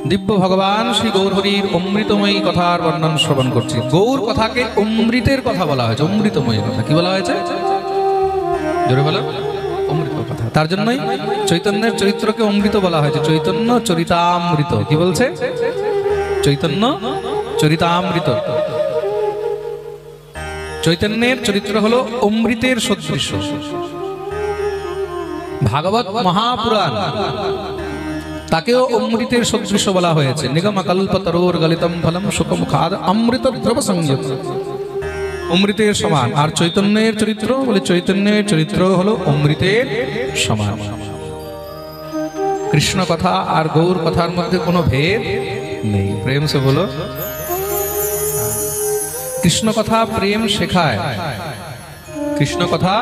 दिव्य भगवान श्री गौरहरिर अमृतमयी कथार वर्णन श्रवण करছি। गौर कथाके अमृतेर कथा বলা হয়েছে, अमृतमयी कथा কি বলা হয়েছে? জোরে বলো, অমৃত কথা। তার জন্যই চৈতন্যের চরিত্রকে অমৃত বলা হয়েছে, চৈতন্য চরিতামৃত। কি বলছে? চৈতন্য চরিতামৃত। চৈতন্যের চরিত্র হলো অমৃতের সদৃশ। ভাগবত মহাপুরাণ তাকেও অমৃতের সদৃশ বলা হয়েছে। নিগম কল্পতরুর গলিতম ফলম সুখমুখাদ অমৃত দ্রব সংযুক্ত, অমৃতের সমান। আর চৈতন্যের চরিত্র বলে চৈতন্যের চরিত্র হলো অমৃতের সমান। কৃষ্ণ কথা আর গৌর কথার মধ্যে কোনো ভেদ নেই। প্রেম সে বলো। কৃষ্ণ কথা প্রেম শেখায়, কৃষ্ণ কথা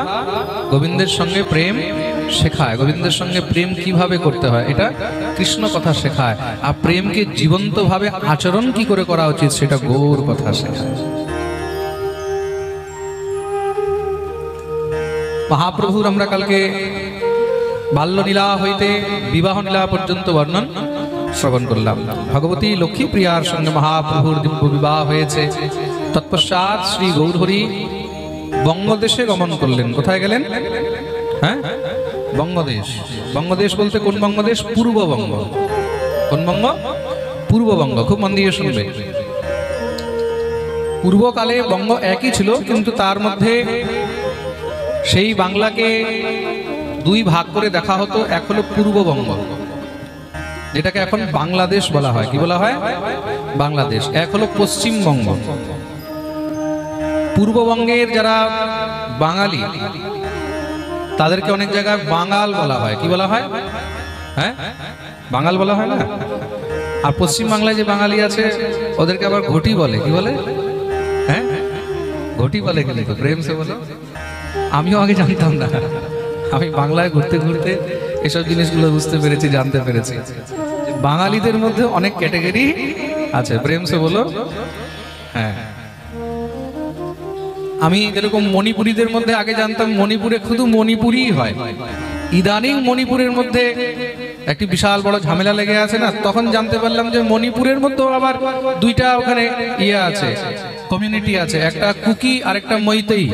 গোবিন্দের সঙ্গে প্রেম শেখায়। গোবিন্দের সঙ্গে প্রেম কিভাবে করতে হয় এটা কৃষ্ণ কথা শেখায়। আর প্রেমকে জীবন্তভাবে আচরণ কি করে করা উচিত সেটা গৌর কথা শেখায়। মহাপ্রভুর আমরা কালকে বাল্যলীলা হইতে বিবাহ লীলা পর্যন্ত বর্ণন শ্রবণ করলাম। ভগবতী লক্ষ্মী প্রিয়ার সঙ্গে মহাপ্রভুর দিব্য বিবাহ হয়েছে। তৎপশ্চাৎ শ্রী গৌরহরি বঙ্গদেশে গমন করলেন। কোথায় গেলেন? হ্যাঁ, বঙ্গদেশ। বঙ্গদেশ বলতে কোন বঙ্গদেশ? পূর্ববঙ্গ। কোন বঙ্গ? পূর্ববঙ্গ। খুব মন দিয়ে শুনবে। পূর্বকালে বঙ্গ একই ছিল, কিন্তু তার মধ্যে সেই বাংলাকে দুই ভাগ করে দেখা হতো। এক হলো পূর্ববঙ্গ, যেটাকে এখন বাংলাদেশ বলা হয়। কি বলা হয়? বাংলাদেশ। এক হলো পশ্চিমবঙ্গ। পূর্ববঙ্গের যারা বাঙালি তাদেরকে অনেক জায়গায় বাঙাল বলা হয়। কি বলা হয়? হ্যাঁ, বাঙাল বলা হয় না। আর পশ্চিম বাংলায় যে বাঙালি আছে ওদেরকে আবার ঘটি বলে। কি বলে? হ্যাঁ, ঘটি বলে। কিন্তু প্রেম সে বলো। আমিও আগে জানতাম না, আমি বাংলায় ঘুরতে ঘুরতে এসব জিনিসগুলো বুঝতে পেরেছি, জানতে পেরেছি। বাঙালিদের মধ্যে অনেক ক্যাটাগরি আছে। প্রেম সে বলো। হ্যাঁ, আমি যেরকম মণিপুরীদের মধ্যে আগে জানতাম মণিপুরে শুধু মণিপুরী হয়। ইদানিং মণিপুরের মধ্যে একটি বিশাল বড় ঝামেলা লেগে আছে না, তখন জানতে পারলাম যে মণিপুরের মধ্যে আবার দুইটা ওখানে ইয়ে আছে, কমিউনিটি আছে, একটা কুকি আর একটা মৈতেই।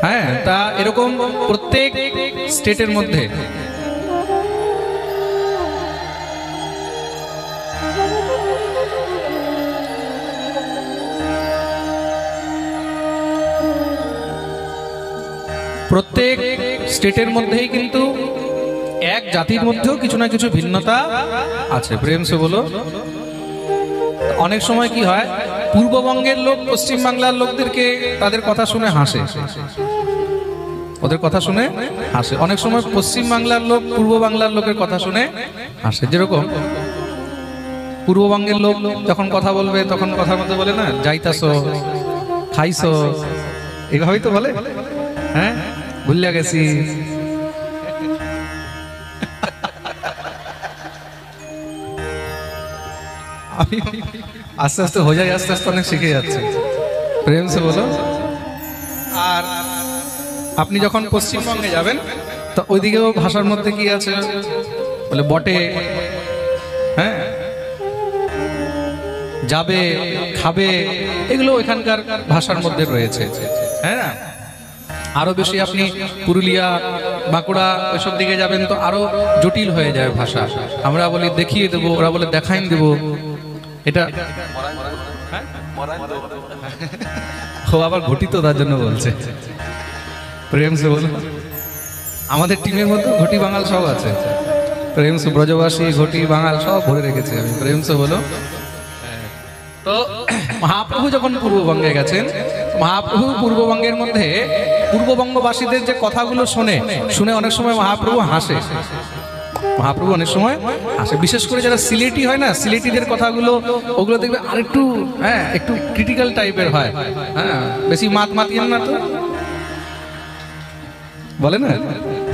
হ্যাঁ, তা এরকম প্রত্যেক স্টেটের মধ্যে প্রত্যেক স্টেটের মধ্যেই কিন্তু এক জাতির মধ্যেও কিছু না কিছু ভিন্নতা আছে। প্রেম সে বলো। অনেক সময় কি হয়, পূর্ববঙ্গের লোক পশ্চিম বাংলার লোকদেরকে তাদের কথা শুনে হাসে, ওদের কথা শুনে হাসে। অনেক সময় পশ্চিম বাংলার লোক পূর্ব বাংলার লোকের কথা শুনে হাসে। যেরকম পূর্ববঙ্গের লোক যখন কথা বলবে তখন কথার মধ্যে বলে না যাইতাছো, খাইছো, এইভাবেই তো বলে। হ্যাঁ, ভুলিয়া গেছি। আমি আস্তে আস্তে হয়ে যায়, আস্তে আস্তে অনেক শিখে যাচ্ছে। প্রেম সে বলো। আর আপনি যখন পশ্চিমবঙ্গে যাবেন তো ওইদিকেও ভাষার মধ্যে কি আছে বলে বটে, হ্যাঁ, যাবে, খাবে, এগুলো ওইখানকার ভাষার মধ্যে রয়েছে। হ্যাঁ না, আরো বেশি আপনি পুরুলিয়া, বাঁকুড়া ওইসব দিকে যাবেন তো আরো জটিল হয়ে যায় ভাষা। আমরা বলি দেখিয়ে দেবো, ওরা বলে দেখাইন দেবো। এটা ও আবার ঘটিত, তার জন্য বলছে। প্রেম সে বলো। আমাদের টিমের মধ্যে ঘটি বাঙাল সব আছে। প্রেম সে ব্রজবাসী, ঘটি বাঙাল সব ভরে রেখেছে আমি। প্রেম সে বলো। তো মহাপ্রভু যখন পূর্ববঙ্গে গেছেন, মহাপ্রভু পূর্ববঙ্গের মধ্যে পূর্ববঙ্গবাসীদের যে কথাগুলো শুনে শুনে অনেক সময় মহাপ্রভু হাসে। মহাপ্রভু অনেক সময় হাসে। বিশেষ করে যারা সিলেটি হয় না, সিলেটিদের কথাগুলো ওগুলো দেখবে আরেকটু, হ্যাঁ, একটু ক্রিটিক্যাল টাইপের হয়। হ্যাঁ, বেশি মাত মাতিয়েন না তো বলে না,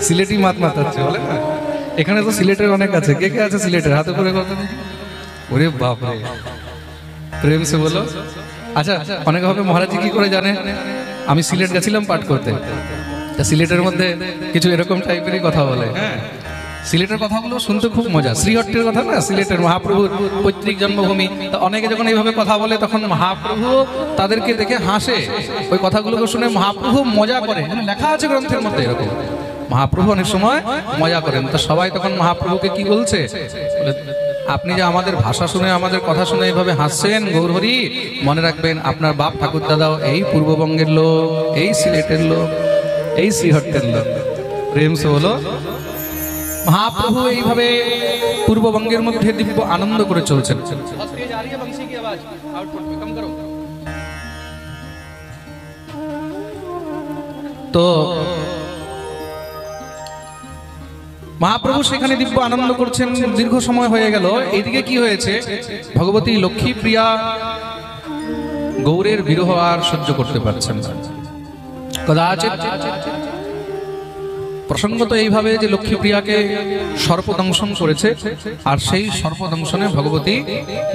সিলেটি মাত মাতাচ্ছে বলে না। এখানে তো সিলেটের অনেক আছে। কে কে আছে সিলেটের? হাতে করে কথা। ওরে বাপরে। প্রেম সে বলো। আচ্ছা, অনেকে হবে মহারাজি কি করে জানে? আমি সিলেট গেছিলাম পাঠ করতে, তা সিলেটের মধ্যে কিছু এরকম টাইপেরই কথা বলে। হ্যাঁ, সিলেটের কথাগুলো শুনতে খুব মজা। শ্রীহট্টের কথা না, সিলেটের মহাপ্রভুর পৈতৃক জন্মভূমি। তো অনেকে যখন এইভাবে কথা বলে তখন মহাপ্রভু তাদেরকে দেখে হাসে, ওই কথাগুলোকে শুনে মহাপ্রভু মজা করে। লেখা আছে গ্রন্থের মধ্যে এরকম, মহাপ্রভু অনেক সময় মজা করেন। তো সবাই তখন মহাপ্রভুকে কি বলছে, আপনি যে আমাদের ভাষা শুনে আমাদের কথা শুনে এইভাবে হাসছেন গৌরহরি, মনে রাখবেন আপনার বাপ ঠাকুর দাদাও এই পূর্ববঙ্গের লোক, এই সিলেটের লোক, এই শ্রীহট্টের লোক। প্রেম সে বলো। মহাপ্রভু এইভাবে পূর্ববঙ্গের মধ্যে দিব্য আনন্দ করে চলছেন। তো মহাপ্রভু সেখানে দিব্য আনন্দ করছেন, দীর্ঘ সময় হয়ে গেল। এদিকে কি হয়েছে, ভগবতী লক্ষ্মী প্রিয়া গৌরের বিরহ আর সহ্য করতে পারছেন না। কদাচিৎ প্রসঙ্গত এইভাবে যে লক্ষ্মী প্রিয়াকে সর্পদংশন করেছে, আর সেই সর্পদংশনে ভগবতী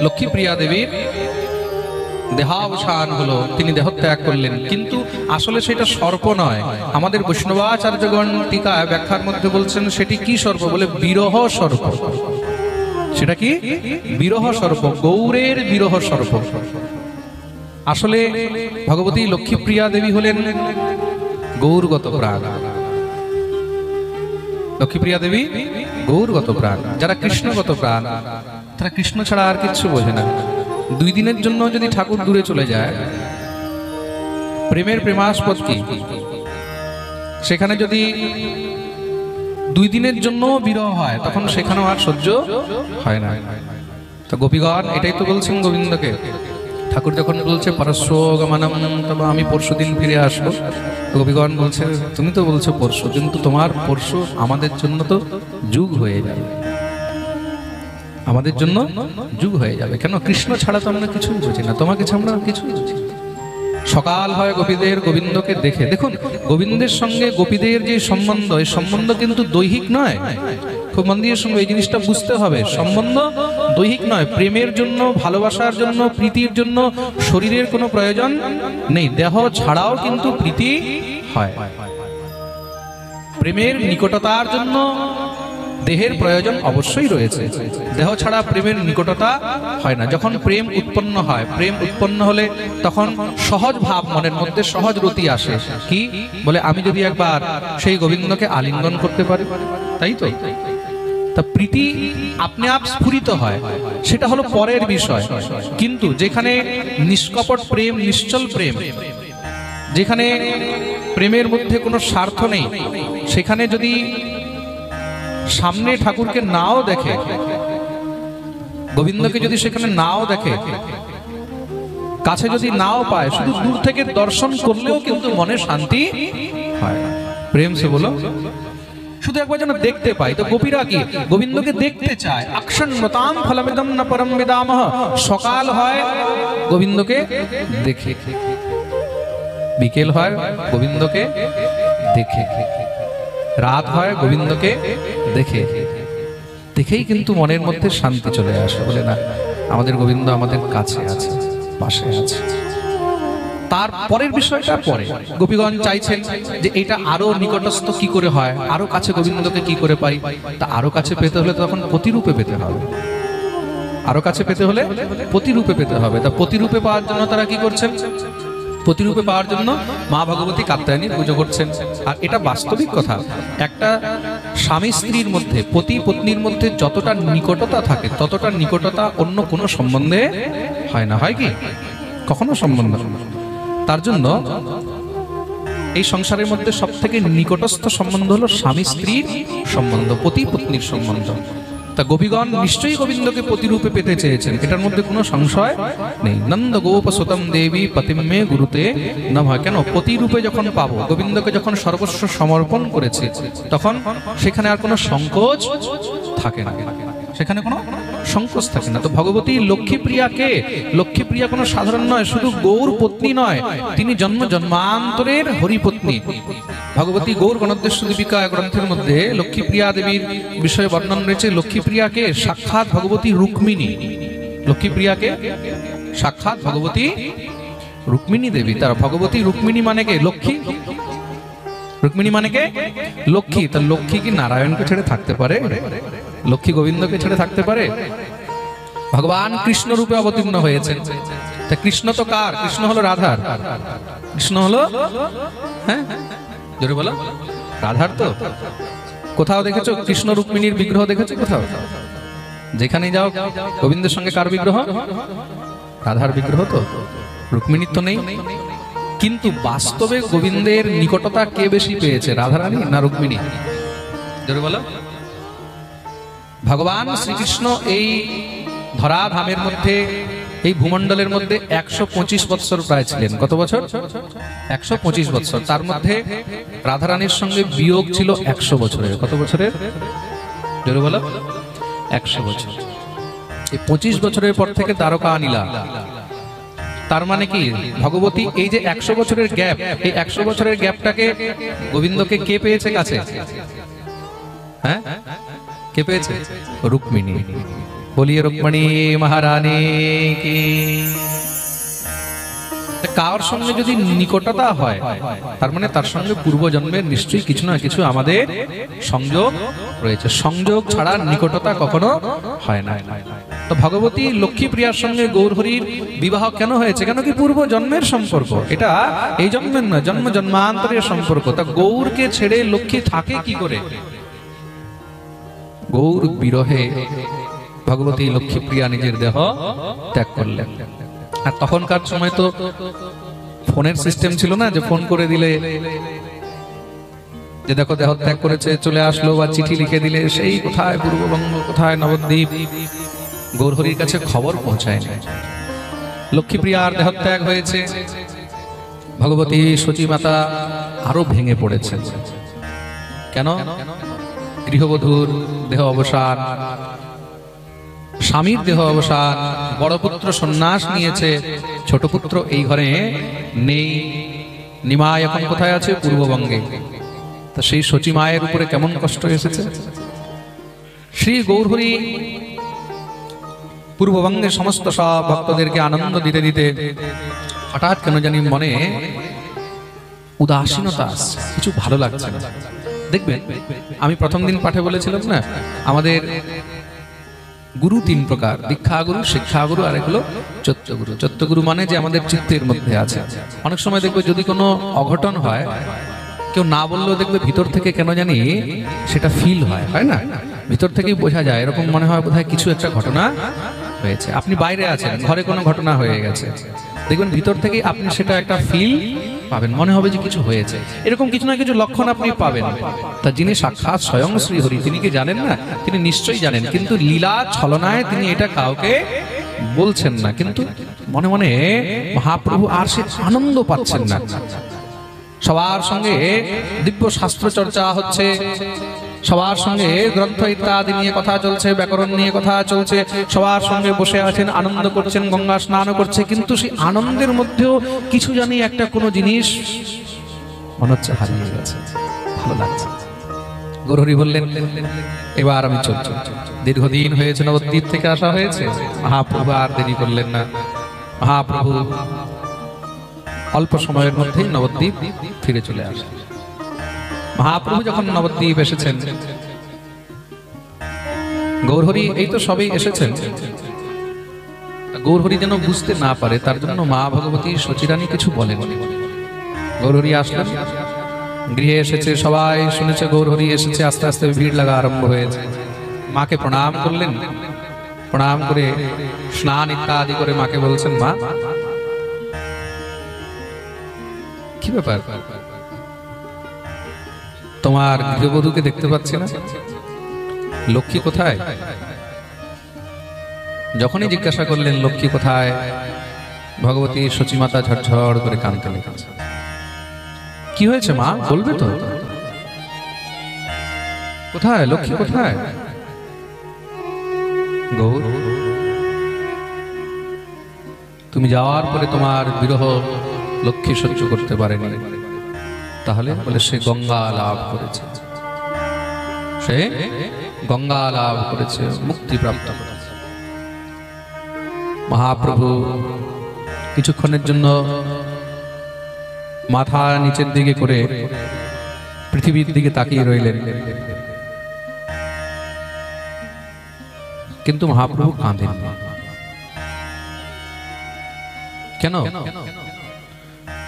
লক্ষ্মী প্রিয়া দেবীর দেহাবসান হলো, তিনি দেহত্যাগ করলেন। কিন্তু আসলে সেটা সর্প নয়। আমাদের বৈষ্ণবাচার্যগণ টিকা ব্যাখ্যার মধ্যে বলছেন সেটি কি সর্প, বলে বিরহ সর্প। সেটা কি? বিরহ সর্প, গৌরের বিরহ সর্প। আসলে ভগবতী লক্ষ্মী প্রিয়া দেবী হলেন গৌরগত প্রাণ। লক্ষ্মীপ্রিয়া দেবী গৌরগত প্রাণ। যারা কৃষ্ণগত প্রাণ তারা কৃষ্ণ ছাড়া আর কিচ্ছু বোঝে না। 2 দিনের জন্য যদি ঠাকুর দূরে চলে যায়, প্রেমের প্রেমাস্পদ কি, সেখানে যদি 2 দিনের জন্য বিরহ হয় তখন সেখানেও আর সহ্য হয় না। তো গোপীগণ এটাই তো বলছেন গোবিন্দকে। ঠাকুর যখন বলছে পরশু গমনম, তবে আমি পরশু দিন ফিরে আসবো, গোপীগণ বলছে তুমি তো বলছো পরশু, কিন্তু তোমার পরশু আমাদের জন্য তো যুগ হয়ে যাবে, আমাদের জন্য যুগ হয়ে যাবে। কেন? কৃষ্ণ ছাড়া তো আমরা কিছুই বুঝি না, তোমাকে ছাড়া আমরা কিছুই বুঝি না। সকাল হয় গোপীদের গোবিন্দকে দেখে। দেখুন, গোবিন্দের সঙ্গে গোপীদের যে সম্বন্ধ, এই সম্বন্ধ কিন্তু দৈহিক নয়। খুব মন দিয়ে শুনবে, এই জিনিসটা বুঝতে হবে। সম্বন্ধ দৈহিক নয়। প্রেমের জন্য, ভালোবাসার জন্য, প্রীতির জন্য শরীরের কোনো প্রয়োজন নেই। দেহ ছাড়াও কিন্তু প্রীতি হয়। প্রেমের নিকটতার জন্য দেহের প্রয়োজন অবশ্যই রয়েছে। দেহ ছাড়া প্রেমের নিকটতা হয় না। যখন প্রেম উৎপন্ন হয়, প্রেম উৎপন্ন হলে তখন সহজ ভাব মনের মধ্যে, সহজ রতি আসে। কি বলে, আমি যদি একবার সেই গোবিন্দকে আলিঙ্গন করতে পারি, তাই তো। তা প্রীতি আপনি আপ স্ফুরিত হয়, সেটা হলো পরের বিষয়। কিন্তু যেখানে নিষ্কপট প্রেম, নিশ্চল প্রেম, যেখানে প্রেমের মধ্যে কোনো স্বার্থ নেই, সেখানে যদি সামনে ঠাকুরকে নাও দেখে, গোবিন্দকে যদি সেখানে নাও দেখে, কাছে যদি নাও পায়, শুধু দূর থেকে দর্শন করলেও কিন্তু মনে শান্তি হয়। প্রেম সে বলো, শুধু একবার যেন দেখতে পাই। তো গোপীরা কি গোবিন্দকে দেখতে চায়। আকশন্নতাম ফলমিদম না পরম বিদামহ। সকাল হয় গোবিন্দকে দেখে, বিকেল হয় গোবিন্দকে দেখে, রাত হয় গোবিন্দকে দেখে, দেখেই কিন্তু মনের মধ্যে শান্তি চলে আসে। বলে না, আমাদের গোবিন্দ আমাদের কাছে আছে, পাশে আছে। তার পরের বিষয়টা পরে। গোপীগণ চাইছেন যে এটা আরো নিকটস্থ কি করে হয়, আরো কাছে গোবিন্দকে কি করে পাই। তা আরো কাছে পেতে হলে তখন প্রতিরূপে পেতে হবে। আরো কাছে পেতে হলে প্রতিরূপে পেতে হবে। তা প্রতিরূপে পাওয়ার জন্য তারা কি করছেন? প্রতিরূপে পাওয়ার জন্য মা ভগবতী কাত্যায়নীর পুজো করছেন। আর এটা বাস্তবিক কথা। একটা স্বামী স্ত্রীর মধ্যে, পতি পত্নীর মধ্যে যতটা নিকটতা থাকে, ততটা নিকটতা অন্য কোনো সম্বন্ধে হয় না। হয় কি? কখনো সম্বন্ধ। তার জন্য এই সংসারের মধ্যে সব থেকে নিকটস্থ সম্বন্ধ হলো স্বামী স্ত্রীর সম্বন্ধ, পতি পত্নীর সম্বন্ধ। তা গোপীগণ নিশ্চয়ই গোবিন্দকে প্রতিরূপে পেতে চেয়েছেন, এটার মধ্যে কোনো সংশয় নেই। নন্দ গোপ সুতম দেবী পতিমে গুরুতে নমঃ। কেন? প্রতিরূপে যখন পাবো, গোবিন্দকে যখন সর্বস্ব সমর্পণ করেছে, তখন সেখানে আর কোনো সংকোচ থাকে না, সেখানে কোনো সংকোচ থাকে না। তো ভগবতী লক্ষ্মীপ্রিয়াকে, লক্ষ্মীপ্রিয়া কোনো সাধারণ নয়, শুধু গৌর পত্নী নয়, তিনি জন্ম জন্মান্তরের হরিপত্নী। ভগবতী গৌর গণোদ্দেশ্য দীপিকা গ্রন্থের মধ্যে লক্ষ্মীপ্রিয়া দেবীর বিষয়ে বর্ণন রয়েছে। লক্ষ্মীপ্রিয়াকে সাক্ষাৎ ভগবতী রুক্মিণী, লক্ষ্মীপ্রিয়াকে সাক্ষাৎ ভগবতী রুক্মিণী দেবী। তার ভগবতী রুক্মিণী মানে কে? লক্ষ্মী। রুক্মিণী মানে কে? লক্ষ্মী। তা লক্ষ্মী কি নারায়ণকে ছেড়ে থাকতে পারে? লক্ষ্মী গোবিন্দকে ছেড়ে থাকতে পারে? ভগবান কৃষ্ণ রূপে অবতীর্ণ হয়েছেন। তা কৃষ্ণ তো কার? কৃষ্ণ হলো রাধার। কৃষ্ণ হলো, হ্যাঁ জোরে বলো, রাধার। তো কোথাও দেখেছো কৃষ্ণ রুক্মিণীর বিগ্রহ? দেখেছো কোথাও? যেখানে যাও গোবিন্দের সঙ্গে কার বিগ্রহ? রাধার বিগ্রহ। তো রুক্মিণীর তো নেই। কিন্তু বাস্তবে গোবিন্দের নিকটতা কে বেশি পেয়েছে, রাধারানী না রুক্মিণী? জোরে বলো। ভগবান শ্রীকৃষ্ণ এই ধরাধামের মধ্যে, এই ভূমণ্ডলের মধ্যে 125 বৎসর প্রায় ছিলেন। কত বছর? 125 বৎসর। তার মধ্যে রাধারানীর সঙ্গে বিয়োগ ছিল 100 বছরের। কত বছরের? জোরে বলো। 100 বছর। এই 25 বছরের পর থেকে দ্বারকা আনিলা। তার মানে কি ভগবতী এই যে 100 বছরের গ্যাপ, এই 100 বছরের গ্যাপটাকে গোবিন্দকে কে পেয়েছে কাছে? হ্যাঁ, কে পেয়েছে? রুক্মিণী। বলিয়ে রুক্মিণী মহারানী কি। কার সঙ্গে যদি নিকটতা হয়, তার মানে তার সঙ্গে পূর্বজন্মের নিশ্চয়ই কিছু না কিছু আমাদের সংযোগ রয়েছে। সংযোগ ছাড়া নিকটতা কখনো হয় না। তো ভগবতী লক্ষ্মী প্রিয়ার সঙ্গে গৌরহরির বিবাহ কেন হয়েছে? কেন কি পূর্ব জন্মের সম্পর্ক। এটা এই জন্মের নয়, জন্ম জন্মান্তরের সম্পর্ক। তা গৌরকে ছেড়ে লক্ষ্মী থাকে কি করে? গৌর বিরহে ভগবতী লক্ষ্মী প্রিয়া নিজের দেহ ত্যাগ করলেন। আর তখনকার সময় তো ফোনের সিস্টেম ছিল না যে ফোন করে দিলে যে দেখো দেহ ত্যাগ করেছে চলে আসলো, বা চিঠি লিখে দিলে সেই কোথায় পূর্ববঙ্গ, কোথায় নবদ্বীপ, গৌরহরির কাছে খবর পৌঁছায় না। লক্ষ্মীপ্রিয়ার দেহত্যাগ হয়েছে। ভগবতী সচিমাতা আরো ভেঙে পড়েছেন। কেন? গৃহবধূর দেহ অবসান, স্বামীর দেহ অবসান, বড় পুত্র সন্ন্যাস নিয়েছে, ছোট পুত্র এই ঘরে নেই। নিমাই এখন কোথায় আছে? পূর্ববঙ্গে। তা সেই সচী মায়ের উপরে কেমন কষ্ট এসেছে। শ্রী গৌরহরি পূর্ববঙ্গের সমস্ত সব ভক্তদেরকে আনন্দ দিতে দিতে হঠাৎ কেন জানি মনে উদাসীনতা আসছে, কিছু ভালো লাগছে না। দেখবেন আমি প্রথম দিন পাঠে বলেছিলাম না, আমাদের গুরু তিন প্রকার, দীক্ষা গুরু, শিক্ষা গুরু, আর এগুলো চত্বগুরু। চত্বগুরু মানে যে আমাদের চিত্তের মধ্যে আছে। অনেক সময় দেখবে যদি কোনো অঘটন হয়, কেউ না বললেও দেখবে ভিতর থেকে কেন জানি সেটা ফিল হয়, হয় না? ভিতর থেকেই বোঝা যায়, এরকম মনে হয় বোধহয় কিছু একটা ঘটনা হয়েছে। আপনি বাইরে আছেন, ঘরে কোনো ঘটনা হয়ে গেছে, দেখবেন ভিতর থেকেই আপনি সেটা একটা ফিল পাবেন, মনে হবে যে কিছু হয়েছে। এরকম কিছু না কিছু লক্ষণ আপনি পাবেন। তা যিনি সাক্ষাৎ স্বয়ং শ্রীহরি, তিনি কি জানেন না? তিনি নিশ্চয়ই জানেন, কিন্তু লীলা ছলনায় তিনি এটা কাউকে বলছেন না। কিন্তু মনে মনে মহাপ্রভু আর সে আনন্দ পাচ্ছেন না। সবার সঙ্গে দিব্য শাস্ত্র চর্চা হচ্ছে, সবার সঙ্গে গ্রন্থ ইত্যাদি নিয়ে কথা চলছে, ব্যাকরণ নিয়ে কথা চলছে, সবার সঙ্গে বসে আছেন, আনন্দ করছেন, গঙ্গা স্নান করছে। কিন্তু সেই আনন্দের মধ্যেও কিছু জানি একটা কোনো জিনিস মনে হচ্ছে হারিয়ে গেছে, ভালো লাগছে। গৌরহরি বললেন, এবার আমি চলছি। দীর্ঘদিন হয়েছে নবদ্বীপ থেকে আসা হয়েছে। মহাপ্রভু আর দেরি করলেন না। মহাপ্রভু অল্প সময়ের মধ্যেই নবদ্বীপ ফিরে চলে আসে। মহাপ্রভু যখন নবদ্বীপ এসেছেন, গৌরহরি এই তো সবেই এসেছেন, গৌরহরি যেন বুঝতে না পারে, তার জন্য মা ভগবতী সচিরানী কিছু বলেন। গৌরহরি আসলেন, গৃহে এসেছে, সবাই শুনেছে গৌরহরি এসেছে। আস্তে আস্তে ভিড় লাগা আরম্ভ হয়েছে। মাকে প্রণাম করলেন, প্রণাম করে স্নান ইত্যাদি করে মাকে বলছেন, মা কি ব্যাপার, তোমার গৃহবধূকে দেখতে পাচ্ছি না, লক্ষ্মী কোথায়? যখনই জিজ্ঞাসা করলেন লক্ষ্মী কোথায়, ভগবতী সচিমাতা ঝরঝর করে কাঁদতে লেগেছে। কি হয়েছে মা, বলবে তো? কোথায় লক্ষ্মী, কোথায়? গৌর, তুমি যাওয়ার পরে তোমার বিরহ লক্ষ্মী সহ্য করতে পারেনি, তাহলে বলে সে গঙ্গা লাভ করেছে, সে গঙ্গা লাভ করেছে, মুক্তি প্রাপ্ত করেছে। মহাপ্রভু কিছুক্ষণের জন্য মাথা নিচের দিকে করে পৃথিবীর দিকে তাকিয়ে রইলেন, কিন্তু মহাপ্রভু কাঁদেন। কেন?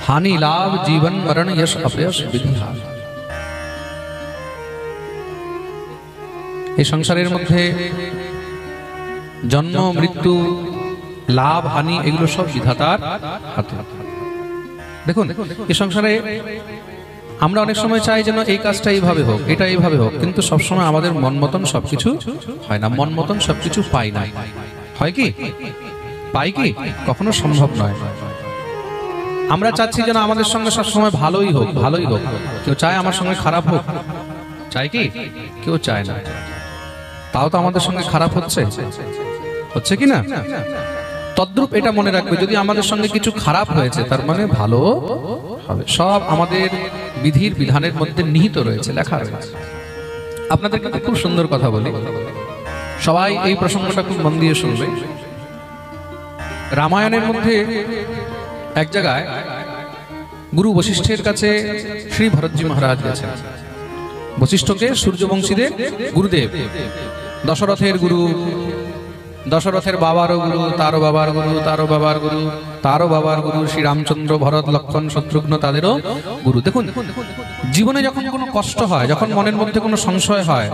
हानि लाभ जीवन मरण यश अपयश विधि हार। এই সংসারের মধ্যে জন্ম মৃত্যু লাভ হানি এগুলো সব বিধাতার হাতে। দেখুন এই সংসারে আমরা অনেক সময় চাই যেন এই কাজটা এইভাবে হোক, এটা এইভাবে হোক, কিন্তু সবসময় আমাদের মন মতন সবকিছু হয় না, মন মতন সবকিছু পাই না। হয় কি? পাই কি? কখনো সম্ভব নয়। আমরা চাচ্ছি যেন আমাদের সঙ্গে সবসময় ভালোই হোক, ভালোই হোক। কেউ চায় আমার সঙ্গে খারাপ হোক? চায় কি? কেউ চায় না। তাও তো আমাদের সঙ্গে খারাপ হচ্ছে, হচ্ছে কি না? তদ্রূপ এটা মনে রাখবে, যদি আমাদের সঙ্গে কিছু খারাপ হয়েছে তার মানে ভালো হবে। সব আমাদের বিধির বিধানের মধ্যে নিহিত রয়েছে, লেখা রয়েছে। আপনাদেরকে খুব সুন্দর কথা বলি, সবাই এই প্রসঙ্গটা খুব মন দিয়ে শুনবে। রামায়ণের মধ্যে এক জায়গায় গুরু বশিষ্ঠের কাছে শ্রী ভরতজি মহারাজ গেছেন। বশিষ্ঠকে সূর্যবংশীদের গুরুদেব, দশরথের গুরু, দশরথের বাবারও গুরু, তারও বাবার গুরু, তারও বাবার গুরু, তারও বাবার গুরু, শ্রী রামচন্দ্র, ভরত, লক্ষ্মণ, শত্রুঘ্ন তাদেরও গুরু। দেখুন জীবনে যখন কোনো কষ্ট হয়, যখন মনের মধ্যে কোনো সংশয় হয়,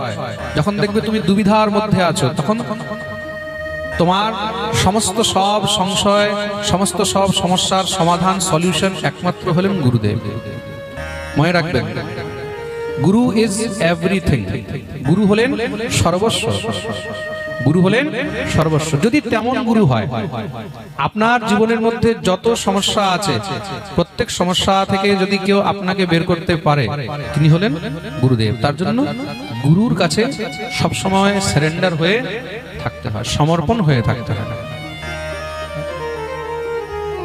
যখন দেখবে তুমি দুবিধার মধ্যে আছো, তখন তোমার সমস্ত সব সংশয়, সমস্ত সব সমস্যার সমাধান, সলিউশন একমাত্র হলেন গুরুদেব। মনে রাখবেন, গুরু ইজ এভরিথিং। গুরু হলেন সর্বস্ব, গুরু হলেন সর্বস্ব। যদি তেমন গুরু হয়, আপনার জীবনের মধ্যে যত সমস্যা আছে প্রত্যেক সমস্যা থেকে যদি কেউ আপনাকে বের করতে পারে, তিনি হলেন গুরুদেব। তার জন্য গুরুর কাছে সবসময় সারেন্ডার হয়ে থাকতে হয়, সমর্পণ হয়ে থাকতে হয়।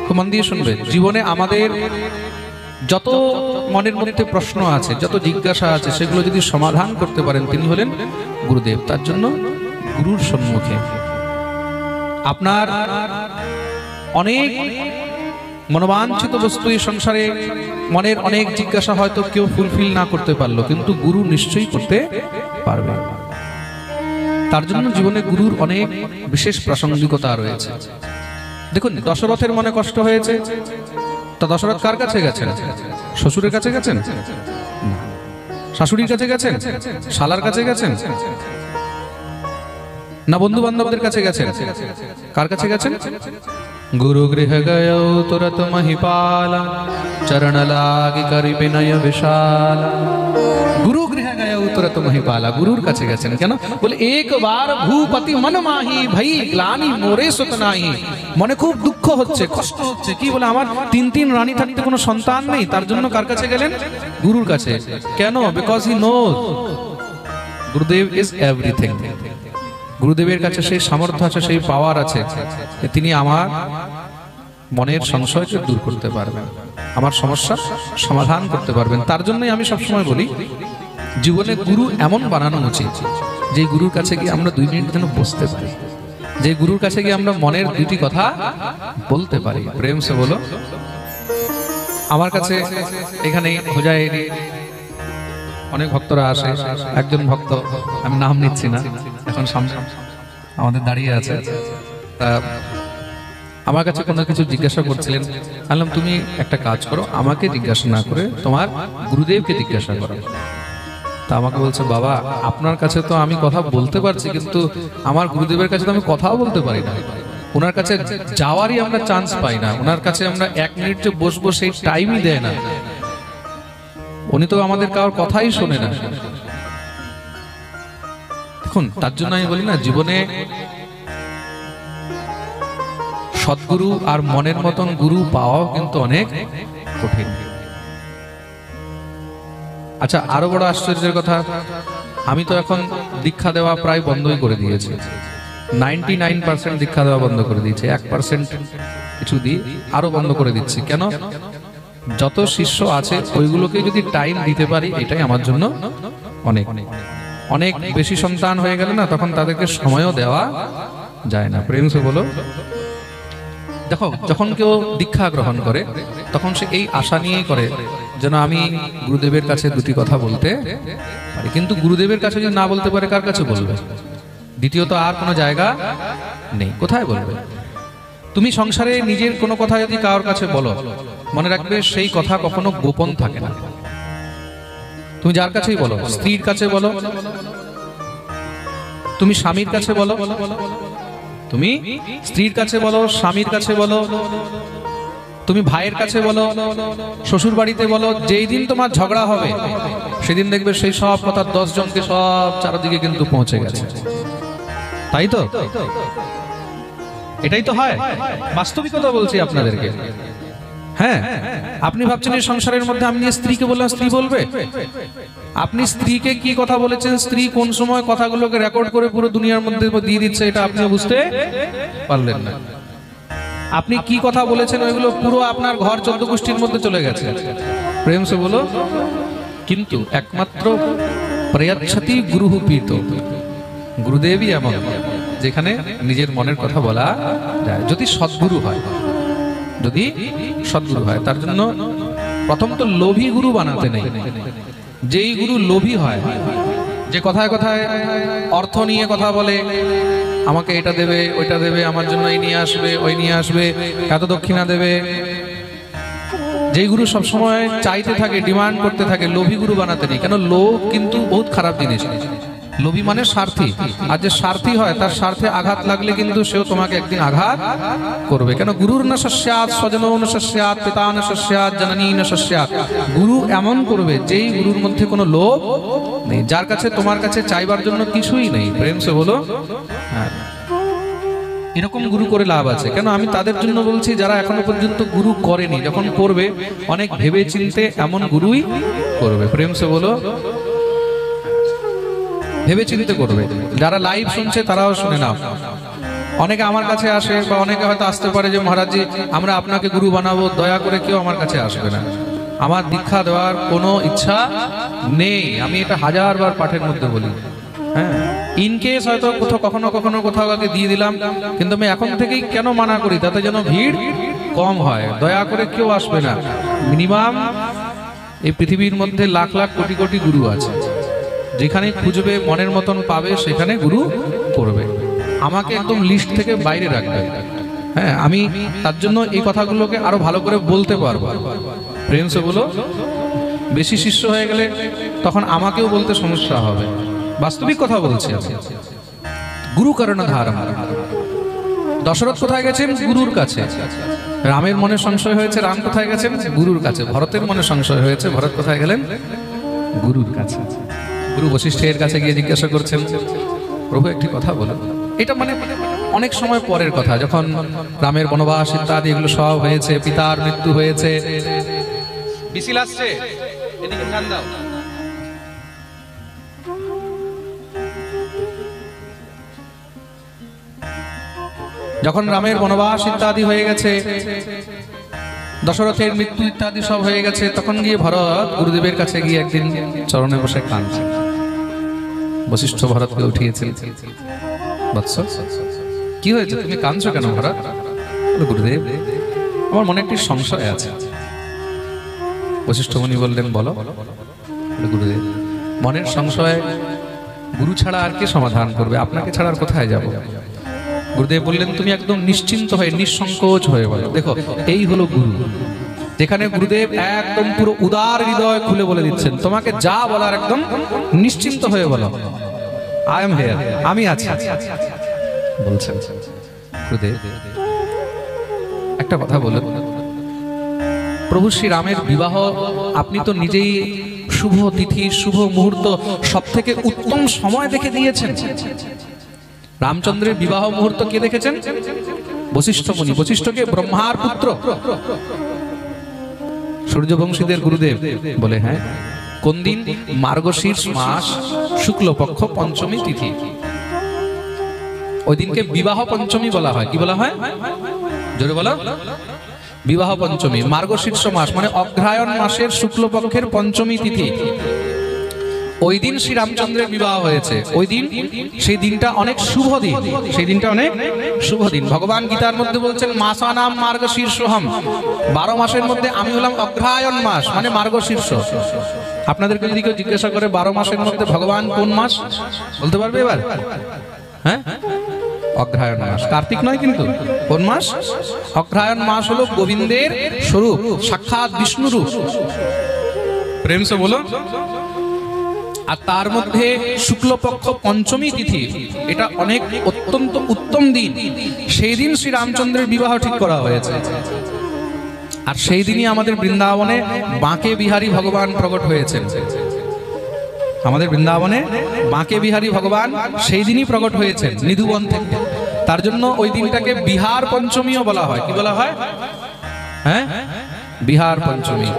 খুব মন দিয়ে শুনবেন, জীবনে আমাদের যত মনের মধ্যে প্রশ্ন আছে, যত জিজ্ঞাসা আছে, সেগুলো যদি সমাধান করতে পারেন তিনি হলেন গুরুদেব। তার জন্য গুরুর সম্মুখে আপনার অনেক মনোবাঞ্ছিত বস্তু এই সংসারে, মনের অনেক জিজ্ঞাসা হয়তো কেউ ফুলফিল না করতে পারলো, কিন্তু গুরু নিশ্চয়ই করতে পারবে। তার জন্য জীবনে গুরুর অনেক বিশেষ প্রাসঙ্গিকতা রয়েছে। দেখুন দশরথের মনে কষ্ট হয়েছে, তা দশরথ কার কাছে গেছেন? শ্বশুরের কাছে গেছেন? শাশুড়ির কাছে গেছেন? শালার কাছে গেছেন? না বন্ধু বান্ধবদের কাছে গেছেন? কার কাছে গেছেন? গুরু গৃহ গয়ৌ তুরত মহিপালা, চরণ লাগি করি বিনয় বিশাল। গুরু গৃহ গয়ৌ তুরত মহিপালা, গুরুর কাছে গেছেন। কেন? বলে একবার ভূপতি মন মাহি, ভাই গ্লানি মোরে সুত নাহি। মনে খুব দুঃখ হচ্ছে, কষ্ট হচ্ছে। কি বলে? আমার তিন রানী থাকতে কোনো সন্তান নেই। তার জন্য কার কাছে গেলেন? গুরুর কাছে। কেন? বিকজ হি নোজ গুরুদেব ইজ এভরিথিং। গুরুদেবের কাছে সেই সামর্থ্য আছে, সেই পাওয়ার আছে, তিনি আমার মনের সংশয়কে দূর করতে পারবেন, আমার সমস্যা সমাধান করতে পারবেন। তার জন্যই আমি সবসময় বলি, জীবনে গুরু এমন বানানো উচিত যে গুরুর কাছে গিয়ে আমরা 2 মিনিট যেন বসতে পারি, যে গুরুর কাছে গিয়ে আমরা মনের 2টি কথা বলতে পারি। প্রেম সে বলো। আমার কাছে এখানে হোজায় অনেক ভক্তরা আসে। একজন ভক্ত, আমি নাম নিচ্ছি না, এখন সামনে আমাদের দাঁড়িয়ে আছে, আমার কাছে কোনো কিছু জিজ্ঞাসা করছিলেন। বললাম তুমি একটা কাজ করো, আমাকে জিজ্ঞাসা না করে তোমার গুরুদেবকে জিজ্ঞাসা করো। তা আমাকে বলছে, বাবা আপনার কাছে তো আমি কথা বলতে পারছি, কিন্তু আমার গুরুদেবের কাছে তো আমি কথাও বলতে পারি না। ওনার কাছে যাওয়ারই আমরা চান্স পাই না। ওনার কাছে আমরা 1 মিনিট যে বসবো সেই টাইমই দেয় না। উনি তো আমাদের কারোর কথাই শোনে না। দেখুন তার জন্য আমি বলি না, জীবনে সদ্গুরু আর মনের মতন গুরু পাওয়াও কিন্তু অনেক কঠিন। আচ্ছা, আরো বড় আশ্চর্যের কথা, আমি তো এখন দীক্ষা দেওয়া প্রায় বন্ধই করে দিয়েছি। 99% দীক্ষা দেওয়া বন্ধ করে দিয়েছি, 1% কিছু দিই, আরো বন্ধ করে দিচ্ছি। কেন? যত শিষ্য আছে ওইগুলোকে যদি টাইম দিতে পারি, এটাই আমার জন্য অনেক। অনেক বেশি সন্তান হয়ে গেলে না, তখন তাদেরকে সময়ও দেওয়া যায় না। প্রেম সে বলো। দেখো যখন কেউ দীক্ষা গ্রহণ করে তখন সে এই আশা নিয়েই করে যেন আমি গুরুদেবের কাছে দুটি কথা বলতে পারি, কিন্তু গুরুদেবের কাছে যদি না বলতে পারে কার কাছে বলবে? দ্বিতীয়ত আর কোনো জায়গা নেই, কোথায় বলবে? তুমি সংসারে নিজের কোনো কথা যদি কারোর কাছে বলো, মনে রাখবে সেই কথা কখনো গোপন থাকে না। তুমি যার কাছেই বলো, স্ত্রীর কাছে বলো, তুমি স্বামীর কাছে বলো, তুমি স্ত্রীর কাছে বলো, স্বামীর কাছে বলো, তুমি ভাইয়ের কাছে বলো, শ্বশুর বাড়িতে বলো, যেই দিন তোমার ঝগড়া হবে সেদিন দেখবে সেই সব কথা 10 জনকে সব চারদিকে কিন্তু পৌঁছে গেছে। তাই তো? এটাই তো হয়, বাস্তবিকতা বলছি আপনাদেরকে। হ্যাঁ, আপনি ভাবছেন এই সংসারের মধ্যে আমি স্ত্রীকে বললাম, স্ত্রী বলবে? আপনি স্ত্রীকে কি কথা বলেছেন, স্ত্রী কোন সময় কথাগুলোকে রেকর্ড করে পুরো দুনিয়ার মধ্যে দিয়ে দিচ্ছে, এটা আপনি বুঝতে পারলেন না। আপনি কি কথা বলেছেন ওইগুলো পুরো আপনার ঘর 14 গোষ্ঠীর মধ্যে চলে গেছে। প্রেম সে বলো। কিন্তু একমাত্র প্রয়চ্ছতি গুরুহু পীত, গুরুদেবই এমন যেখানে নিজের মনের কথা বলা যায়, যদি সদ্গুরু হয়, যদি সদ্গুরু হয়। তার জন্য প্রথম তো লোভী গুরু বানাতে নেই। যেই গুরু লোভী হয়, যে কথায় কথায় অর্থ নিয়ে কথা বলে, আমাকে এটা দেবে, ওইটা দেবে, আমার জন্য এই নিয়ে আসবে, ওই নিয়ে আসবে, এত দক্ষিণা দেবে, যেই গুরু সবসময় চাইতে থাকে, ডিমান্ড করতে থাকে, লোভী গুরু বানাতে নেই। কেন? লোভ কিন্তু বহুত খারাপ জিনিস। লোভী মানে স্বার্থী, আর যে স্বার্থী হয় তার স্বার্থে আঘাত লাগলে কিন্তু সেও তোমাকে একদিন আঘাত করবে। কেন? গুরুর না সস্যাৎ স্বজনও না সস্যাৎ পিতা না সস্যাৎ জননী না সস্যাৎ। গুরু এমন করবে যেই গুরুর মধ্যে কোনো লোভ নেই, যার কাছে তোমার কাছে চাইবার জন্য কিছুই নেই। প্রেম সে বলো। হ্যাঁ, এরকম গুরু করে লাভ আছে। কেন? আমি তাদের জন্য বলছি যারা এখনো পর্যন্ত গুরু করেনি, যখন করবে অনেক ভেবে চিনতে এমন গুরুই করবে। প্রেম সে বলো, ভেবে চিন্তে করবে। যারা লাইভ শুনছে তারাও শুনে নাও। অনেকে আমার কাছে আসে, বা অনেকে হয়তো আসতে পারে যে মহারাজজি আমরা আপনাকে গুরু বানাবো, দয়া করে কেউ আমার কাছে আসবে না, আমার দীক্ষা দেওয়ার কোনো ইচ্ছা নেই। আমি এটা 1000 বার পাঠের মধ্যে বলি। হ্যাঁ, ইনকেস হয়তো কখনো কখনো কোথাও আগে দিয়ে দিলাম, কিন্তু আমি এখন থেকেই কেন মানা করি, তাতে যেন ভিড় কম হয়। দয়া করে কেউ আসবে না। মিনিমাম এই পৃথিবীর মধ্যে লাখ লাখ কোটি কোটি গুরু আছে, যেখানে খুঁজবে মনের মতন পাবে সেখানে গুরু করবে। আমাকে একদম লিস্ট থেকে বাইরে রাখবে। হ্যাঁ, আমি তার জন্য এই কথাগুলোকে আরো ভালো করে বলতে পারবো। প্রেম সে বলো, বেশি শিষ্য হয়ে গেলে তখন আমাকেও বলতে সমস্যা হবে। বাস্তবিক কথা বলছি। গুরু কর্ণধারম। দশরথ কোথায় গেছেন? গুরুর কাছে। রামের মনে সংশয় হয়েছে, রাম কোথায় গেছেন? গুরুর কাছে। ভরতের মনে সংশয় হয়েছে, ভরত কোথায় গেলেন? গুরুর কাছে। গুরু বশিষ্ঠের কাছে গিয়ে জিজ্ঞাসা করছেন, প্রভু একটি কথা বলুন। এটা মানে অনেক সময় পরের কথা, যখন রামের বনবাস ইত্যাদি এগুলো সব হয়েছে, পিতার মৃত্যু হয়েছে। বিসিল আসছে, এদিকে ধ্যান দাও। যখন রামের বনবাস ইত্যাদি হয়ে গেছে, দশরথের মৃত্যু ইত্যাদি সব হয়ে গেছে, তখন গিয়ে ভরত গুরুদেবের কাছে গিয়ে একদিন চরণে বসে কাঁদছে। বশিষ্ঠ ভরতকে উঠিয়েছিল, বৎস কি হয়েছে, তুমি কাঁদছো কেন ভরত? গুরুদেব, আমার মনে একটি সংশয় আছে। বশিষ্ঠ মুনি বললেন, বলো। গুরুদেব, মনের সংশয় গুরু ছাড়া আর কে সমাধান করবে? আপনাকে ছাড়া আর কোথায় যাব? গুরুদেব বললেন, তুমি একদম নিশ্চিন্ত হয়ে, নিঃসংকোচ হয়ে বলো। দেখো, এই হলো গুরু, যেখানে গুরুদেব একদম পুরো উদার হৃদয় খুলে বলে দিচ্ছেন, তোমাকে যা বলার একদম নিশ্চিন্ত হয়ে বলো। আই এম হিয়ার, আমি আছি বলছেন গুরুদেব। একটা কথা বলুন, প্রভু শ্রী রামের বিবাহ আপনি তো নিজেই শুভ তিথি, শুভ মুহূর্ত, সব থেকে উত্তম সময় দেখে দিয়েছেন। রামচন্দ্রের বিবাহ মুহূর্ত কে দেখেছেন? বশিষ্ঠ মুনি। বশিষ্ঠকে ব্রহ্মার পুত্র, সূর্যবংশীদের গুরুদেব। বলে, হ্যাঁ। কোন দিন? মার্গশীর্ষ মাস শুক্লপক্ষ পঞ্চমী তিথি। ওই দিনকে বিবাহ পঞ্চমী বলা হয়। কি বলা হয়? জোরে বলো। বিবাহ পঞ্চমী। মার্গশীর্ষ মাস মানে অগ্রহায়ণ মাসের শুক্লপক্ষের পঞ্চমী তিথি। ওই দিন শ্রী রামচন্দ্রের বিবাহ হয়েছে। ওই দিন, সেই দিনটা অনেক শুভ দিন, সেই দিনটা অনেক শুভ দিন। ভগবান গীতার মধ্যে বলছেন মাসানাম মার্গশীর্ষহম, 12 মাসের মধ্যে আমি হলাম অগ্রহায়ণ মাস, মানে মার্গশীর্ষ। আপনাদেরকে যদি কেউ জিজ্ঞাসা করে 12 মাসের মধ্যে ভগবান কোন মাস, বলতে পারবে এবার? হ্যাঁ, অগ্রহায়ণ মাস, কার্তিক নয় কিন্তু। কোন মাস? অগ্রহায়ণ মাস হলো গোবিন্দের স্বরূপ, সাক্ষাৎ বিষ্ণু রূপ। প্রেম সে বলো। আর তার মধ্যে শুক্লপক্ষ পঞ্চমী তিথি, এটা অনেক অত্যন্ত উত্তম দিন। সেই দিন শ্রী রামচন্দ্রের বিবাহ ঠিক করা হয়েছে। আর সেই দিনই আমাদের বৃন্দাবনে বাঁকে বিহারী ভগবান প্রকট হয়েছেন। আমাদের বৃন্দাবনে বাঁকে বিহারী ভগবান সেই দিনই প্রকট হয়েছেন নিধুবন থেকে। তার জন্য ওই দিনটাকে বিহার পঞ্চমীও বলা হয়। কি বলা হয়? হ্যাঁ, বিহার পঞ্চমী।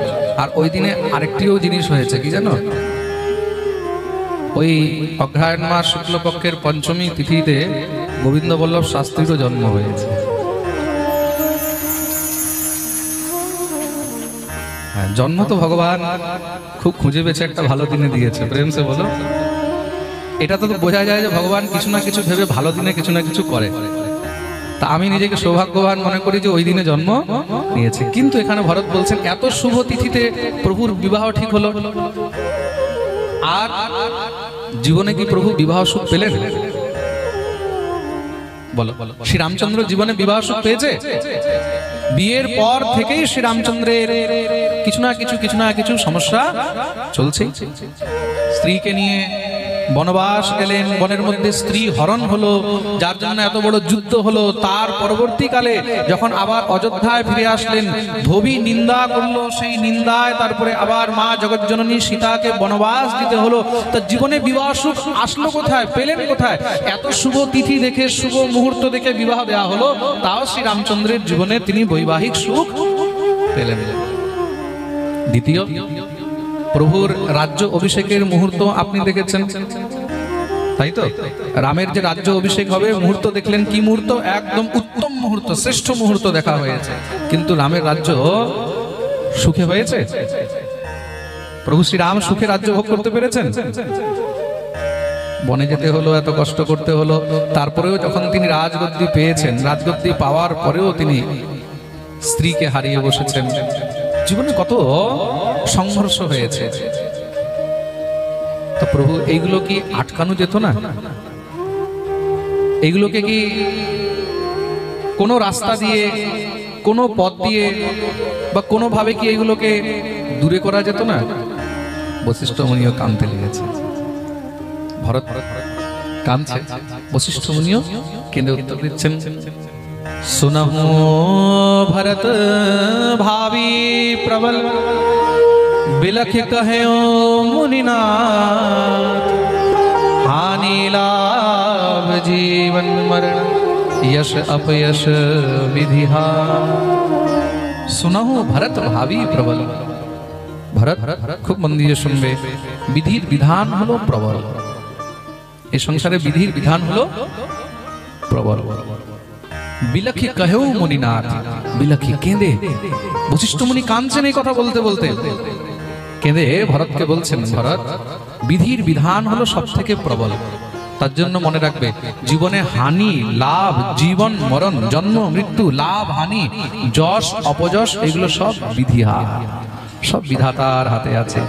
আর ওই দিনে আরেকটিও জিনিস হয়েছে, কি জানো? ওই অগ্রহায়ণ মাস শুক্লপক্ষের পঞ্চমী তিথিতে গোবিন্দ বল্লভ শাস্ত্রীরও জন্ম হয়েছে। জন্ম তো ভগবান খুব খুঁজে পেয়েছে, একটা ভালো দিনে দিয়েছে। প্রেম সে বলো। এটা তো বোঝা যায় যে ভগবান কিছু না কিছু ভেবে ভালো দিনে কিছু না কিছু করে। তা আমি নিজেকে সৌভাগ্যবান মনে করি যে ওই দিনে জন্ম নিয়েছে। কিন্তু এখানে ভরত বলছেন এত শুভ তিথিতে প্রভুর বিবাহ ঠিক হলো। আর জীবনে কি প্রভু বিবাহ সুখ পেলেন? বলো, শ্রী রামচন্দ্র জীবনে বিবাহ সুখ পেয়েছে? বিয়ের পর থেকেই শ্রী রামচন্দ্রের কিছু না কিছু সমস্যা চলছে। স্ত্রীকে নিয়ে বনবাস গেলেন, বনের মধ্যে স্ত্রী হরণ হলো, যার জন্য এত বড় যুদ্ধ হলো। তার পরবর্তীকালে যখন আবার অযোধ্যায় ফিরে আসলেন, ধোবী নিন্দা করলো, সেই নিন্দায় তারপরে আবার মা জগজ্জননী সীতাকে বনবাস দিতে হলো। তার জীবনে বিবাহ সুখ আসলো কোথায়, পেলেন কোথায়? এত শুভ তিথি দেখে, শুভ মুহূর্ত দেখে বিবাহ দেওয়া হলো, তাও শ্রী রামচন্দ্রের জীবনে তিনি বৈবাহিক সুখ পেলেন। দ্বিতীয়, প্রভুর রাজ্য অভিষেকের মুহূর্ত আপনি দেখেছেন, তাই তো? রামের যে রাজ্য অভিষেক হবে মুহূর্ত দেখলেন, কি মুহূর্ত? একদম উত্তম মুহূর্ত, শ্রেষ্ঠ মুহূর্ত দেখা হয়েছে। কিন্তু রামের রাজ্য সুখে হয়েছে? প্রভু শ্রী রাম সুখে রাজ্য ভোগ করতে পেরেছেন? বনে যেতে হলো, এত কষ্ট করতে হলো, তারপরেও যখন তিনি রাজগদ্দি পেয়েছেন, রাজগদ্দি পাওয়ার পরেও তিনি স্ত্রীকে হারিয়ে বসেছেন। জীবনে কত সংঘর্ষ হয়েছে। তো প্রভু এইগুলো কি আটকানো যেত না? এইগুলোকে কি কোনো রাস্তা দিয়ে, কোনো পথ দিয়ে বা কোনো ভাবে কি এইগুলোকে দূরে করা যেত না? বশিষ্ঠ মুনিও কাঁদতে লেগেছে। ভরত কাঁদছে, বশিষ্ঠ মুনিও কেঁদে উত্তর দিচ্ছেন, सुनहु भरत भावी प्रबल, बिलख कहो मुनिनाथ, हानि लाभ जीवन मरण, यश अपयश विधिहा। सुनहु भरत भावी प्रबल। भरत खूब मन दिए सुनबे, विधिर विधान हलो प्रबल। এই সংসারে বিধির বিধান হলো প্রবল। বিলাখি কহেও মুনিনাথ, বিলাখি কেঁদে। বশিষ্ঠ মুনি কাঁদছেন এই কথা বলতে বলতে, কেঁদে ভরতকে বলছেন, ভরত, বিধির বিধান হলো সব থেকে প্রবল। তার জন্য মনে রাখবে, জীবনে হানি লাভ, জীবন মরণ, জন্ম মৃত্যু, লাভ হানি, যশ অপযশ, এগুলো সব বিধি হাত, সব বিধাতার হাতে আছে।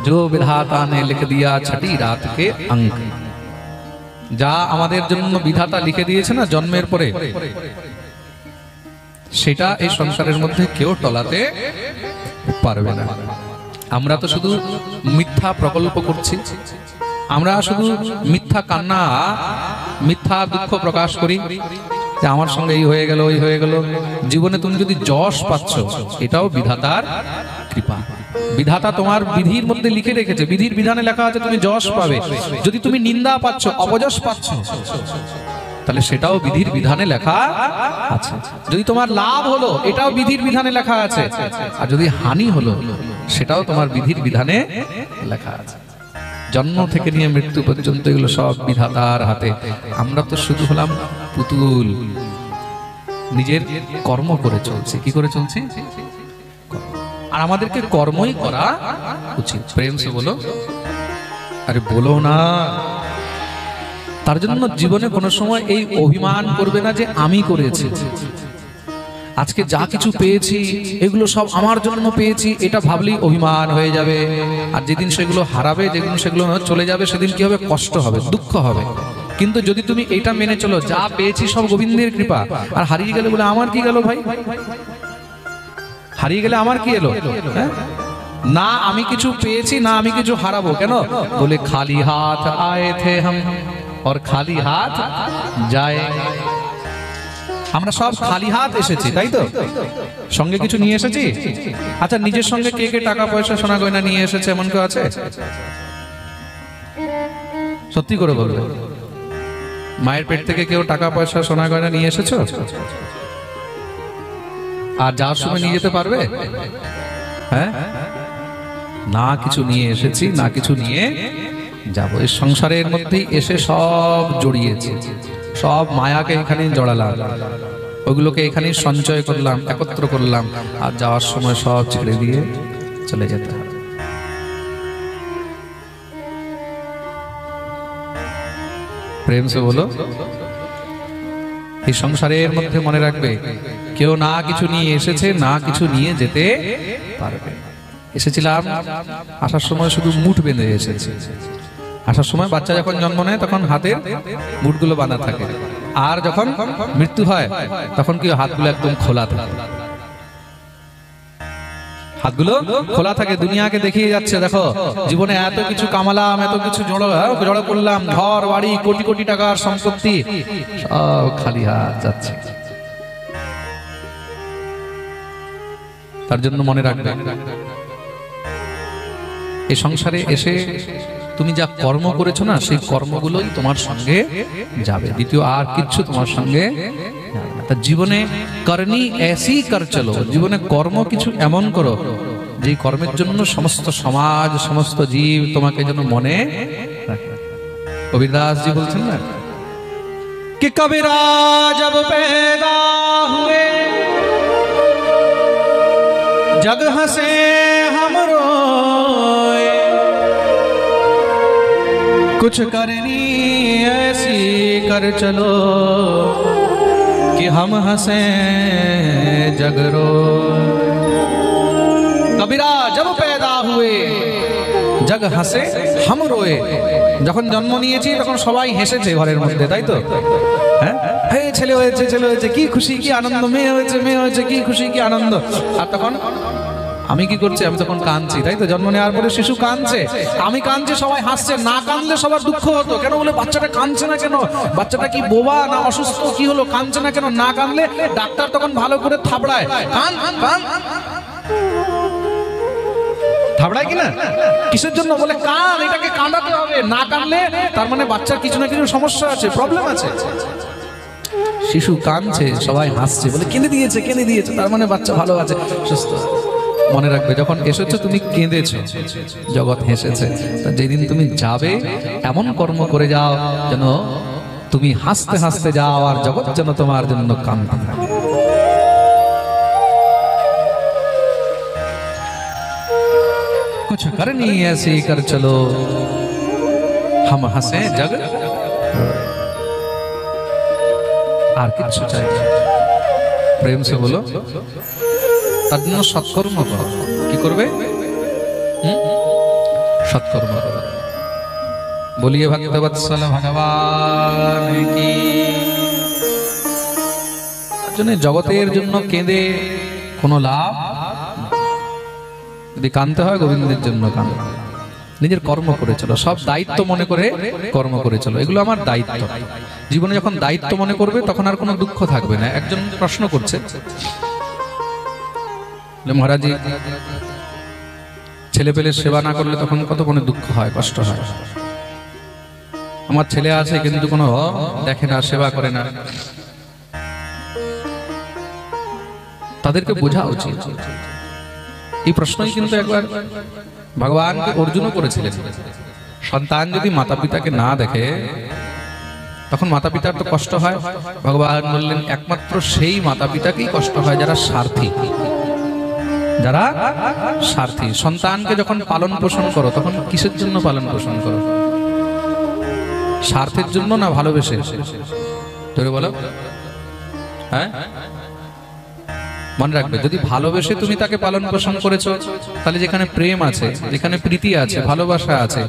जो विधाता ने लिख दिया छठी रात के अंक, যা আমাদের জন্য বিধাতা লিখে দিয়েছে না জন্মের পরে, সেটা এই সংসারের মধ্যে কেউ টলাতে পারবে না। আমরা তো শুধু মিথ্যা প্রকল্প করছি, আমরা শুধু মিথ্যা কান্না, মিথ্যা দুঃখ প্রকাশ করি যে আমার সঙ্গে এই হয়ে গেল, ওই হয়ে গেল। জীবনে তুমি যদি যশ পাচ্ছ, এটাও বিধাতার কৃপা। বিধাতা তোমার বিধির মধ্যে লিখে রেখেছে, বিধির বিধানে লেখা আছে তুমি যশ পাবে। যদি তুমি নিন্দা পাচ্ছ, অপযশ পাচ্ছ, তাহলে সেটাও বিধির বিধানে লেখা আছে। যদি তোমার লাভ হলো, এটাও বিধির বিধানে লেখা আছে। আর যদি হানি হলো, সেটাও তোমার বিধির বিধানে লেখা আছে। জন্ম থেকে নিয়ে মৃত্যু পর্যন্ত এগুলো সব বিধাতার হাতে। আমরা তো শুধু হলাম পুতুল, নিজের কর্ম করে চলছি। কি করে চলছি? আর আমাদেরকে কর্মই করা উচিত। প্রেম সে বলো। আরে বলো না। তার জন্য জীবনে কোনো সময় এই অভিমান করবে না যে আমি করেছি, আজকে যা কিছু পেয়েছি এগুলো সব আমার জন্য পেয়েছি, এটা ভাবলেই অভিমান হয়ে যাবে। আর যেদিন সেগুলো হারাবে, যেদিন সেগুলো চলে যাবে, সেদিন কি হবে? কষ্ট হবে, দুঃখ হবে। কিন্তু যদি তুমি এটা মেনে চলো, যা পেয়েছি সব গোবিন্দের কৃপা, আর হারিয়ে গেলে বলে আমার কি গেল ভাই, হারিয়ে গেলে আমার কি এলো? হ্যাঁ, না আমি কিছু পেয়েছি, না আমি কিছু হারাবো। কেন? বলে খালি হাত আয়ে থে হাম और খালি হাত যায়। আমরা সব খালি হাত এসেছি, তাই তো? সঙ্গে কিছু নিয়ে এসেছি? আচ্ছা, নিজের সঙ্গে কে কে টাকা পয়সা সোনা গয়না নিয়ে এসেছে, এমন কেউ আছে? সত্যি করে বলবে, মায়ের পেট থেকে কেউ টাকা পয়সা সোনা গয়না নিয়ে এসেছো? আর যাওয়ার সময় নিয়ে যেতে পারবে? হ্যাঁ, না কিছু নিয়ে এসেছি, না কিছু নিয়ে যাবো। এই সংসারের মধ্যেই এসে সব জড়িয়েছে, সব মায়াকে এখানে জড়ালাম, ওগুলোকে এখানে সঞ্চয় করলাম, একত্র করলাম, আর যাওয়ার সময় সব ছেড়ে দিয়ে চলে যেতে হবে। প্রেম সে বলো। এই সংসারের মধ্যে মনে রাখবে, কেউ না কিছু নিয়ে এসেছে, না কিছু নিয়ে যেতে পারবে। এসেছিলাম, আসার সময় শুধু মুঠ বেঁধে এসেছে। আসার সময় বাচ্চা যখন জন্ম নেয় তখন হাতের মুঠগুলো বাঁধা থাকে, আর যখন মৃত্যু হয় তখন কি হাতগুলো একদম খোলা থাকে, হাতগুলো খোলা থাকে। দুনিয়াকে দেখিয়ে যাচ্ছে, দেখো জীবনে এত কিছু কামালাম, এত কিছু জড়ো করলাম, ঘর বাড়ি, কোটি কোটি টাকার সম্পত্তি, সব খালি হাত যাচ্ছে। তার জন্য মনে রাখবে, এই সংসারে এসে তুমি যা কর্ম করেছো না, সেই কর্মগুলোই তোমার সঙ্গে যাবে, দ্বিতীয় আর কিচ্ছু তোমার সঙ্গে যাবে না। তা জীবনে করনি এসি কর চলো, জীবনে কর্ম কিছু এমন করো যে কর্মের জন্য সমস্ত সমাজ, সমস্ত জীব তোমাকে যেন মনে রাখে। কবিরদাস জি বলছেন না कि कबीरा जब पैदा हुए जग हंसे हम रोए, कुछ करनी ऐसी कर चलो कि हम हंसे जग रोए। कबीरा जब पैदा हुए जग हंसे हम रोए। যখন জন্ম নিয়েছি তখন সবাই হেসেছে ঘরের মধ্যে, তাই তো? হ্যাঁ, ছেলে হয়েছে, ছেলে হয়েছে, কি খুশি কি আনন্দ, মেয়ে হয়েছে, মেয়ে হয়েছে, কি খুশি কি আনন্দ। আর তখন আমি কি করছি? আমি তখন কাঁদছি, তাই তো? জন্ম নেওয়ার পরে শিশু কাঁদছে, আমি কাঁদছি, সবাই হাসছে। না কাঁদলে সবার দুঃখ হতো। কেন বলে বাচ্চাটা কাঁদছে না কেন? বাচ্চাটা কি বোবা না অসুস্থ, কি হলো, কাঁদছে না কেন? না কাঁদলে ডাক্তার তখন ভালো করে থাবড়ায়, কান কান থাবড়ায় কিনা? কিসের জন্য? বলে কান, এটাকে কাঁদাতে হবে। না কাঁদলে তার মানে বাচ্চার কিছু না কিছু সমস্যা আছে, প্রবলেম আছে। শিশু কাঁদছে, সবাই হাসছে, বলে কেঁদে দিয়েছে, কেঁদে দিয়েছে, তার মানে বাচ্চা ভালো আছে, সুস্থ। মনে রাখবে, যখন এসেছো তুমি কেঁদেছো, জগৎ হেসেছে। যেদিন তুমি যাবে এমন কর্ম করে যাও যেন তুমি হাসতে হাসতে যাও, আর জগৎ যেন তোমার জন্য কাঁদতে থাকে। कुछ करनी ऐसी कर चलो हम हंसे जग। আর কিছু চাই না, প্রেম সে বলো। তার জন্য সৎকর্ম করো। কি করবে? সৎকর্ম করো। বলিয়ে ভক্তবৎসল ভগবান কি। তার জন্য জগতের জন্য কেঁদে কোনো লাভ, যদি কাঁদতে হয় গোবিন্দের জন্য কাঁদো। নিজের কর্ম করে চলো, সব দায়িত্ব মনে করে কর্ম করে চলো। এগুলো আমার দায়িত্ব। জীবনে যখন দায়িত্ব মনে করবে তখন আর কোনো দুঃখ থাকবে না। একজন প্রশ্ন করছে, মহারাজ ছেলে পেলে সেবা না করলে তখন কত মনে দুঃখ হয়, কষ্ট হয়। আমার ছেলে আছে কিন্তু কোনো দেখে না, সেবা করে না। তাদেরকে বোঝা উচিত। এই প্রশ্নই কিন্তু একবার ভগবানকে অর্জুনও করেছিলেন। সন্তান যদি মাতা পিতাকে না দেখে তখন মাতা পিতার তো কষ্ট হয়। ভগবান বললেন একমাত্র সেই মাতা পিতাকেই কষ্ট হয় যারা স্বার্থী, যারা স্বার্থী। সন্তানকে যখন পালন পোষণ করো তখন কিসের জন্য পালন পোষণ করো? স্বার্থের জন্য না ভালোবেসে? তোরে বলো। হ্যাঁ, মনে রাখবে, যদি ভালোবেসে তুমি তাকে পালন পোষণ করেছো, তাহলে যেখানে প্রেম আছে, যেখানে প্রীতি আছে, ভালোবাসা আছে,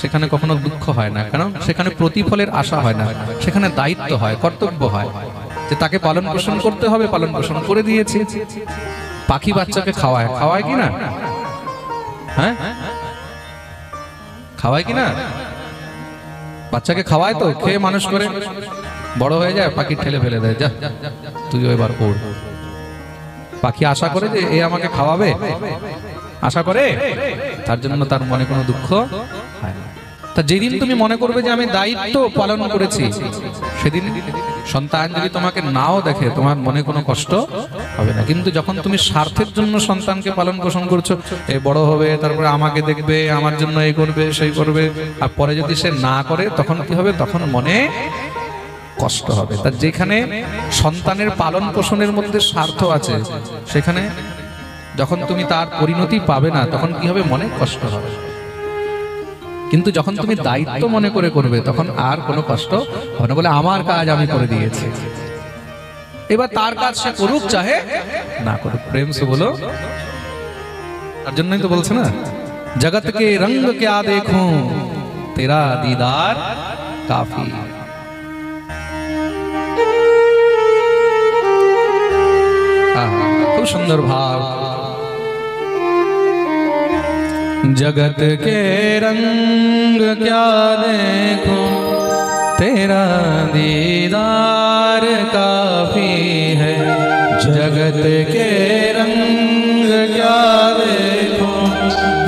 সেখানে কখনো দুঃখ হয় না। কারণ সেখানে প্রতিফলের আশা হয় না, সেখানে দায়িত্ব হয়, কর্তব্য হয়, যে তাকে পালন পোষণ করতে হবে, পালন পোষণ করে দিয়েছি। পাখি বাচ্চাকে খাওয়ায়, খাওয়ায় কি না? হ্যাঁ, খাওয়ায় কি না? বাচ্চাকে খাওয়ায় তো, খেয়ে মানুষ করে, বড় হয়ে যায়, পাখি ঠেলে ফেলে দেয়, যা তুইও এবার পড়। পাখি আশা করে যে এ আমাকে খাওয়াবে, আশা করে, তার জন্য তার মনে কোনো দুঃখ হয় না। তা যেদিন তুমি মনে করবে যে আমি দায়িত্ব পালন করেছি, সেদিন সন্তান যদি তোমাকে নাও দেখে, তোমার মনে কোনো কষ্ট হবে না। কিন্তু যখন তুমি স্বার্থের জন্য সন্তানকে পালন পোষণ করছো, এ বড় হবে, তারপরে আমাকে দেখবে, আমার জন্য এই করবে, সেই করবে, আর পরে যদি সে না করে, তখন কি হবে? তখন মনে কষ্ট হবে। তার যেখানে সন্তানের পালন পোষণের মধ্যে স্বার্থ আছে, সেখানে যখন তুমি তার পরিণতি পাবে না, তখন কি হবে? মনে কষ্ট হবে। কিন্তু যখন তুমি দায়িত্ব মনে করে করবে, তখন আর কোনো কষ্ট হবে না। বলে আমার কাজ আমি করে দিয়েছি, এবার তার কাজ সে করুক চাহে না করুক। প্রেম সে বলো। তার জন্যই তো বলছে না, জগৎ কে রঙ্গ क्या देखूं तेरा दीदार काफी। খুব সুন্দর ভাব। जगत के रंग क्या देखूं तेरा दीदार काफी है। जगत के रंग क्या देखूं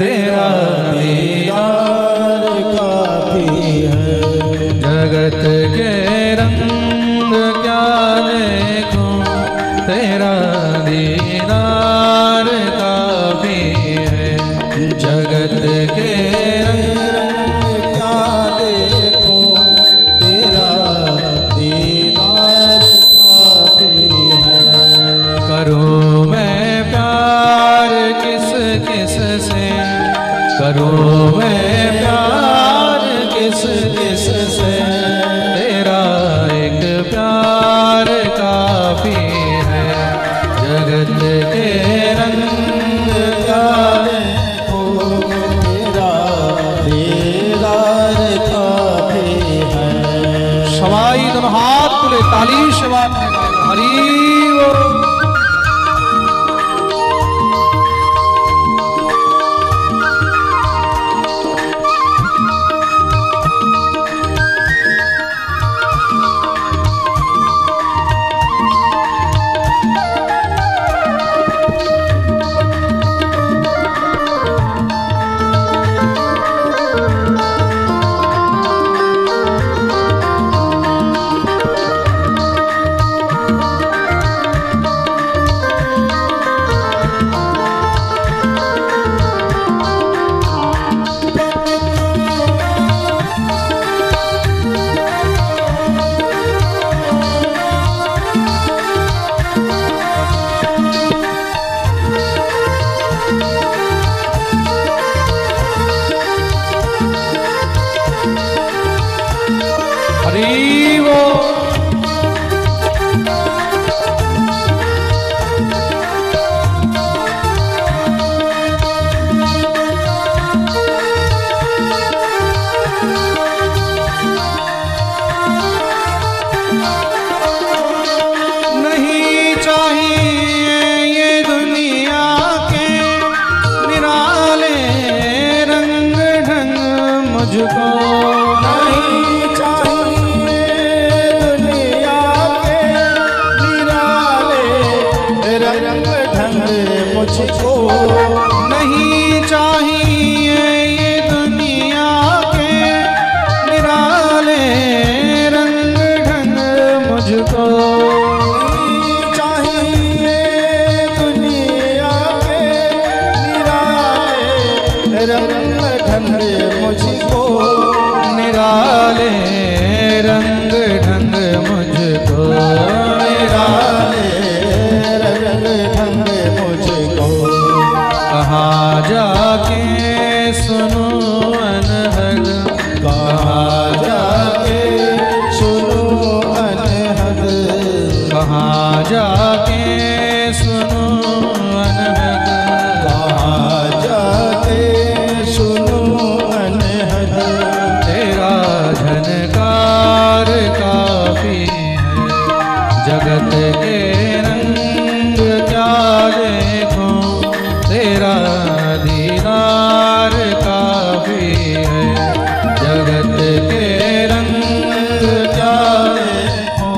तेरा दीदार काफी है। जगत के रंग क्या देखूं तेरा दीदार काफी है। जगत के रंग क्या देखूं तेरा दीदार काफी है। करूं मैं प्यार किस किस से, करूं मैं प्यार किस किस से, तेरा एक प्यार काफी है। जगत के रंग क्या সবাই যেন হাত তুলে তালি সেবা হরি বল। कहाँ जाके सुनो अनहद, कहाँ जाके सुनो अनहद, तेरा झनकार काफी है, जगत के रंग क्या देखो, तेरा दीदार काफी है, जगत के रंग क्या देखो,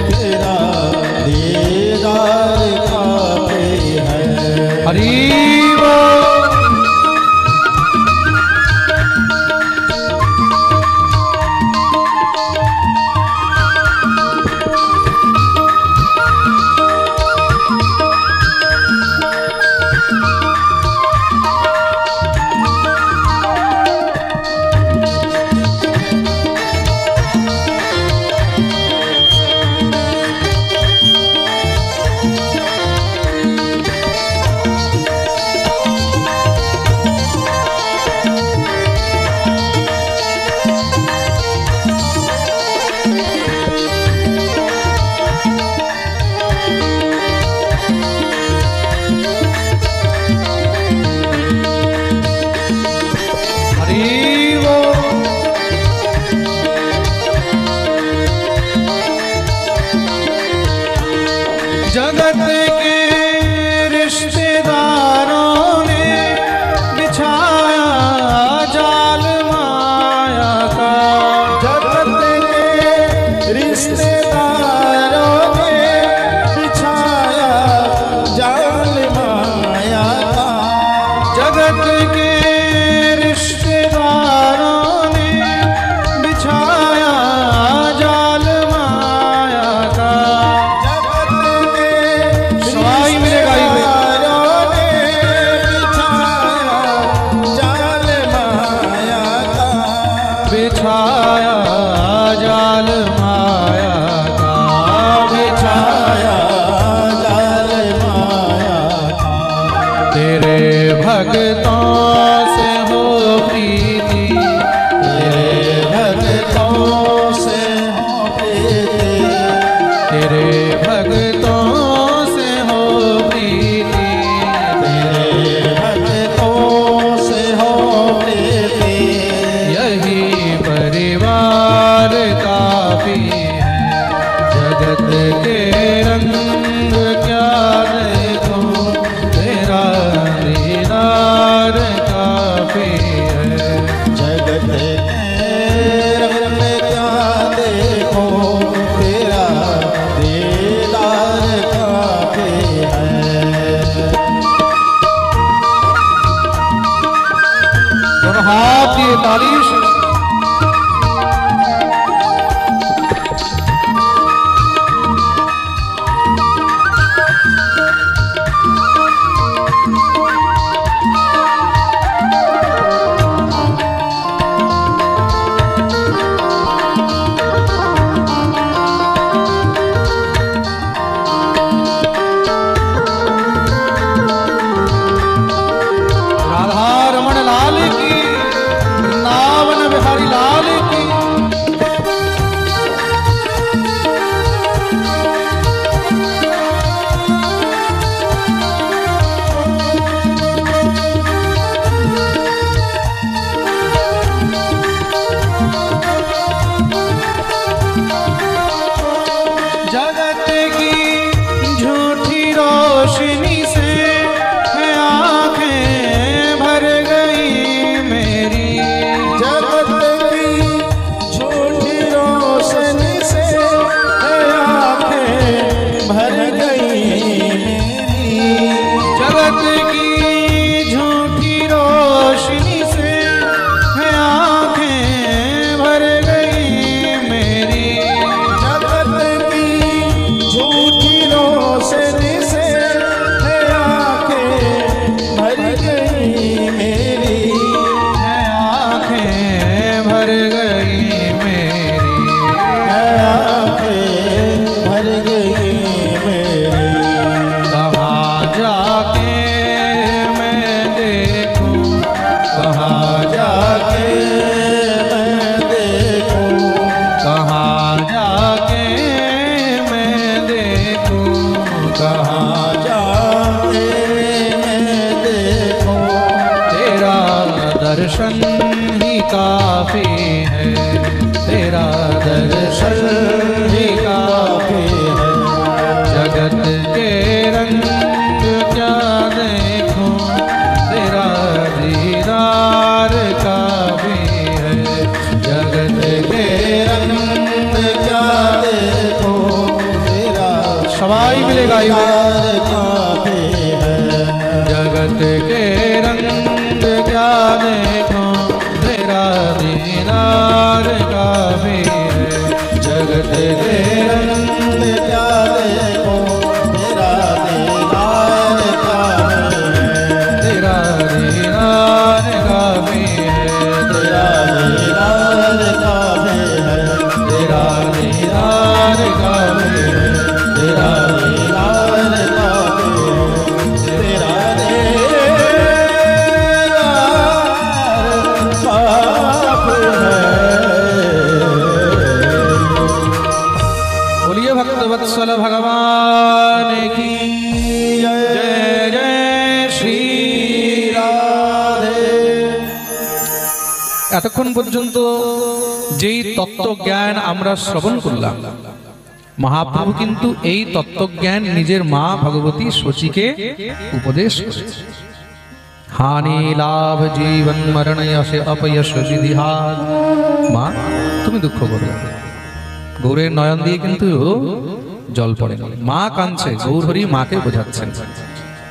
तेरा दीदार काफी है। हरि जगत के रिश्तेदारों ने बिछाया जाल माया का, जगत के रिश्तेदारों ने बिछाया जाल माया का, जगत के रिश्तेदारों ने बिछाया जाल माया का। सवाई मिलेगा ही में। बिछाया जाल माया का, बिछाया जाल माया का, तेरे भक्तों से हो प्रीति, तेरे भक्तों से हो प्रीति, तेरे भक्तों से हो प्रीति, तेरे भक्तों से हो प्रीति, यही परिवार काफी है, जगत के रंग क्या देखो, तेरा दीदार काफी है। जगत के रंग क्या देखो, तेरा दीदार काफी है। दोनों हाथ दिए ताली से। राधा रमण लाल की, वृंदावन बिहारी लाल की। जगत की झूठी रोशनी से है आंखें भर गई मेरी, जगत की झूठी रोशनी से है आंखें भर गई मेरी, जगत की झूठी रोशनी से है आंखें भर गई मेरी, जगत की झूठी रोशनी से है आंखें भर गई मेरी, है आंखें भर गई मेरी। है आंखें भर गई मेरी। कहाँ जाते मैं देखूं। तेरा दर्शन ही काफी है, तेरा दर्शन ही काफी है। जगत के रंग क्या देखूं, तेरा दीदार काफी है। जगत के रंग क्या देखूं, तेरा सवाई मिलेगा दीदार काफी है। जगत के रंग क्या देखूं, तेरा दीदार काफी है। जगत के रंग क्या देखूं, तेरा दीदार काफी है। तेरा दीदार काफी है। तेरा दीदार काफी है। तेरा दीदार काफी है। तेरा दीदार काफी है। तेरा बोलिए भक्तवत्सल भगवान की जय। जय श्री রাধে। এতক্ষণ পর্যন্ত যেই তত্ত্বজ্ঞান আমরা শ্রবণ করলাম, মহাপ্রভু কিন্তু এই তত্ত্বজ্ঞান নিজের মা ভগবতী শচীকে উপদেশ করেছে। হানি লাভ জীবন মরণ যশ অপয়শ বিধিহার। মা তুমি দুঃখ করো। গৌরের নয়ন দিয়ে কিন্তু জল পড়ে, মা কাঁদছে, গৌর হরি মাকে বোঝাচ্ছেন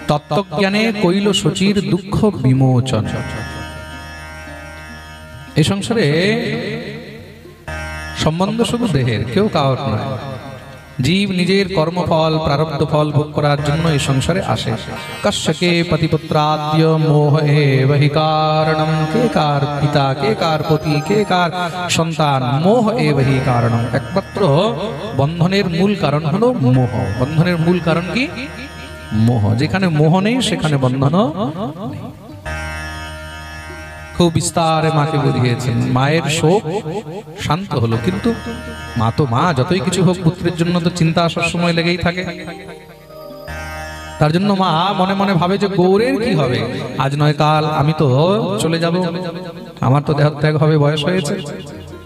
তত্ত্বজ্ঞানে কইল শচীর দুঃখ বিমোচন। এই সংসারে সম্বন্ধ শুধু দেহের, কেউ কাউর নয়। জীব নিজের কর্মফল প্রারব্ধ ফল ভোগ করার জন্য এই সংসারে আসে। কশ্যকে পতিপুত্রাদ্য মোহ এব হি কারণম। কে কার পিতা, কে কার পতি, কে কার সন্তান, মোহ এব হি কারণম। একমাত্র বন্ধনের মূল কারণ হলো মোহ। বন্ধনের মূল কারণ কি? মোহ। যেখানে মোহ নেই সেখানে বন্ধনও নেই। খুব বিস্তারে মাকে বুঝিয়েছেন। মায়ের শোক শান্ত হলো, কিন্তু মা তো মা, যতই কিছু হোক পুত্রের জন্য তো চিন্তা সবসময় লেগেই থাকে। তার জন্য মা মনে মনে ভাবে যে গৌরের কি হবে, আজ নয় কাল আমি তো চলে যাব, আমার তো দেহত্যাগ হবে, বয়স হয়েছে।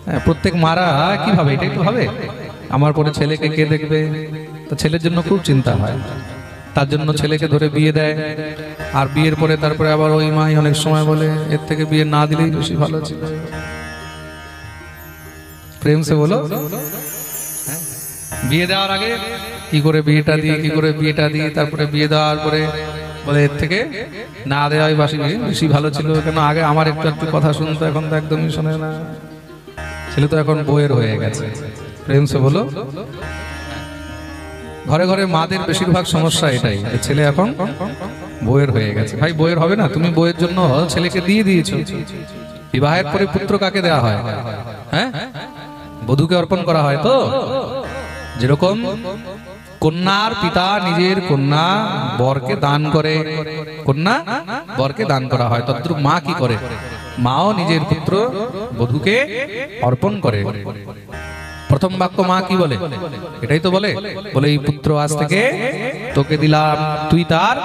হ্যাঁ, প্রত্যেক মারা কি ভাবে, এটাই তো ভাবে আমার পরে ছেলেকে কে দেখবে। তো ছেলের জন্য খুব চিন্তা হয়, তার জন্য ছেলেকে ধরে বিয়ে দেয়। আর বিয়ের পরে তারপরে আবার ওই মাই অনেক সময় বলে এর থেকে বিয়ে না দিলেই বেশি ভালো ছিল। প্রেম সে বলো, বিয়ে দেওয়ার আগে কি করে বিয়েটা দিই, কি করে বিয়েটা দিই, তারপরে বিয়ে দেওয়ার পরে বলে এর থেকে না দেওয়াই বেশি ভালো ছিল। কেন আগে আমার একটু একটু কথা শুনতো, এখন তো একদমই শোনে না। ছেলে তো এখন বইয়ের হয়ে গেছে। প্রেম সে বলো, ঘরে ঘরে মাদের বেশিরভাগ সমস্যা এটাই, ছেলে এখন বইয়ের হয়ে গেছে। ভাই বইয়ের হবে না, তুমি বইয়ের জন্য ছেলেকে দিয়ে দিয়েছো। বিবাহের পরে পুত্র কাকে দেওয়া হয়? হ্যাঁ, বধূকে অর্পণ করা হয়। তো যেরকম কন্যার পিতা নিজের কন্যা বরকে দান করে, কন্যা বরকে দান করা হয়, তদ্রূপ মা কি করে? মাও নিজের পুত্র বধূকে অর্পণ করে। প্রথম বাক্য মা কি বলে? এটাই তো বলে, বলে এই পুত্র আজ থেকে তোকে দিলাম, তুই তার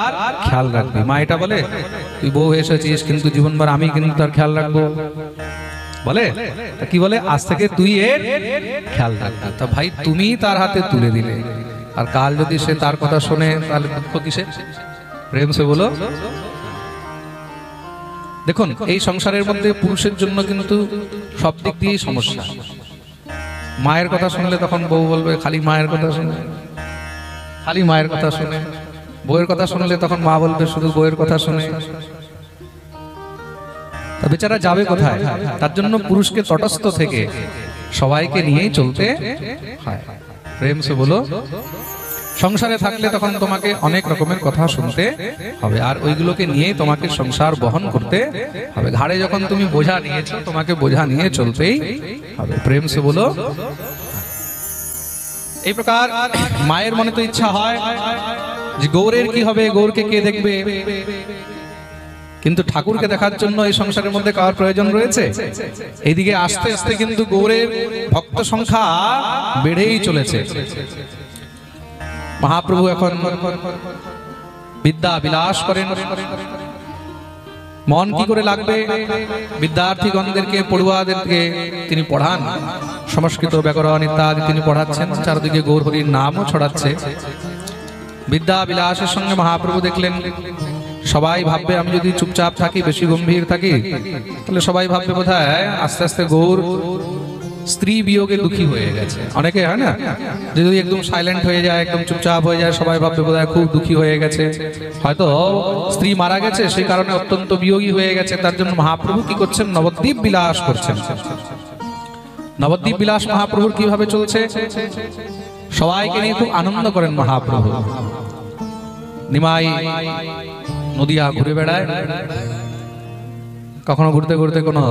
খেয়াল রাখবি। মা এটা বলে, তুই বউ এসেছিস কিন্তু জীবনভর আমি কিন্তু তার খেয়াল রাখবো, বলে। কি বলে? আজ থেকে তুই এর খেয়াল রাখবি। তা ভাই তুমি তার হাতে তুলে দিলে, আর কাল যদি সে তার কথা শোনে তাহলে দুঃখ কিসে? প্রেম সে বলো। দেখুন, এই সংসারের মধ্যে পুরুষের জন্য কিন্তু সব দিক দিয়েই সমস্যা। মায়ের কথা শুনলে তখন বউ বলবে খালি মায়ের কথা শুনে, খালি মায়ের কথা শুনে। বউয়ের কথা শুনলে তখন মা বলবে শুধু বউয়ের কথা শুনে। তা বেচারা যাবে কোথায়? তার জন্য পুরুষকে তটস্থ থেকে সবাইকে নিয়েই চলতে হয়। প্রেম সে বলো। সংসারে থাকলে তখন তোমাকে অনেক রকমের কথা শুনতে হবে, আর ওইগুলোকে নিয়ে তোমাকে সংসার বহন করতে হবে। ঘাড়ে যখন তুমি বোঝা নিয়েছো, তোমাকে বোঝা নিয়ে চলতেই হবে। প্রেম সে বলো। এই প্রকার মায়ের মনে তো ইচ্ছা হয় যে গৌরের কি হবে, গৌরকে কে দেখবে। কিন্তু ঠাকুরকে দেখার জন্য এই সংসারের মধ্যে কার প্রয়োজন রয়েছে? এইদিকে আস্তে আস্তে কিন্তু গৌরের ভক্ত সংখ্যা বেড়েই চলেছে। মহাপ্রভু এখন বিদ্যা বিলাস করেন। মন কি করে লাগবে? বিদ্যার্থীগণদেরকে, পড়ুয়াদেরকে তিনি পড়ান, সংস্কৃত ব্যাকরণ ইত্যাদি তিনি পড়াচ্ছেন, চারদিকে গৌরহরির নামও ছড়াচ্ছে। বিদ্যা বিলাসের সঙ্গে মহাপ্রভু দেখলেন সবাই ভাববে আমি যদি চুপচাপ থাকি, বেশি গম্ভীর থাকি, তাহলে সবাই ভাববে বোধহয় আস্তে আস্তে গৌর স্ত্রী বিয়োগে দুঃখী হয়ে গেছে। অনেকে হয় না, যদি একদম সাইলেন্ট হয়ে যায়, একদম চুপচাপ হয়ে যায়, সবাই ভাববে বোধহয় খুব দুঃখী হয়ে গেছে, হয়তো স্ত্রী মারা গেছে, সেই কারণে অত্যন্ত বিয়োগী হয়ে গেছে। তার জন্য মহাপ্রভু কি করছেন? নবদ্বীপ বিলাস করছেন। নবদ্বীপ বিলাস মহাপ্রভুর কিভাবে চলছে? সবাইকে নিয়ে খুব আনন্দ করেন মহাপ্রভু। নিমাই নদিয়া ঘুরে বেড়ায়, কখনো ঘুরতে ঘুরতে কোনো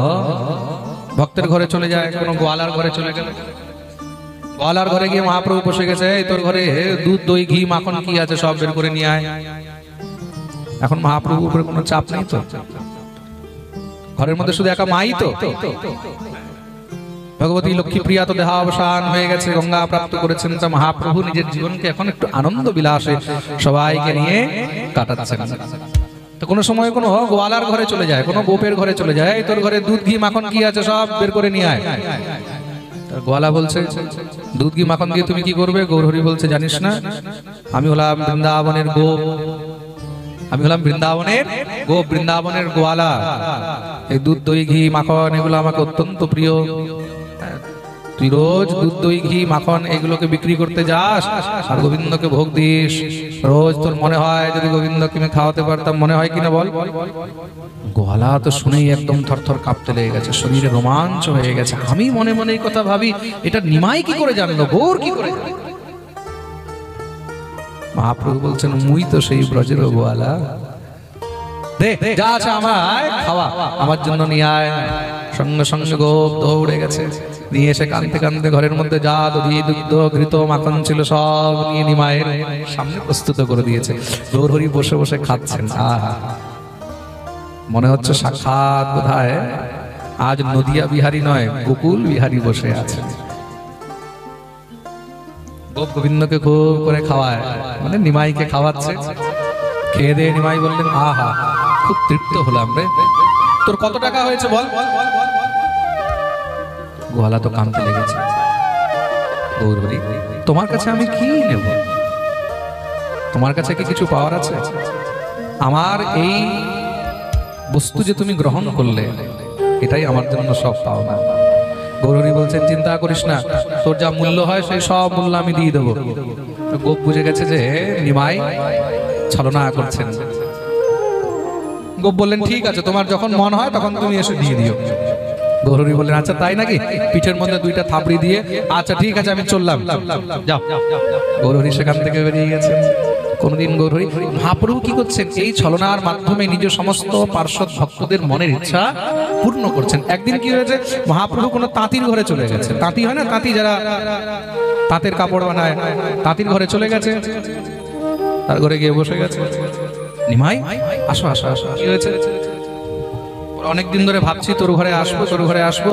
ভক্তের ঘরে চলে যায়, কোনো গোয়ালার ঘরে চলে গেল, গোয়ালার ঘরে গিয়ে মহাপ্রভু বসে গেছে, এই তোর ঘরে দুধ, দই, ঘি, মাখন কি আছে সব বের করে নিয়ে আয়। এখন মহাপ্রভুর উপরে কোনো চাপ নেই তো, ঘরের মধ্যে শুধু একা মাই তো। ভগবতী লক্ষ্মী প্রিয়া তো দেহাবসান হয়ে গেছে, গঙ্গা প্রাপ্ত করেছেন, তা মহাপ্রভু নিজের জীবনকে এখন একটু আনন্দ বিলাসে সবাইকে নিয়ে কাটাচ্ছেন। তো কোনো সময় কোনো গোয়ালার ঘরে চলে যায়, কোনো গোপের ঘরে চলে যায়, তোর ঘরে দুধ, ঘি, মাখন কি আছে সব বের করে নিয়ে আয়। গোয়ালা বলছে দুধ, ঘি, মাখন দিয়ে তুমি কি করবে? গৌরহরি বলছে জানিস না, আমি হলাম বৃন্দাবনের গোপ, আমি হলাম বৃন্দাবনের গোপ, বৃন্দাবনের গোয়ালা। এই দুধ, দই, ঘি, মাখন এগুলো আমাকে অত্যন্ত প্রিয়। তুই রোজ দুধ, দই, ঘি, মাখন এগুলোকে বিক্রি করতে যাস আর গোবিন্দকে ভোগ দিস। রোজ তোর মনে হয় যদি গোবিন্দকে আমি খাওয়াতে পারতাম, মনে হয় কিনা বল? গোয়ালা তো শুনেই একদম থরথর কাঁপতে লেগে গেছে, শরীরে রোমাঞ্চ হয়ে গেছে। আমি মনে মনে এই কথা ভাবি, এটা নিমাই কি করে জানলো, গৌর কি করে? মহাপ্রভু বলছেন মুই তো সেই ব্রজের গোয়ালা, দে যা আছে আমায় খাওয়া, আমার জন্য নিয়ে আয়। সঙ্গে সঙ্গে গোপ দৌড়ে গেছে, নিয়ে এসে কাঁদতে কাঁদতে ঘরের মধ্যে যা দধি, দুগ্ধ, ঘৃত, মাখন ছিল সব নিয়ে নিমায়ের সামনে প্রস্তুত করে দিয়েছে। গৌরহরি বসে বসে খাচ্ছেন। আহা, মনে হচ্ছে সাক্ষাৎ বোধহয় আজ নদিয়া বিহারী নয়, গোকুল বিহারী বসে আছে। গোপ গোবিন্দকে খুব করে খাওয়ায়, মানে নিমাইকে খাওয়াচ্ছে। খেয়ে দিয়ে নিমাই বললেন আহা, খুব তৃপ্ত হলাম রে, তোর কত টাকা হয়েছে বল? গোয়ালা তো কাঁদতে লেগেছে। গৌরহরি, তোমার কাছে আমি কি নেব? তোমার কাছে কি কিছু পাওয়ার আছে? আমার এই বস্তু যে তুমি গ্রহণ করলে, এটাই আমার জন্য সব পাওনা। গৌরহরি বলছেন চিন্তা করিস না, তোর যা মূল্য হয় সেই সব মূল্য আমি দিয়ে দেবো। গোপ বুঝে গেছে যে নিমাই ছলনা করছেন। গোপ বললেন ঠিক আছে, তোমার যখন মন হয় তখন তুমি এসে দিয়ে দিও। গৌরহরি বললেন আচ্ছা তাই নাকি? পিঠের মধ্যে দুইটা থাপড়ি দিয়ে আচ্ছা ঠিক আছে আমি চললাম, যাও। গৌরহরি সেখান থেকে বেরিয়ে গেছেন। কোনদিন গৌরহরি, মহাপ্রভু কি করছেন? এই ছলনার মাধ্যমে নিজ সমস্ত পার্শ্বদ ভক্তদের মনের ইচ্ছা পূর্ণ করছেন। একদিন কি হয়েছে, মহাপ্রভু কোনো তাঁতির ঘরে চলে গেছে। তাঁতি হয় না, তাঁতি যারা তাঁতের কাপড় বানায়, তাঁতির ঘরে চলে গেছে। তার ঘরে গিয়ে বসে গেছে। নিমাই আসো আসো আসো, কি হয়েছে? অনেকদিন ধরে ভাবছি তোর ঘরে আসবো, তোর ঘরে আসবো।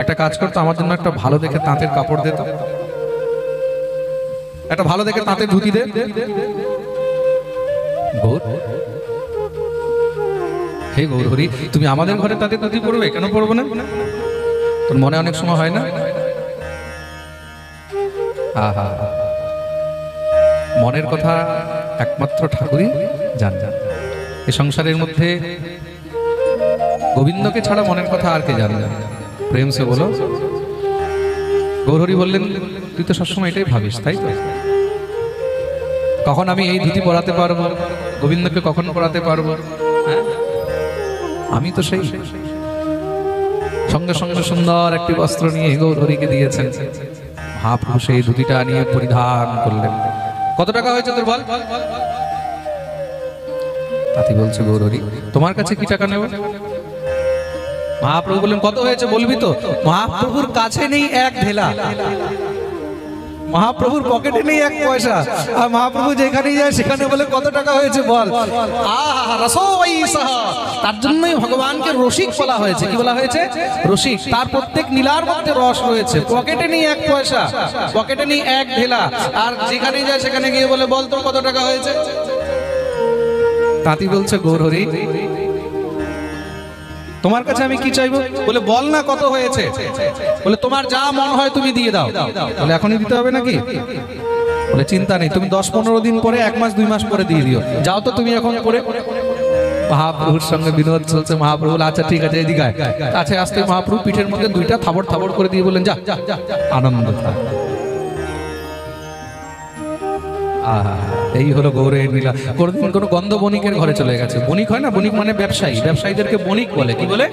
একটা কাজ করতো, আমার জন্য একটা ভালো দেখে তাঁতের কাপড় দে তো, একটা ভালো দেখে তাঁতের ধুতি দে। গৌর, হে গৌরহরি, তুমি আমাদের ঘরে তাঁতের ধুতি পরবে? কেন পরবো না? তোর মনে অনেক সময় হয় না? আহা, মনের কথা একমাত্র ঠাকুরই জানেন। এই সংসারের মধ্যে গোবিন্দকে ছাড়া মনের কথা আর কে জানে না? প্রেম সে বলো। গৌরহরি বললেন তুই তো সবসময় এটাই ভাবিস, তাই তো? কখন আমি এই ধুতি পরাতে পারবো, গোবিন্দকে কখন পরাতে পারবো? আমি তো সেই। সঙ্গে সঙ্গে সুন্দর একটি বস্ত্র নিয়ে গৌরহরিকে দিয়েছেন। মহাপ্রভু সেই ধুতিটা নিয়ে পরিধান করলেন। কত টাকা হয়েছে তোর বল? তাঁতি বলছে গৌরহরি, তোমার কাছে কি টাকা নেব? মহাপ্রভু বললেন কত হয়েছে বলবি তো? মহাপ্রভুর কাছে নেই এক ঢেলা। মহাপ্রভুর পকেটে নেই এক পয়সা, আর মহাপ্রভু যেখানেই যায় সেখানে বলে কত টাকা হয়েছে বল। তার জন্যই ভগবানকে রসিক বলা হয়েছে। কি বলা হয়েছে? রসিক। তার প্রত্যেক নীলার মধ্যে রস রয়েছে। পকেটে নেই এক পয়সা, পকেটে নেই এক ঢেলা, আর যেখানেই যায় সেখানে গিয়ে বলে বল তোর কত টাকা হয়েছে। তাঁতি বলছে গৌরহরি তোমার কাছে আমি কি চাইবো? বলে বল না কত হয়েছে। বলে তোমার যা মন হয় তুমি দিয়ে দাও। বলে এখনই দিতে হবে নাকি? বলে চিন্তা নেই, তুমি 10-15 দিন পরে, 1 মাস 2 মাস পরে দিয়ে দিও। যাও তো তুমি এখন করে। মহাপ্রভুর সঙ্গে বিনোদ চলছে। মহাপ্রভু আচ্ছা ঠিক আছে এদিকে আয়। কাছে আসতে মহাপ্রভু পিঠের মধ্যে 2টা থাবড় থাবড় করে দিয়ে বললেন যা যা যা, আনন্দ থাক। এই হলো গৌরের লীলা। কোনদিন কোনো গন্ধ বণিকের ঘরে চলে গেছে। বণিক হয় না, বণিক মানে ব্যবসায়ী। ব্যবসায়ীদেরকে বণিক বলে। কি বলে?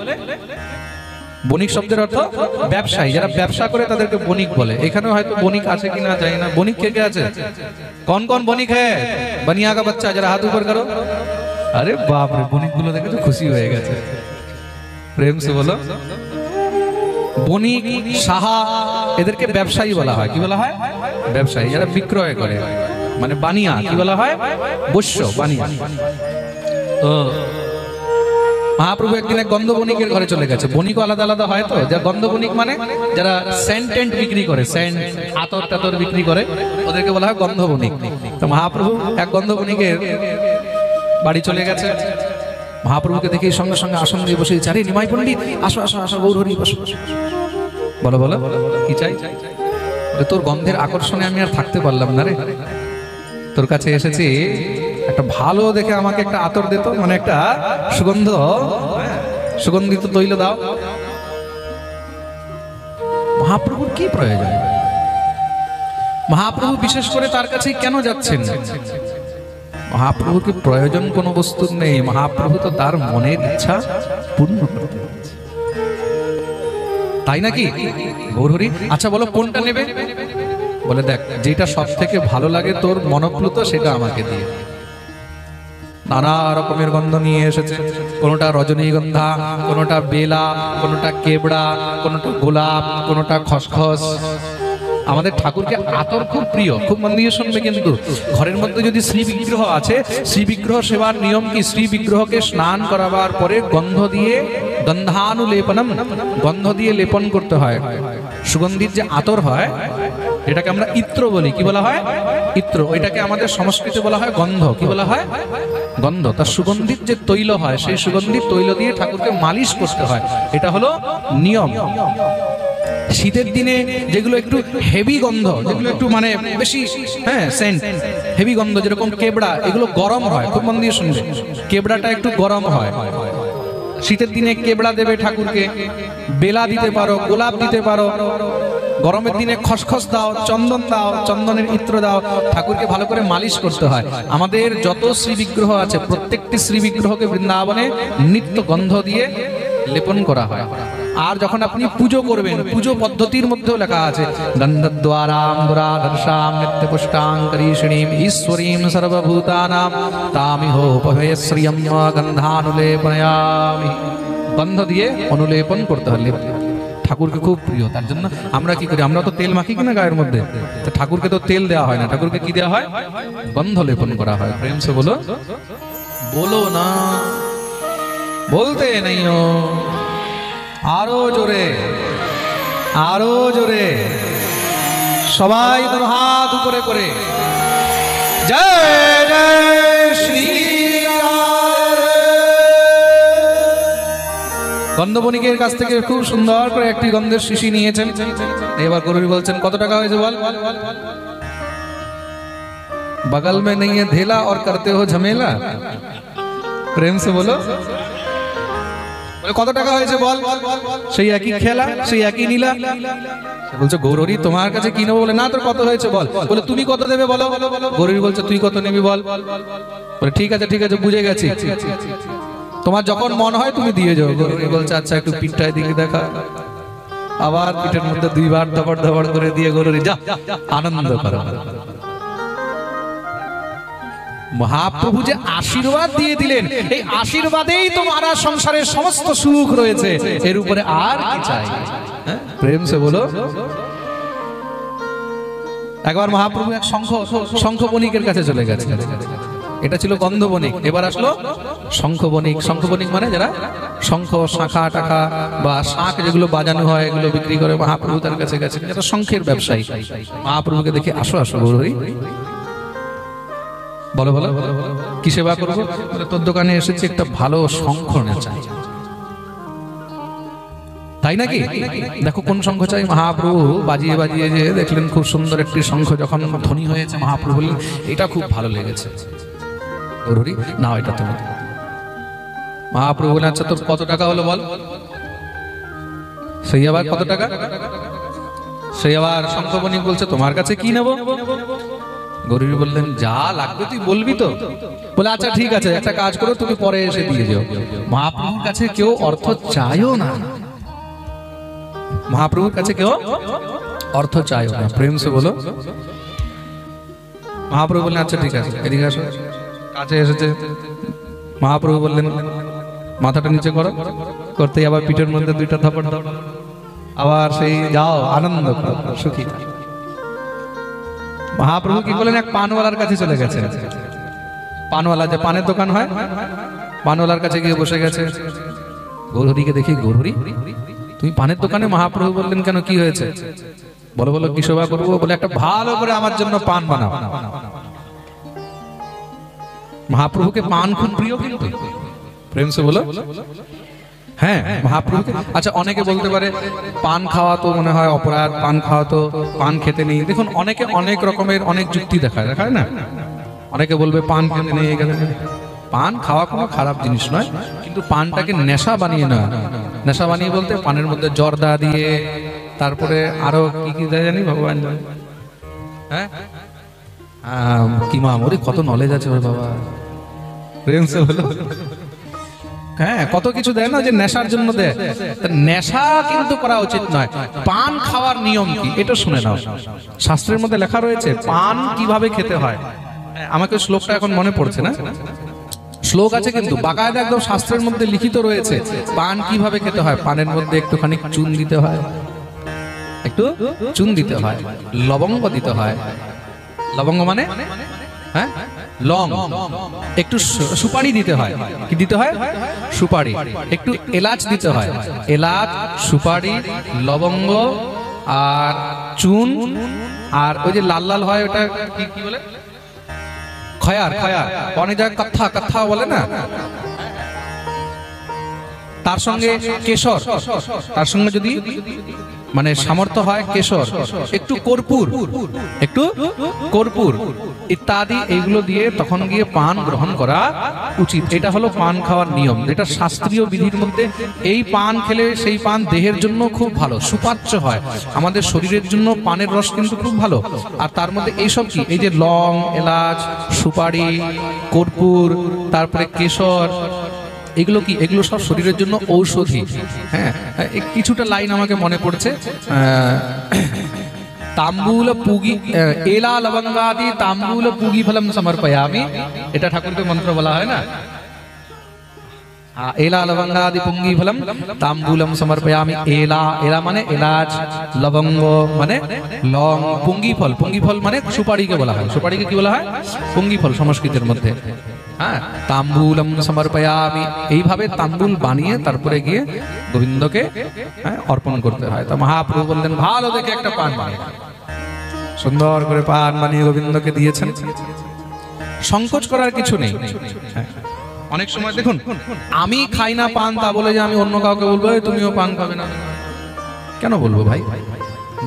বণিক শব্দের অর্থ ব্যবসায়ী। যারা ব্যবসা করে তাদেরকে বণিক বলে। এখানে হয়তো বণিক আছে কিনা জানি না। বণিক কে কে আছে? কোন কোন বণিক হ্যাঁ? বনিয়া কা বাচ্চা, যারা হাত উপর করো। আরে বাপ রে, বণিক গুলো দেখে তো খুশি হয়ে গেছে। প্রেম সে বলো। বণিক, সাহা, এদেরকে ব্যবসায়ী বলা হয়। কি বলা হয়? ব্যবসায়ী। যারা বিক্রয় করে, মানে বানিয়া। কি বলা হয়? বৈশ্য, বানিয়া। তো মহাপ্রভু একদিন এক গন্ধ বণিকের ঘরে চলে গেছে। বণিক আলাদা আলাদা হয় তো। যা গন্ধ বণিক মানে যারা সেন্ট টেন্ট বিক্রি করে, সেন্ট আতর টাতর বিক্রি করে, ওদেরকে বলা হয় গন্ধ বণিক। তো মহাপ্রভু এক গন্ধ বণিকের বাড়ি চলে গেছে। মহাপ্রভুকে দেখে সঙ্গে সঙ্গে আসন দিয়ে বসে দিচ্ছে। আরে নিমাই পণ্ডিত, আসো আসো আসো, গৌরহরি বসো। বলো বলো কি চাই? তোর গন্ধের আকর্ষণে আমি আর থাকতে পারলাম না রে, তোর কাছে এসেছি, একটা ভালো দেখে আমাকে একটা আতর দিত, মানে একটা সুগন্ধিত তৈল দাও। মহাপ্রভুর কি প্রয়োজন? মহাপ্রভু বিশেষ করে তার কাছে কেন যাচ্ছেন? মহাপ্রভুকে প্রয়োজন কোনো বস্তুর নেই। মহাপ্রভু তো তার মনের ইচ্ছা পূর্ণ করতে যাচ্ছে, তাই নাকি গৌরহরি? আচ্ছা বলো কোনটা নেবে? বলে দেখ, যেটা সব থেকে ভালো লাগে তোর মনপ্লুত সেটা আমাকে দিয়ে। নানা রকমের গন্ধ নিয়ে এসেছে। কোনোটা রজনীগন্ধা, কোনোটা বেলা, কোনোটা কেবড়া, কোনোটা গোলাপ, কোনোটা খসখস। আমাদের ঠাকুরকে আতর খুব প্রিয়। খুব মন দিয়ে শুনবে কিন্তু। ঘরের মধ্যে যদি শ্রী বিগ্রহ আছে, শ্রী বিগ্রহ সেবার নিয়ম কি? শ্রী বিগ্রহকে স্নান করাবার পরে গন্ধ দিয়ে, গন্ধানুলেপনম, গন্ধ দিয়ে লেপন করতে হয়। সুগন্ধির যে আতর হয়, এটাকে আমরা ইত্র বলি। কি বলা হয়? ইত্র। ওইটাকে আমাদের সংস্কৃতে বলা হয় গন্ধ। কি বলা হয়? গন্ধ। তার সুগন্ধির যে তৈল হয়, সেই সুগন্ধির তৈল দিয়ে ঠাকুরকে মালিশ করতে হয়। এটা হলো নিয়ম। শীতের দিনে যেগুলো একটু হেভি গন্ধ, যেগুলো একটু মানে বেশি সেন্ট, হেভি গন্ধ, যেরকম কেবড়া, এগুলো গরম হয়। খুব মন দিয়ে শুনবে, কেবড়াটা একটু গরম হয়। শীতের দিনে কেবড়া দেবে ঠাকুরকে, বেলা দিতে পারো, গোলাপ দিতে পারো। গরমের দিনে খসখস দাও, চন্দন দাও, চন্দনের ইত্র দাও। ঠাকুরকে ভালো করে মালিশ করতে হয়। আমাদের যত শ্রী বিগ্রহ আছে, প্রত্যেকটি শ্রী বিগ্রহকে বৃন্দাবনে নিত্য গন্ধ দিয়ে লেপন করা হয়। আর যখন আপনি পুজো করবেন, পুজো পদ্ধতির মধ্যেও লেখা আছে গন্ধদ্বারাম দুরাধর্ষাম নিত্যপুষ্টাং করিষিণীম ঈশ্বরীম সর্বভূতানাম তামিহোপভয়শ্রিয়ম গন্ধানুলেপনয়ামি। গন্ধ দিয়ে অনুলেপন করতে হয়। ঠাকুরকে খুব প্রিয়, তার জন্য আমরা কি করি? আমরা তো তেল মাখি কিনা গায়ের মধ্যে, তো ঠাকুরকে তো তেল দেওয়া হয় না। ঠাকুরকে কি দেওয়া হয়? গন্ধ লেপন করা হয়। প্রেম সে বলো। বলো না, বলতে নেই। আরো জোরে, আরো জোরে, সবাই তোর হাত উপরে করে জয় জয় শ্রী। গন্ধবণিকের কাছ থেকে খুব সুন্দর করে একটি গন্ধের শিশি নিয়েছেন। এবার গৌরহরি বলছেন কত টাকা হয়েছে বল। बगल में नहीं है धेला और करते हो झमेला। प्रेम से बोलो। কত টাকা হয়েছে বল। সেই একই খেলা, সেই একই নীলা। বলছে গৌরহরি তোমার কাছে কি নেবো? বলে না, তোর কত হয়েছে বল। বলে তুমি কত দেবে বলো। গৌরহরি বলছে তুই কত নিবি বল। বলে ঠিক আছে ঠিক আছে, বুঝে গেছি, তোমার যখন মন হয় তুমি দিয়ে যাও। গৌরহরি বলছে আচ্ছা একটু পিঠটায় দিকে দেখা। আবার পিঠের মধ্যে 2 বার ধপড় ধপড় করে দিয়ে গৌরহরি যা আনন্দ করো। মহাপ্রভু যে আশীর্বাদ দিয়ে দিলেন, এই আশীর্বাদেই তোমার সংসারের সমস্ত সুখ রয়েছে। এর উপরে আর কি চাই? প্রেম সে বলো। একবার মহাপ্রভু এক শঙ্খ বণিকের কাছে চলে গেছে। এটা ছিল গন্ধ বণিক, এবার আসলো শঙ্খ বণিক। শঙ্খ বণিক মানে যারা শঙ্খ, শাঁখা টাকা বা শাঁখ যেগুলো বাজানো হয় এগুলো বিক্রি করে। মহাপ্রভু তার কাছে গেছেন, যারা শঙ্খের ব্যবসায়ী। মহাপ্রভুকে দেখে, আসো আসো গৌরহরি, বলো বলো কি সেবা করবো? তোর দোকানে এসেছি, একটা ভালো শঙ্খ চাই। তাই নাকি? দেখো কোন শঙ্খ চাই। মহাপ্রভু বাজিয়ে বাজিয়ে যে দেখলেন খুব সুন্দর একটি শঙ্খ, যখন ধ্বনি হয়েছে মহাপ্রভু বললেন এটা খুব ভালো লেগেছে, গৌরহরি নাও এটা তুমি। মহাপ্রভু বললেন আচ্ছা তোর কত টাকা হলো বল। সেই আবার কত টাকা? সেই আবার শঙ্খ বণিক বলছে তোমার কাছে কি নেব? গৌরহরি বললেন যা লাগবে তুই বলবি তো। বলে আচ্ছা ঠিক আছে, একটা কাজ করো, তুমি পরে এসে দিয়ে যাও। মহাপ্রভুর কাছে কেউ অর্থ চাইও না, মহাপ্রভুর কাছে কেউ অর্থ চাইও না। প্রেম সে বলো। মহাপ্রভু বললেন আচ্ছা ঠিক আছে, এদিকে আসো। কাছে এসেছে, মহাপ্রভু বললেন মাথাটা নিচে করো। করতেই আবার পিঠের মধ্যে দুইটা থাপড় দাও, আবার সেই যাও আনন্দ করো, সুখী। মহাপ্রভু কি করলেন, এক পানওয়ালার কাছে চলে গেছে। পানওয়ালা, যে পানের দোকান হয়, পানওয়ালার কাছে গিয়ে বসে গেছে। গৌরহরিকে দেখি, গৌরহরি তুমি পানের দোকানে? মহাপ্রভু বললেন কেন, কি হয়েছে? বলো বলো কি সেবা করবো? বলে একটা ভালো করে আমার জন্য পান বানাও। মহাপ্রভুকে পান খুব প্রিয়, কিন্তু প্রেম সে বলো। হ্যাঁ মহাপ্রভুকে। আচ্ছা অনেকে বলতে পারে পান খাওয়া তো মনে হয় অপরাধ, পান খাওয়া তো, পান খেতে নেই। দেখুন অনেকে অনেক রকমের অনেক যুক্তি দেখায় না। অনেকে বলবে পান খেতে নেই, পান খাওয়া কোনো খারাপ জিনিস নয়, কিন্তু পানটাকে নেশা বানিয়ে না। নেশা বানিয়ে বলতে পানের মধ্যে জর্দা দিয়ে, তারপরে আরো কি কি দেয় জানি ভগবান জানে। হ্যাঁ কি মা ওরে কত নলেজ আছে ওর বাবা। প্রেম সে বলো। হ্যাঁ কত কিছু দেয় না, যে নেশার জন্য দেয়। নেশা কিন্তু করা উচিত নয়। পান খাওয়ার নিয়ম কি এটা শুনে নাও। শাস্ত্রের মধ্যে লেখা রয়েছে পান কিভাবে খেতে হয়। আমাকে শ্লোকটা এখন মনে পড়ছে না, শ্লোক আছে কিন্তু বাকায়দা একদম শাস্ত্রের মধ্যে লিখিত রয়েছে পান কিভাবে খেতে হয়। পানের মধ্যে একটুখানি চুন দিতে হয়, একটু চুন দিতে হয়, লবঙ্গ দিতে হয়। লবঙ্গ মানে হ্যাঁ লং। একটু সুপারি দিতে হয়। কি দিতে হয়? সুপারি। একটু এলাচ দিতে হয়। এলাচ, সুপারি, লবঙ্গ আর চুন, আর ওই যে লাল লাল হয় ওটা কি বলে? খয়ার। খয়ার অনেক জায়গায় কথা কথা বলে না। তার সঙ্গে কেশর, তার সঙ্গে যদি মানে সামর্থ্য হয় কেশর, একটু কর্পূর, একটু কর্পূর ইত্যাদি এইগুলো দিয়ে তখন গিয়ে পান গ্রহণ করা উচিত। এটা হলো পান খাওয়ার নিয়ম, যেটা শাস্ত্রীয় বিধির মধ্যে। এই পান খেলে সেই পান দেহের জন্য খুব ভালো, সুপাচ্য হয়। আমাদের শরীরের জন্য পানের রস কিন্তু খুব ভালো। আর তার মধ্যে এইসব কি, এই যে লং, এলাচ, সুপারি, কর্পূর, তারপরে কেশর, এগুলো কি, এগুলো সব শরীরের জন্য ঔষধি। হ্যাঁ কিছুটা লাইন আমাকে মনে পড়ছে। তাম্বুল পুগি এলা লবঙ্গাদি তাম্বুল পুগি ফলম সমর্পয়ামি, এটা ঠাকুরকে মন্ত্র বলা হয় না। এলা লবঙ্গাদি পুঙ্গি ফলম তাম্বুলম সমর্পয়ামি। এলা, এলা মানে এলাচ, লবঙ্গ মানে লং, পুঙ্গি ফল, পুঙ্গি ফল মানে সুপারিকে বলা হয়। সুপারিকে কি বলা হয়? পুঙ্গি ফল সংস্কৃতের মধ্যে। হ্যাঁ তাম্বুলম সমর্পয়ামি, এইভাবে তাম্বুল বানিয়ে তারপরে গিয়ে গোবিন্দকে অর্পণ করতে হয়। তো মহাপ্রভু বললেন ভালো দেখে একটা পান বানিয়ে, সুন্দর করে পান বানিয়ে গোবিন্দকে দিয়েছেন। সংকোচ করার কিছু নেই। অনেক সময় দেখুন আমি খাই না পান, তা বলে যে আমি অন্য কাউকে বলবো তুমিও পান খাবে না, কেন বলবো ভাই?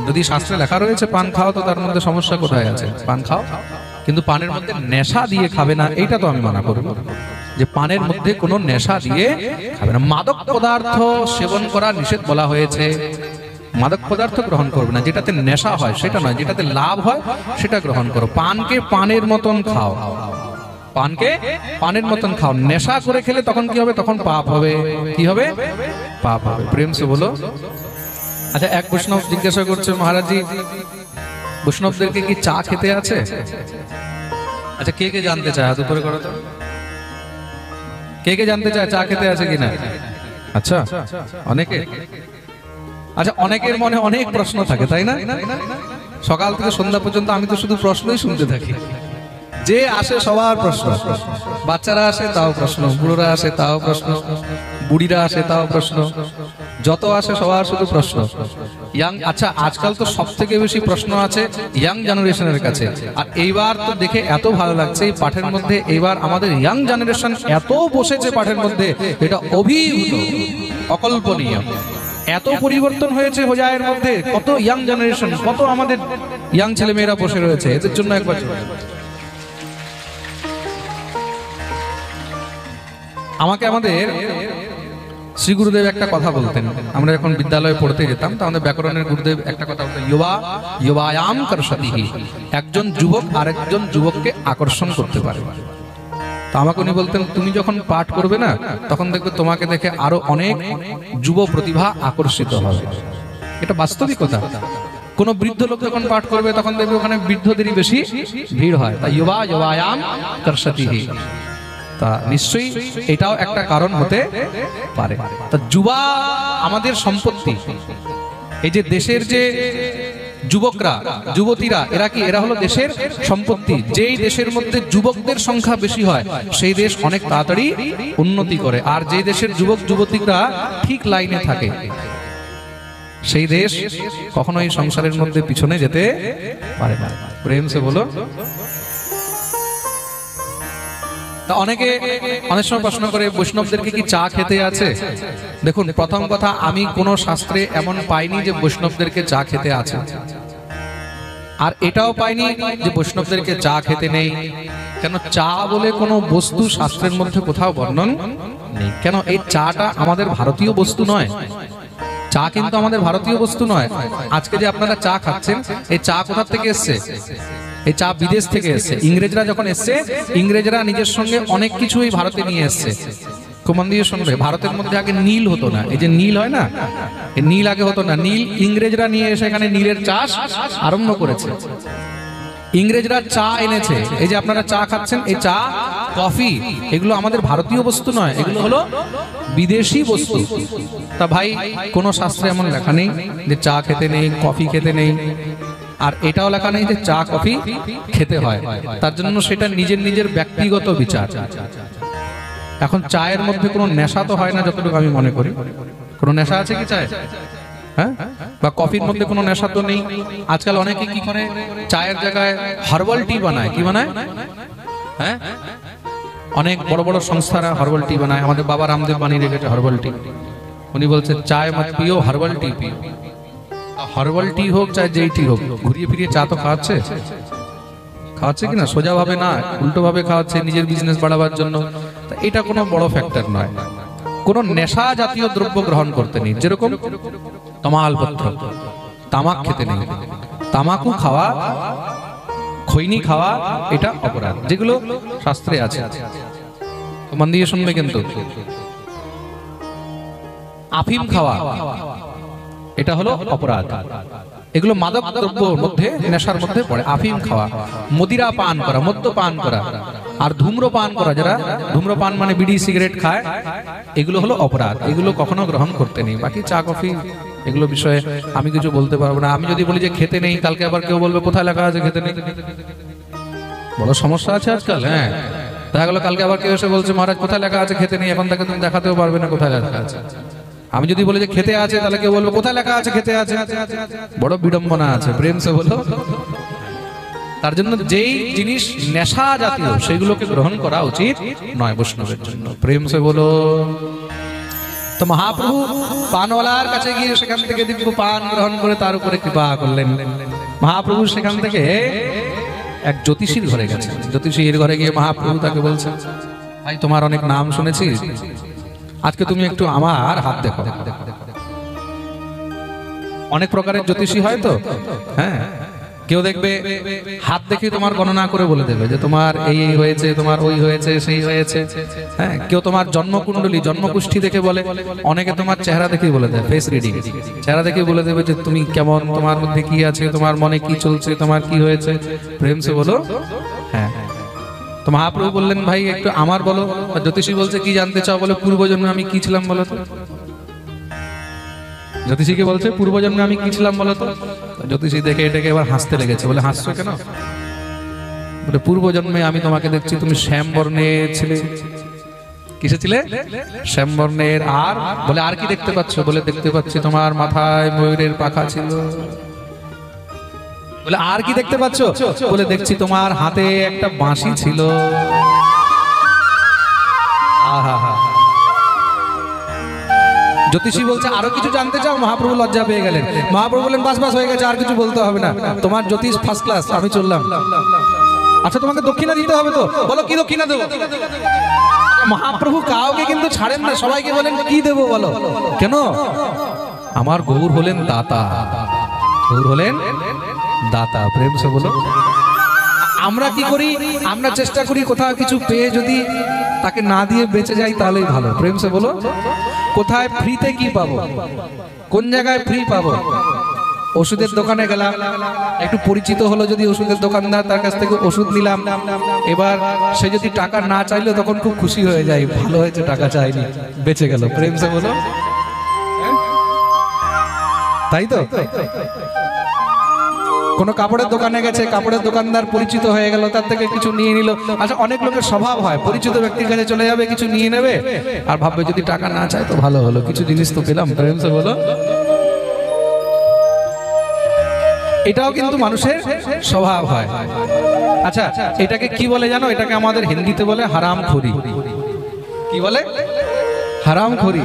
যদি শাস্ত্রে লেখা রয়েছে পান খাও, তো তার মধ্যে সমস্যা কোথায় আছে? পান খাও, কিন্তু পানের মধ্যে নেশা দিয়ে খাবে না, এইটা তো আমি মানা করব। যে পানের মধ্যে কোনো নেশা দিয়ে খাবে না। মাদক পদার্থ সেবন করা নিষেধ বলা হয়েছে। মাদক পদার্থ গ্রহণ করবে না, যেটাতে নেশা হয় সেটা নয়, যেটাতে লাভ হয় সেটা গ্রহণ করো। পানকে পানের মতন খাও, পানকে পানের মতন খাও। নেশা করে খেলে তখন কি হবে? তখন পাপ হবে। কি হবে? পাপ হবে। প্রেম সে বলো। আচ্ছা এক বৈষ্ণব জিজ্ঞাসা করছে, মহারাজজি বৈষ্ণবদেরকে কি চা খেতে আছে? আচ্ছা কে কে জানতে চায়? হাত উপরে করো তো। কে কে জানতে চায় চা খেতে আছে কিনা? আচ্ছা অনেকে। আচ্ছা অনেকের মনে অনেক প্রশ্ন থাকে, তাই না? সকাল থেকে সন্ধ্যা পর্যন্ত আমি তো শুধু প্রশ্নই শুনতে থাকি। যে আসে সবার প্রশ্ন, বাচ্চারা আসে তাও প্রশ্ন, বুড়োরা আসে তাও প্রশ্ন, বুড়িরা আসে তাও প্রশ্ন, যত আসে সবার শুধু প্রশ্ন। ইয়াং, আচ্ছা আজকাল তো সব থেকে বেশি প্রশ্ন আছে ইয়াং জেনারেশনের কাছে। আর এইবার তো দেখে এত ভালো লাগছে এই পাঠের মধ্যে, এইবার আমাদের ইয়াং জেনারেশন এত বসেছে পাঠের মধ্যে, এটা অভিভূত, অকল্পনীয়। এত পরিবর্তন হয়েছে হোজায়ের মধ্যে, কত ইয়াং জেনারেশন, কত আমাদের ইয়াং ছেলে মেয়েরা বসে রয়েছে। এদের জন্য একবার আমাকে আমাদের শ্রী গুরুদেব একটা কথা বলতেন। আমরা যখন বিদ্যালয়ে পড়তে যেতাম তো আমাদের ব্যাকরণের গুরুদেব একটা কথা বলতেন, যুবায়াম কর্ষতিহি, একজন যুবক আরেকজন যুবককে আকর্ষণ করতে পারে। তো আমাকে উনি বলতেন, তুমি যখন পাঠ করবে না তখন দেখবে তোমাকে দেখে আরো অনেক যুব প্রতিভা আকর্ষিত হবে। এটা বাস্তবিকতা। কোন বৃদ্ধ লোক যখন পাঠ করবে তখন দেখবে ওখানে বৃদ্ধদেরই বেশি ভিড় হয়। তাই যুবায়াম কর্ষতিহি, তা নিশ্চয়ই এটাও একটা কারণ হতে পারে। তা যুবা আমাদের সম্পত্তি। এই যে দেশের যে যুবকরা, যুবতীরা, এরা কি? এরা হলো দেশের সম্পত্তি। যেই দেশের মধ্যে যুবকদের সংখ্যা বেশি হয় সেই দেশ অনেক তাড়াতাড়ি উন্নতি করে। আর যে দেশের যুবক যুবতীরা ঠিক লাইনে থাকে সেই দেশ কখনোই সংসারের মধ্যে পিছনে যেতে পারে না। প্রেম সে বলো। তা অনেকে অনেক সময় প্রশ্ন করে, বৈষ্ণবদেরকে কি চা খেতে আছে? দেখুন, প্রথম কথা, আমি কোন শাস্ত্রে এমন পাইনি যে বৈষ্ণবদেরকে চা খেতে আছে, আর এটাও পাইনি যে বৈষ্ণবদেরকে চা খেতে নেই। কেন? চা বলে কোনো বস্তু শাস্ত্রের মধ্যে কোথাও বর্ণন নেই। কেন? এই চাটা আমাদের ভারতীয় বস্তু নয়। চা কিন্তু আমাদের ভারতীয় বস্তু নয়। আজকে যে আপনারা চা খাচ্ছেন, এই চা কোথা থেকে এসছে? এই চা বিদেশ থেকে এসছে। ইংরেজরা যখন এসছে, ইংরেজরা নিজের সঙ্গে অনেক কিছুই ভারতে নিয়ে এসছে। খুব মন দিয়ে শুনবে, ভারতের মধ্যে আগে নীল হতো না। এই যে নীল হয় না, এই নীল আগে হতো না। নীল ইংরেজরা নিয়ে এসে এখানে নীলের চাষ আরম্ভ করেছে। ইংরেজরা চা এনেছে। এই যে আপনারা চা খাচ্ছেন, এই চা, কফি, এগুলো আমাদের ভারতীয় বস্তু নয়, এগুলো হলো বিদেশি বস্তু। তা ভাই, কোন শাস্ত্রে এমন লেখা নেই যে চা খেতে নেই, কফি খেতে নেই। আর এটাও লেখা নেই যে চা কফি খেতে হয়। তার জন্য সেটা নিজের নিজের ব্যক্তিগত বিচার। এখন চায়ের মধ্যে কোনো নেশা তো হয় না যতটুকু আমি মনে করি। কোনো নেশা আছে কি চায়? হ্যাঁ? বা কফির মধ্যে কোনো নেশা তো নেই। আজকাল অনেকে কি করে, চায়ের জায়গায় হার্বাল টি বানায়। কি বানায়? হ্যাঁ, অনেক বড় বড় সংস্থারা হার্বাল টি বানায়। আমাদের বাবা রামদেব বানিয়ে রেখেছে হার্বাল টি। উনি বলছে চায় মত পিও, হার্বাল টি পিও। হার্বাল টি হোক চাই যেই টি হোক, ঘুরিয়ে ফিরিয়ে চা তো খাওয়াচ্ছে। খাওয়াচ্ছে কিনা? সোজা ভাবে না, উল্টো ভাবে খাওয়াচ্ছে নিজের বিজনেস বাড়াবার জন্য। এটা কোনো বড় ফ্যাক্টর নয়। কোন নেশা জাতীয় দ্রব্য গ্রহণ করতে নেই। যেরকম তমালপত্র, তামাক খেতে নেই। তামাকু খাওয়া, খৈনি খাওয়া, এটা অপরাধ, যেগুলো শাস্ত্রে আছে। মন দিয়ে শুনবে কিন্তু। আফিম খাওয়া, এটা হলো অপরাধ। এগুলো মাদক দ্রব্যের মধ্যে, নেশার মধ্যে পড়ে। আফিম খাওয়া, মদিরা পান করা, মদ্যপান করা, আর ধূম্রপান করা, যারা ধূম্রপান মানে বিড়ি সিগারেট খায়, এগুলো হলো অপরাধ। এগুলো কখনো গ্রহণ করতে নেই। বাকি চা কফি এগুলো বিষয়ে আমি কিছু বলতে পারবো না। আমি যদি বলি যে খেতে নেই, কালকে আবার কেউ বলবে কোথায় লেখা আছে খেতে নেই। বড় সমস্যা আছে আজকাল। হ্যাঁ, দেখা গেল কালকে আবার কেউ এসে বলছে মহারাজ কোথায় লেখা আছে খেতে নেই। এখন তাকে তুমি দেখাতেও পারবে না কোথায় লেখা আছে। আমি যদি বলি যে খেতে আছে, তাহলে কেউ বলবে কোথায় লেখা আছে খেতে আছে। বড় বিড়ম্বনা আছে। প্রেম সে বলো। তার জন্য যেই জিনিস নেশা জাতীয় সেগুলোকে গ্রহণ করা উচিত নয় বৈষ্ণবের জন্য। প্রেম সে বলো। তো মহাপ্রভু পানওয়ালার কাছে গিয়ে সেখান থেকে দিব্য পান গ্রহণ করে তার উপরে কৃপা করলেন। মহাপ্রভু সেখান থেকে এক জ্যোতিষীর ঘরে গেছেন। জ্যোতিষীর ঘরে গিয়ে মহাপ্রভু তাকে বলছেন, ভাই তোমার অনেক নাম শুনেছি, আজকে তুমি একটু আমার হাত দেখো। অনেক প্রকারের জ্যোতিষী হয় তো। হ্যাঁ, কেউ দেখবে হাত দেখে তোমার গণনা করে বলে দেবে যে তোমার এই হয়েছে, তোমার ওই হয়েছে, সেই হয়েছে। হ্যাঁ, কেউ তোমার জন্মকুণ্ডলী, জন্মকুষ্ঠী দেখে বলে। অনেকে তোমার চেহারা দেখেই বলে দেয়, ফেস রিডিং, চেহারা দেখে বলে দেবে যে তুমি কেমন, তোমার মধ্যে কি আছে, তোমার মনে কি চলছে, তোমার কি হয়েছে। প্রেম সে বলো। হ্যাঁ, তো মহাপ্রভু বললেন ভাই একটু আমার বলো। জ্যোতিষী বলছে কি জানতে চাও? বলে পূর্বজন্মে আমি কি ছিলাম বলো তো। জ্যোতিষীকে বলছে পূর্বজন্মে আমি কি ছিলাম বলো তো? জ্যোতিষী দেখে এটাকে এবার হাসতে লেগেছে, বলে হাসছো কেন? বলে পূর্বজন্মে আমি তোমাকে দেখছি তুমি শ্যাম বর্ণের ছিলে। কিসে ছিলে? শ্যাম বর্ণের। আর বলে আর কি দেখতে পাচ্ছ? বলে দেখতে পাচ্ছি তোমার মাথায় ময়ূরের পাখা ছিল। বলে আর কি দেখতে পাচ্ছ? বলে দেখছি তোমার হাতে একটা বাঁশি ছিল। জ্যোতিষী বলছে আরো কিছু জানতে চাও? মহাপ্রভু লজ্জা পেয়ে গেলেন। মহাপ্রভু বললেন বাস বাস হয়ে গেছে, আর কিছু বলতে হবে না, তোমার জ্যোতিষ ফার্স্ট ক্লাস, আমি চললাম। আচ্ছা তোমাকে দক্ষিণা দিতে হবে তো? বলো কি দক্ষিণা দেবো? মহাপ্রভু কাউকে কিন্তু ছাড়েন না, সবাইকে বলেন কি দেবো বলো। কেন? আমার গৌর হলেন দাতা, গৌর হলেন দাতা। প্রেম সে বলো। আমরা কি করি? আমরা চেষ্টা করি কোথাও কিছু পেয়ে যদি তাকে না দিয়ে বেঁচে যাই তাহলেই ভালো। প্রেম সে বলো। কোথায় ফ্রিতে কি পাবো? কোন জায়গায় ফ্রি পাবো? ওষুধের দোকানে গেলাম, একটু পরিচিত হলো যদি ওষুধের দোকানদার, তার কাছ থেকে ওষুধ নিলাম। এবার সে যদি টাকা না চাইলো তখন খুব খুশি হয়ে যায়, ভালো হয়েছে টাকা চাইনি, বেঁচে গেল। প্রেম সে বলো। তাই তো। কোন কাপড়ের দোকানে গেছে, কাপড়ের দোকানদার পরিচিত হয়ে গেল, তার থেকে কিছু নিয়ে নিল। আচ্ছা অনেক লোকের স্বভাব হয় পরিচিত ব্যক্তির কাছে চলে যাবে, কিছু নিয়ে নেবে, আর ভাববে যদি টাকা না চায় তো ভালো হলো, কিছু জিনিস তো পেলাম। প্রেম সে বলো। এটাও কিন্তু মানুষের স্বভাব হয়। আচ্ছা এটাকে কি বলে জানো? এটাকে আমাদের হিন্দিতে বলে হারামখোরি। কি বলে? হারামখোরি।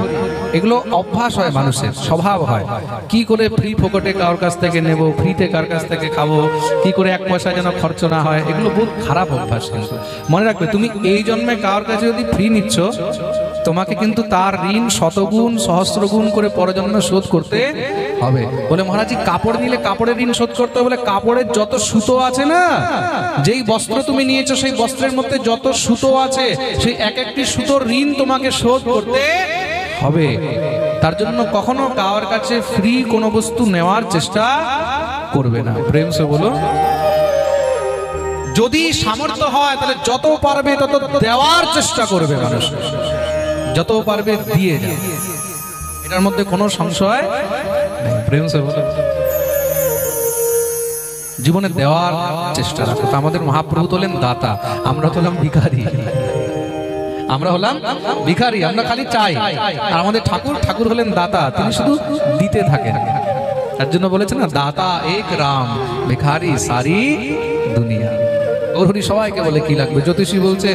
এগুলো অভ্যাস হয়, মানুষের স্বভাব হয়। কি করে ফ্রি ফোকটে কারোর কাছ থেকে নেব, ফ্রিতে কার কাছ থেকে খাবো, কি করে এক পয়সা যেন খরচ না হয়, এগুলো বহুত খারাপ অভ্যাস। কিন্তু মনে রাখবে, তুমি এই জন্মে কারোর কাছে যদি ফ্রি নিচ্ছ, তোমাকে কিন্তু তার ঋণ শতগুণ সহস্রগুণ করে পরজন্মে শোধ করতে হবে। বলে মহারাজ কাপড় নিলে কাপড়ের ঋণ শোধ করতে হবে। বলে কাপড়ের যত সুতো আছে না, যেই বস্ত্র তুমি নিয়েছো সেই বস্ত্রের মধ্যে যত সুতো আছে, সেই এক একটি সুতোর ঋণ তোমাকে শোধ করতে হবে। তার জন্য কখনো কারোর কাছে ফ্রি কোনো বস্তু নেওয়ার চেষ্টা করবে না। প্রেম সে বলো। যদি সামর্থ্য হয় তাহলে যত পারবে তত দেওয়ার চেষ্টা করবে মানুষ, যত পারবে দিয়ে যাবে, এটার মধ্যে কোনো সংশয় নেই। প্রেম সে বলো। জীবনে দেওয়ার চেষ্টা রাখো। আমাদের মহাপ্রভু হলেন দাতা, আমরা হলাম ভিখারি। আমরা হলাম ভিখারি, আমরা খালি চাই। আর আমাদের ঠাকুর, ঠাকুর হলেন দাতা, তিনি শুধু দিতে থাকেন। তার জন্য বলেছেন না, দাতা এক রাম, ভিখারি সারি দুনিয়া। গৌরহরি সবাইকে বলে কি লাগবে? জ্যোতিষী বলছে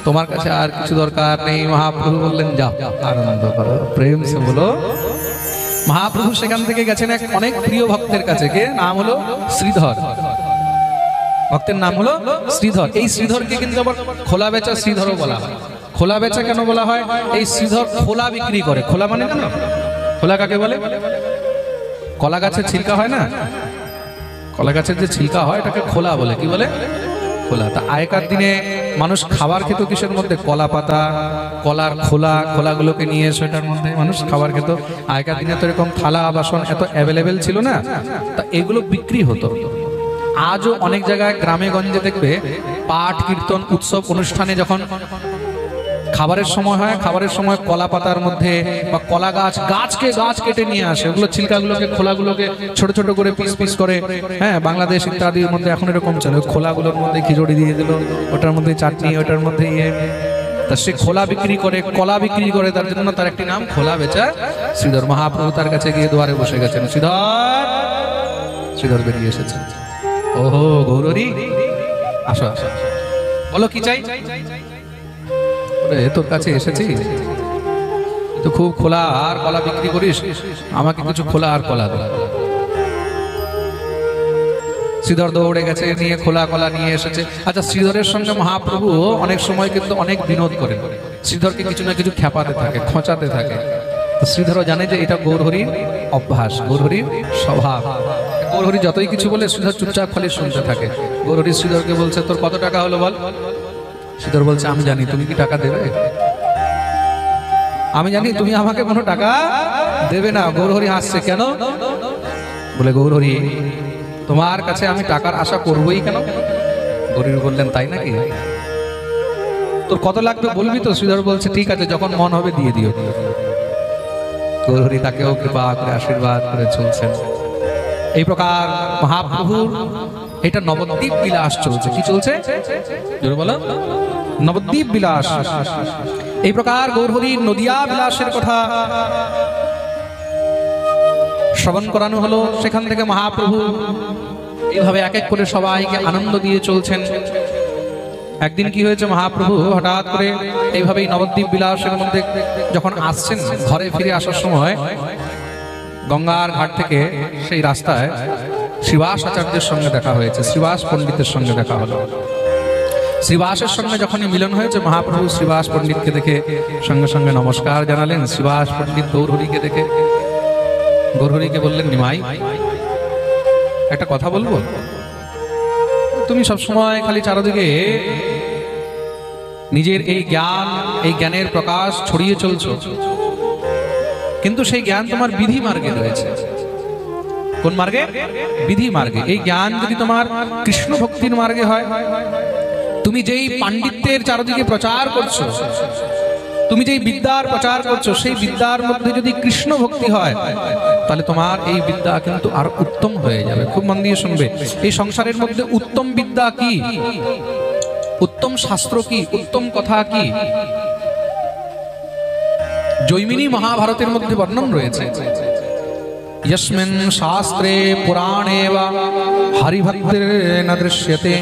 তোমার কাছে আর কিছু দরকার নেই। মহাপ্রভু বললেন যাও আনন্দ করো। প্রেম সে বলো। মহাপ্রভু সেখান থেকে গেছেন এক অনেক প্রিয় ভক্তের কাছে, কে নাম হলো শ্রীধর। ভক্তের নাম হলো শ্রীধর। এই শ্রীধরকে কিন্তু আবার খোলা বেচা শ্রীধরও বলা হয়। খোলা বেচা কেন বলা হয়? এই শ্রীধর খোলা বিক্রি করে। খোলা মানে কেন? খোলা কাকে বলে? কলা গাছের ছিলকা হয় না, কলা গাছের যে ছিলকা হয় এটাকে খোলা বলে। কি বলে? খোলা। তা আগেকার দিনে মানুষ খাবার খেত কিসের মধ্যে? কলা পাতা, কলার খোলা, খোলাগুলোকে নিয়ে সেটার মধ্যে মানুষ খাবার খেত। আগেকার দিনে তো এরকম থালা বাসন এত অ্যাভেলেবেল ছিল না, তা এগুলো বিক্রি হতো। আজও অনেক জায়গায় গ্রামে গঞ্জে দেখবে পাঠ কীর্তন উৎসব অনুষ্ঠানে যখন খাবারের সময় হয়, খাবারের সময় কলা পাতার মধ্যে বা কলা গাছকে গাছ কেটে নিয়ে আসে, ওগুলো ছিলকাগুলোকে, খোলাগুলোকে ছোট ছোট করে পিস পিস করে, হ্যাঁ বাংলাদেশ ইত্যাদির মধ্যে এখন এরকম চলে। খোলাগুলোর মধ্যে খিচুড়ি দিয়ে দিল, ওটার মধ্যে চাটনি, ওটার মধ্যে ইয়ে, তা সে খোলা বিক্রি করে, কলা বিক্রি করে। তার জন্য তার একটি নাম খোলা বেচা শ্রীধর। মহাপ্রভু তার কাছে গিয়ে দুয়ারে বসে গেছেন। শ্রীধর, শ্রীধর বেরিয়ে এসেছে। ওহো গৌরহরি, আসো আসো, বলো কি চাই? তোর কাছে এসেছি তো খুব খোলা আর কলা বিক্রি করিস, আমাকে কিছু খোলা আর কলা দে। শ্রীধর দৌড়ে গেছে, নিয়ে খোলা কলা নিয়ে এসেছে। আচ্ছা শ্রীধরের সঙ্গে মহাপ্রভু অনেক সময় কিন্তু অনেক বিনোদ করেন। শ্রীধরকে কিছু না কিছু খেপাতে থাকে, খোঁচাতে থাকে। তো শ্রীধরও জানে যে এটা গৌরহরির অভ্যাস, গৌরহরির স্বভাব। গৌরহরি যতই কিছু বলে শ্রীধর চুপচাপ খালি শুনতে থাকে। গৌরহরি শ্রীধরকে বলছে তোর কত টাকা হলো বল। শ্রীধর বলছে আমি জানি, তুমি কি টাকা দেবে? আমি জানি তুমি আমাকে কোনো টাকা দেবে না। গৌরহরি হাসছে, কেন? বলে গৌরহরি তোমার কাছে আমি টাকার আশা করবোই কেন? গৌরহরি বললেন তাই নাকি? তোর কত লাগবে বলবি তো? শ্রীধর বলছে ঠিক আছে, যখন মন হবে দিয়ে দিও। গৌরহরি তাকেও কৃপা করে আশীর্বাদ করে চলছেন। এই প্রকার মহাপ্রভুর এটা নবদ্বীপ বিলাস চলছে। কি চলছে জোরে বলো? নবদ্বীপ বিলাস। এই প্রকার গৌরহরির নদিয়া বিলাসের কথা শ্রবণ করানো হলো। সেখান থেকে মহাপ্রভু এইভাবে এক এক করে সবাইকে আনন্দ দিয়ে চলছেন। একদিন কি হয়েছে, মহাপ্রভু হঠাৎ করে এইভাবেই নবদ্বীপ বিলাসের মধ্যে যখন আসছেন, ঘরে ফিরে আসার সময় গঙ্গার ঘাট থেকে সেই রাস্তায় শ্রীবাস আচার্যের সঙ্গে দেখা হয়েছে, শ্রীবাস পণ্ডিতের সঙ্গে দেখা হলো। শ্রীবাসের সঙ্গে যখনই মিলন হয়েছে, মহাপ্রভু শ্রীবাস পণ্ডিতকে দেখে সঙ্গে সঙ্গে নমস্কার জানালেন। শ্রীবাস পণ্ডিত গৌরহরিকে দেখে গৌরহরিকে বললেন, নিমাই একটা কথা বলবো? তুমি সবসময় খালি চারদিকে নিজের এই জ্ঞানের প্রকাশ ছড়িয়ে চলছো, কিন্তু সেই জ্ঞান তোমার বিধি মার্গে রয়েছে। কোন মার্গে? বিধি মার্গে। এই জ্ঞান যদি তোমার কৃষ্ণ ভক্তির মার্গে হয়, তুমি যেই পাণ্ডিত্যের চারদিকে প্রচার করছো, তুমি যেই বিদ্যার প্রচার করছো, সেই বিদ্যার মধ্যে যদি কৃষ্ণ ভক্তি হয়, তাহলে তোমার এই বিদ্যা কিন্তু আরো উত্তম হয়ে যাবে। খুব মন দিয়ে শুনবে। এই সংসারের মধ্যে উত্তম বিদ্যা কি, উত্তম শাস্ত্র কি, উত্তম কথা কি? জৈমিনী মহাভারতের মধ্যে বর্ণন রয়েছে, यस्मिन् शास्त्रे पुराणे वा हरिभक्तिर्न दृश्यते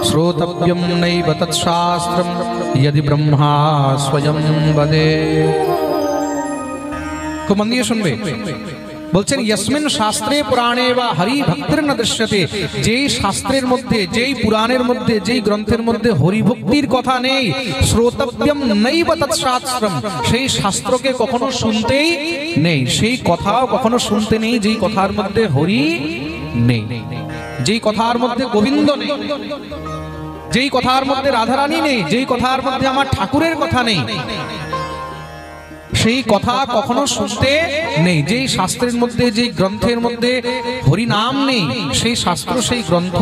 श्रोतव्यं नैव तत्शास्त्रं यदि ब्रह्मा स्वयं वदे। খুব মন দিয়ে শুনবে। বলছেন यस्मिन् शास्त्रे पुराणे वा हरिभक्तिर्न दृश्यते, যেই শাস্ত্রের মধ্যে, যেই পুরাণের মধ্যে, যেই গ্রন্থের মধ্যে হরিভক্তির কথা নেই, শ্রোতব্যম নৈব তৎশাস্ত্রম, সেই শাস্ত্রকে কখনো শুনতেই নেই, সেই কথাও কখনো শুনতে নেই যেই কথার মধ্যে হরি নেই, যেই কথার মধ্যে গোবিন্দ নেই, যেই কথার মধ্যে রাধারানী নেই, যেই কথার মধ্যে আমার ঠাকুরের কথা নেই, সেই কথা কখনো শুনতে নেই। যেই শাস্ত্রের মধ্যে, যেই গ্রন্থের মধ্যে হরি নাম নেই, সেই শাস্ত্র, সেই গ্রন্থ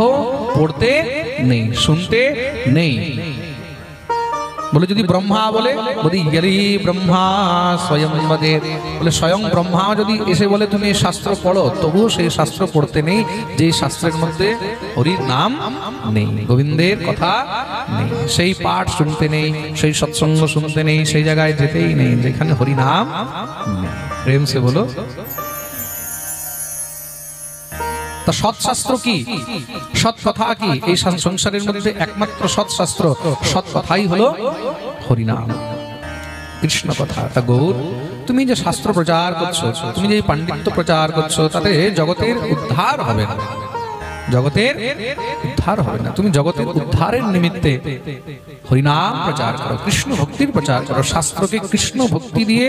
পড়তে নেই, শুনতে নেই। বলে যদি ব্রহ্মা বলে, বলি ব্রহ্মা স্বয়ং বদে, বলে স্বয়ং ব্রহ্মা যদি এসে বলে তুমি শাস্ত্র পড়ো, তবুও সেই শাস্ত্র পড়তে নেই যেই শাস্ত্রের মধ্যে হরির নাম নেই, গোবিন্দের কথা নেই, সেই পাঠ শুনতে নেই, সেই সৎসঙ্গ শুনতে নেই, সেই জায়গায় যেতেই নেই যেখানে হরি নাম নেই। প্রেম সে বলো। তা সৎশাস্ত্র কি, সৎ কথা কি? এই সংসারের মধ্যে একমাত্র সৎশাস্ত্র, সৎ কথাই হলো হরিনাম, কৃষ্ণ কথা। তা গৌর, তুমি যে শাস্ত্র প্রচার করছো, তুমি যে পাণ্ডিত্য প্রচার করছো, তাতে জগতের উদ্ধার হবে না, জগতের উদ্ধার হবে না। তুমি জগতের উদ্ধারের নিমিত্তে হরিনাম প্রচার করো, কৃষ্ণ ভক্তির প্রচার করো, শাস্ত্রকে কৃষ্ণ ভক্তি দিয়ে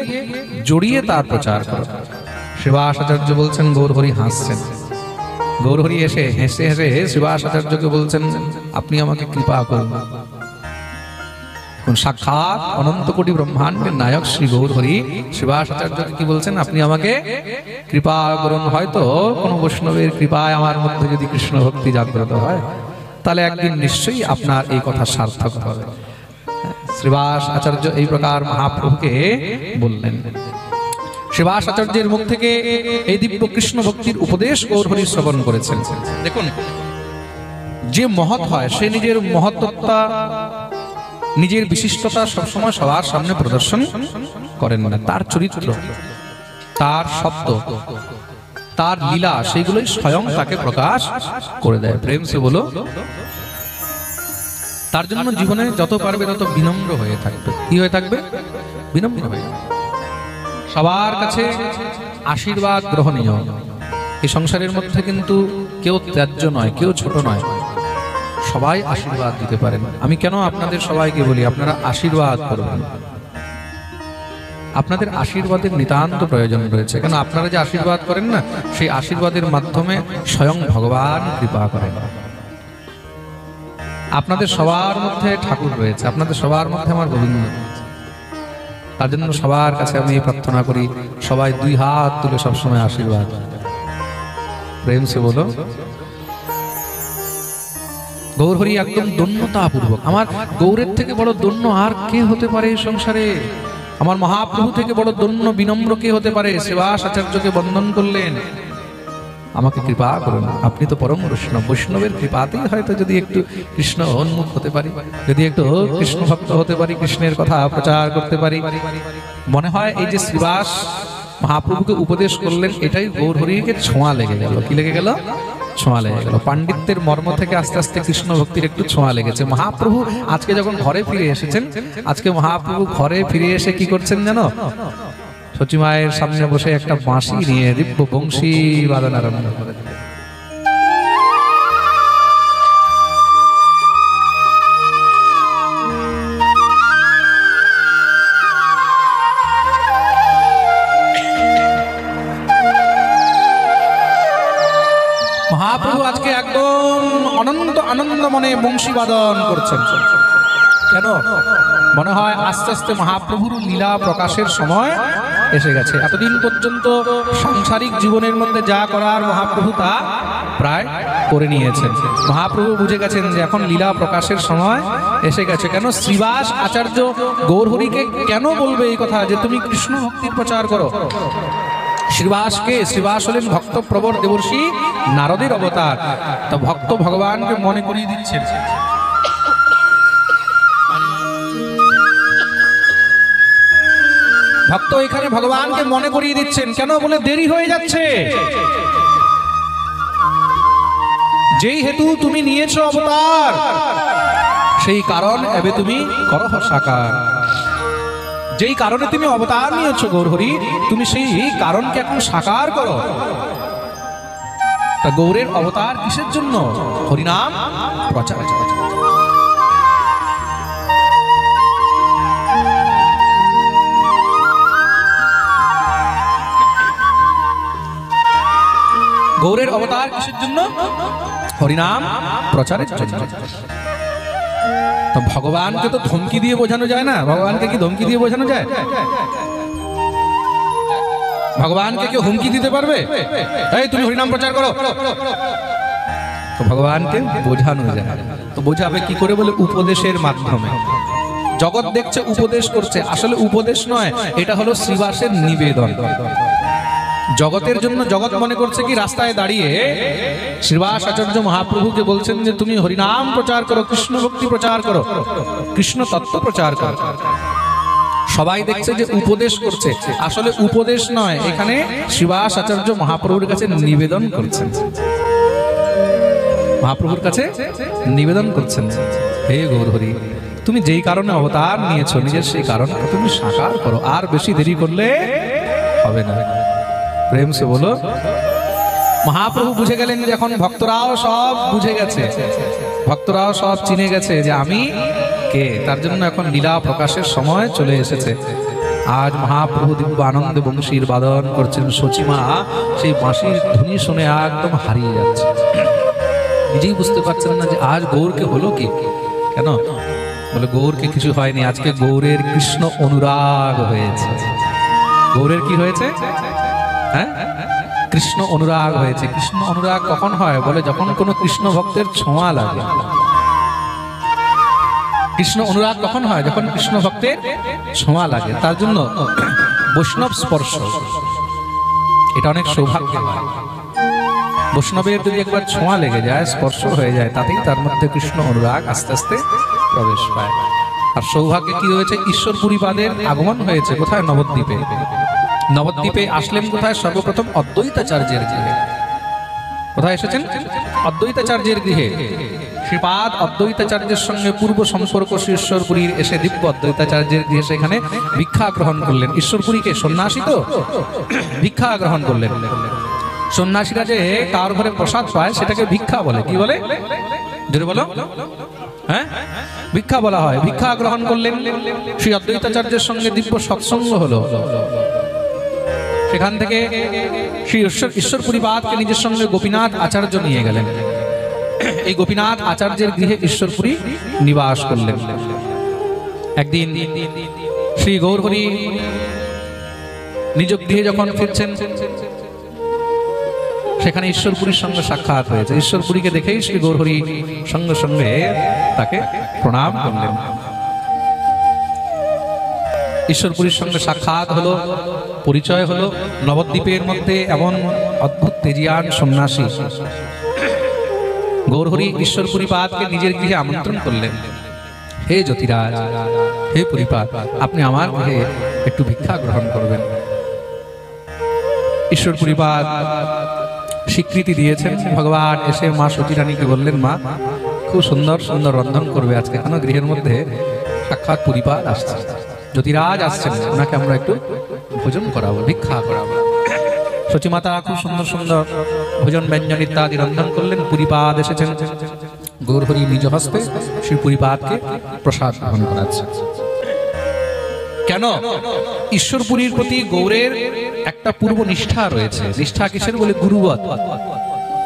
জড়িয়ে তার প্রচার করো। শ্রীবাস আচার্য বলছেন, গৌরহরি হাসছেন। গৌরহরি এসে হেসে হেসে শ্রীবাস আচার্যকে বলছেন, আপনি আমাকে কৃপা করুন। সাক্ষাৎ অনন্ত কোটি ব্রহ্মাণ্ডের নায়ক শ্রী গৌরহরি শ্রীবাস আচার্যকে কি বলছেন, আপনি আমাকে কৃপা করুন। হয়তো কোন বৈষ্ণবের কৃপায় আমার মধ্যে যদি কৃষ্ণ ভক্তি জাগ্রত হয়, তাহলে একদিন নিশ্চয়ই আপনার এই কথা সার্থক হবে। শ্রীবাস আচার্য এই প্রকার মহাপ্রভুকে বললেন। শ্রীবাস আচার্যের মুখ থেকে এই দিব্য কৃষ্ণ ভক্তির উপদেশ গৌরহরি শ্রবণ করেছেন। দেখুন, যে মহৎ হয় সে নিজের মহত্বতা, নিজের বিশিষ্টতা সবসময় সবার সামনে প্রদর্শন করেন না। তার চরিত্র, তার শব্দ, তার লীলা, সেইগুলোই স্বয়ং তাকে প্রকাশ করে দেয়। প্রেম সে বলো। তার জন্য জীবনে যত পারবে তত বিনম্র হয়ে থাকবে। কি হয়ে থাকবে? বিনম্র হয়ে। সবার কাছে আশীর্বাদ গ্রহণীয়। এই সংসারের মধ্যে কিন্তু কেউ ত্যায্য নয়, কেউ ছোট নয়, সবাই আশীর্বাদ দিতে পারেন। আমি কেন আপনাদের সবাইকে বলি, আপনারা আশীর্বাদ করবেন। আপনাদের আশীর্বাদের নিতান্ত প্রয়োজন রয়েছে। কেন? আপনারা যে আশীর্বাদ করেন না, সেই আশীর্বাদের মাধ্যমে স্বয়ং ভগবান কৃপা করেন। আপনাদের সবার মধ্যে ঠাকুর রয়েছে, আপনাদের সবার মধ্যে আমার গোবিন্দ রয়েছে। তার জন্য সবার কাছে আমি প্রার্থনা করি, সবাই দুই হাত তুলে সবসময় আশীর্বাদ। প্রেম সে বলো। গৌরহরি একদম দন্যতাপূর্বক, আমার গৌরের থেকে বড় দন্য আর কে হতে পারে এই সংসারে? আমার মহাপ্রভু থেকে বড় দন্য বিনম্র কে হতে পারে? শ্রীবাস আচার্যকে বন্দন করলেন, আমাকে কৃপা করুন, আপনি তো পরম বৈষ্ণব, বৈষ্ণবের কৃপাতেই হয়তো যদি একটু কৃষ্ণ উন্মুখ হতে পারি, যদি একটু কৃষ্ণ ভক্ত হতে পারি, কৃষ্ণের কথা প্রচার করতে পারি। মনে হয় এই যে শ্রীবাস মহাপ্রভুকে উপদেশ করলেন, এটাই গৌর হরিকে ছোঁয়া লেগে গেল। কি লেগে গেল? ছোঁয়া লেগে গেল। পাণ্ডিত্যের মর্ম থেকে আস্তে আস্তে কৃষ্ণ ভক্তির একটু ছোঁয়া লেগেছে। মহাপ্রভু আজকে যখন ঘরে ফিরে এসেছেন, আজকে মহাপ্রভু ঘরে ফিরে এসে কি করছেন জানো? সচি মায়ের সামনে বসে একটা বাঁশি নিয়ে দিব্য বংশী বাদন আরম্ভ করে দিলেন। মহাপ্রভু আজকে একদম অনন্ত আনন্দ মনে বংশী বাদন করছেন। কেন? মনে হয় আস্তে আস্তে মহাপ্রভুর লীলা প্রকাশের সময় এসে গেছে। এতদিন পর্যন্ত সাংসারিক জীবনের মধ্যে যা করার মহাপ্রভু তা প্রায় করে নিয়েছেন। মহাপ্রভু বুঝে গেছেন যে এখন লীলা প্রকাশের সময় এসে গেছে। কেন? শ্রীবাস আচার্য গৌরহরিকে কেন বলবে এই কথা যে তুমি কৃষ্ণ ভক্তির প্রচার করো? শ্রীবাসকে, শ্রীবাস হলেন ভক্ত প্রবর দেবর্ষি নারদের অবতার। তা ভক্ত ভগবানকে মনে করিয়ে দিচ্ছেন, ভক্ত এখানে ভগবানকে মনে করিয়ে দিচ্ছেন। কেন? বলে দেরি হয়ে যাচ্ছে। যেই হেতু তুমি নিয়েছো অবতার, সেই কারণ এবে তুমি করহ সাকার। যেই কারণে তুমি অবতার নিয়েছো গৌরহরি, তুমি সেই কারণকে এখন সাকার করো। তা গৌরের অবতার কিসের জন্য? হরিনাম প্রচার। গৌরের অবতার কিসের জন্য? হরিনাম প্রচারের জন্য। তো ভগবানকে তো ধমকি দিয়ে বোঝানো যায় না। ভগবানকে কি ধমকি দিয়ে বোঝানো যায়? ভগবানকে কেউ হুমকি দিতে পারবে? এই তুমি হরিনাম প্রচার করো। তো ভগবানকে বোঝানো যায়। তো বোঝাবে কি করে? বলে উপদেশের মাধ্যমে। জগৎ দেখছে উপদেশ করছে, আসলে উপদেশ নয়, এটা হলো শ্রীবাসের নিবেদন। জগতের জন্য জগৎ মনে করছে কি রাস্তায় দাঁড়িয়ে শ্রীবাস আচার্য মহাপ্রভুকে বলছেন যে তুমি হরিনাম প্রচার করো, কৃষ্ণ ভক্তি প্রচার করো, কৃষ্ণ তত্ত্ব প্রচার করো। সবাই দেখছে যে উপদেশ করছে, আসলে উপদেশ নয়, এখানে শ্রীবাস আচার্য মহাপ্রভুর কাছে নিবেদন করছেন। মহাপ্রভুর কাছে নিবেদন করছেন, হে গৌরহরি, তুমি যেই কারণে অবতার নিয়েছো, নিজের সেই কারণকে তুমি সাকার করো। আর বেশি দেরি করলে হবে না। প্রেম সে বলো। মহাপ্রভু বুঝে গেলেন যে এখন ভক্তরাও সব বুঝে গেছে, ভক্তরাও সব চিনে গেছে যে আমি কে। তার জন্য এখন লীলা প্রকাশের সময় চলে এসেছে। আজ মহাপ্রভু দিব্য আনন্দে বংশীর বাদন করছেন। সচিমা সেই বাঁশির ধ্বনি শুনে একদম হারিয়ে যাচ্ছে, নিজেই বুঝতে পারছেন না যে আজ গৌরকে হলো কি। কেন? বলে গৌরকে কিছু হয়নি, আজকে গৌরের কৃষ্ণ অনুরাগ হয়েছে। গৌরের কি হয়েছে? হ্যাঁ, কৃষ্ণ অনুরাগ হয়েছে। কৃষ্ণ অনুরাগ কখন হয়? বলে যখন কোনো কৃষ্ণ ভক্তের ছোঁয়া লাগে। কৃষ্ণ অনুরাগ কখন হয়? যখন কৃষ্ণ ভক্তের ছোঁয়া লাগে। তার জন্য বৈষ্ণব স্পর্শ, এটা অনেক সৌভাগ্য হয়। বৈষ্ণবের যদি একবার ছোঁয়া লেগে যায়, স্পর্শ হয়ে যায়, তাতেই তার মধ্যে কৃষ্ণ অনুরাগ আস্তে আস্তে প্রবেশ পায়। আর সৌভাগ্যে কি হয়েছে? ঈশ্বরপুরীবাদের আগমন হয়েছে কোথায়? নবদ্বীপে। নবদ্বীপে আসলেন কোথায়? সর্বপ্রথম অদ্বৈতাচার্যের গৃহে। কোথায় এসেছেন? অদ্বৈতাচার্যের গৃহে। শ্রীপাদ অদ্বৈতাচার্যের সঙ্গে পূর্ব সম্পর্ক ঈশ্বরপুরীর এসে দিব্য অদ্বৈতাচার্যের গৃহে সেখানে ভিক্ষা গ্রহণ করলেন। ঈশ্বরপুরীকে সন্ন্যাসী তো ভিক্ষা গ্রহণ করলেন। সন্ন্যাসীরা যে কার ঘরে প্রসাদ পায় সেটাকে ভিক্ষা বলে। কি বলে? জোরে বলো। হ্যাঁ, ভিক্ষা বলা হয়। ভিক্ষা গ্রহণ করলেন, শ্রী অদ্বৈতাচার্যের সঙ্গে দিব্য সৎসঙ্গ হলো। সেখান থেকে শ্রী ঈশ্বরপুরীবাদকে নিজের সঙ্গে গোপীনাথ আচার্য নিয়ে গেলেন। এই গোপীনাথ আচার্যের গৃহে ঈশ্বরপুরী নিবাস করলেন। একদিন শ্রী গৌরহরি নিজ গৃহে যখন ফিরছেন, সেখানে ঈশ্বরপুরীর সঙ্গে সাক্ষাৎ হয়েছে। ঈশ্বরপুরীকে দেখেই শ্রী গৌরহরি সঙ্গে সঙ্গে তাকে প্রণাম করলেন। ঈশ্বরপুরীর সঙ্গে সাক্ষাৎ হলো, পরিচয় হলো। নবদ্বীপের মধ্যে এমন অদ্ভুত তেজিয়ান সন্ন্যাসী গৌরহরি ঈশ্বরপুরীপাদকে নিজের গৃহে আমন্ত্রণ করলেন। হে জ্যোতিরাজ, হে পুরীপাদ, আপনি আমার গৃহে একটু ভিক্ষা গ্রহণ করবেন। ঈশ্বরপুরীপাদ স্বীকৃতি দিয়েছেন। ভগবান এসে মা সতীরানীকে বললেন, মা খুব সুন্দর সুন্দর রন্ধন করবে আজকে, কেন গৃহের মধ্যে সাক্ষাৎ পুরীপাদ আসছে, জ্যোতিরাজ আসছেন, ওনাকে আমরা একটু ভোজন করাবো, ভিক্ষা করাবো। সচিমাতা খুব সুন্দর সুন্দর ভোজন ব্যঞ্জন ইত্যাদি রন্ধন করলেন। পুরীপাদ এসেছেন, গৌরহরি নিজ হস্তে শ্রী পুরীপাদকে প্রসাদ গ্রহণ করাচ্ছে। কেন? ঈশ্বরপুরীর প্রতি গৌরের একটা পূর্ব নিষ্ঠা রয়েছে। নিষ্ঠা কিসের? বলে গুরুবৎ,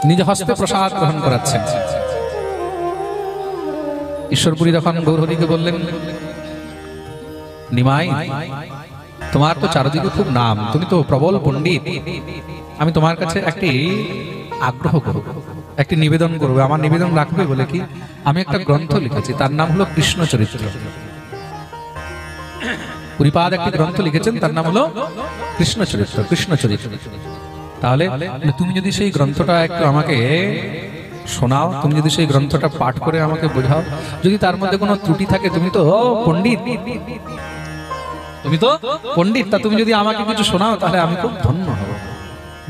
নিজ হস্তে প্রসাদ গ্রহণ করাচ্ছেন। ঈশ্বরপুরী তখন গৌরহরিকে বললেন, নিমাই, তোমার তো চারদিকে খুব নাম, তুমি তো প্রবল পণ্ডিত, আমি তোমার কাছে একটি আগ্রহ করব, একটি নিবেদন করবো। আমার নিবেদন রাখবে বলে কি, আমি একটা গ্রন্থ লিখেছি, তার নাম হলো কৃষ্ণ চরিত্র। পুরীপাদ একটি গ্রন্থ লিখেছেন, তার নাম হলো কৃষ্ণ চরিত্র, কৃষ্ণ চরিত্র। তাহলে তুমি যদি সেই গ্রন্থটা একটু আমাকে শোনাও, তুমি যদি সেই গ্রন্থটা পাঠ করে আমাকে বোঝাও, যদি তার মধ্যে কোনো ত্রুটি থাকে, তুমি তো পণ্ডিত, তুমি তো পণ্ডিত, তা তুমি যদি আমাকে কিছু শোনাও তাহলে আমি খুব ধন্য হব।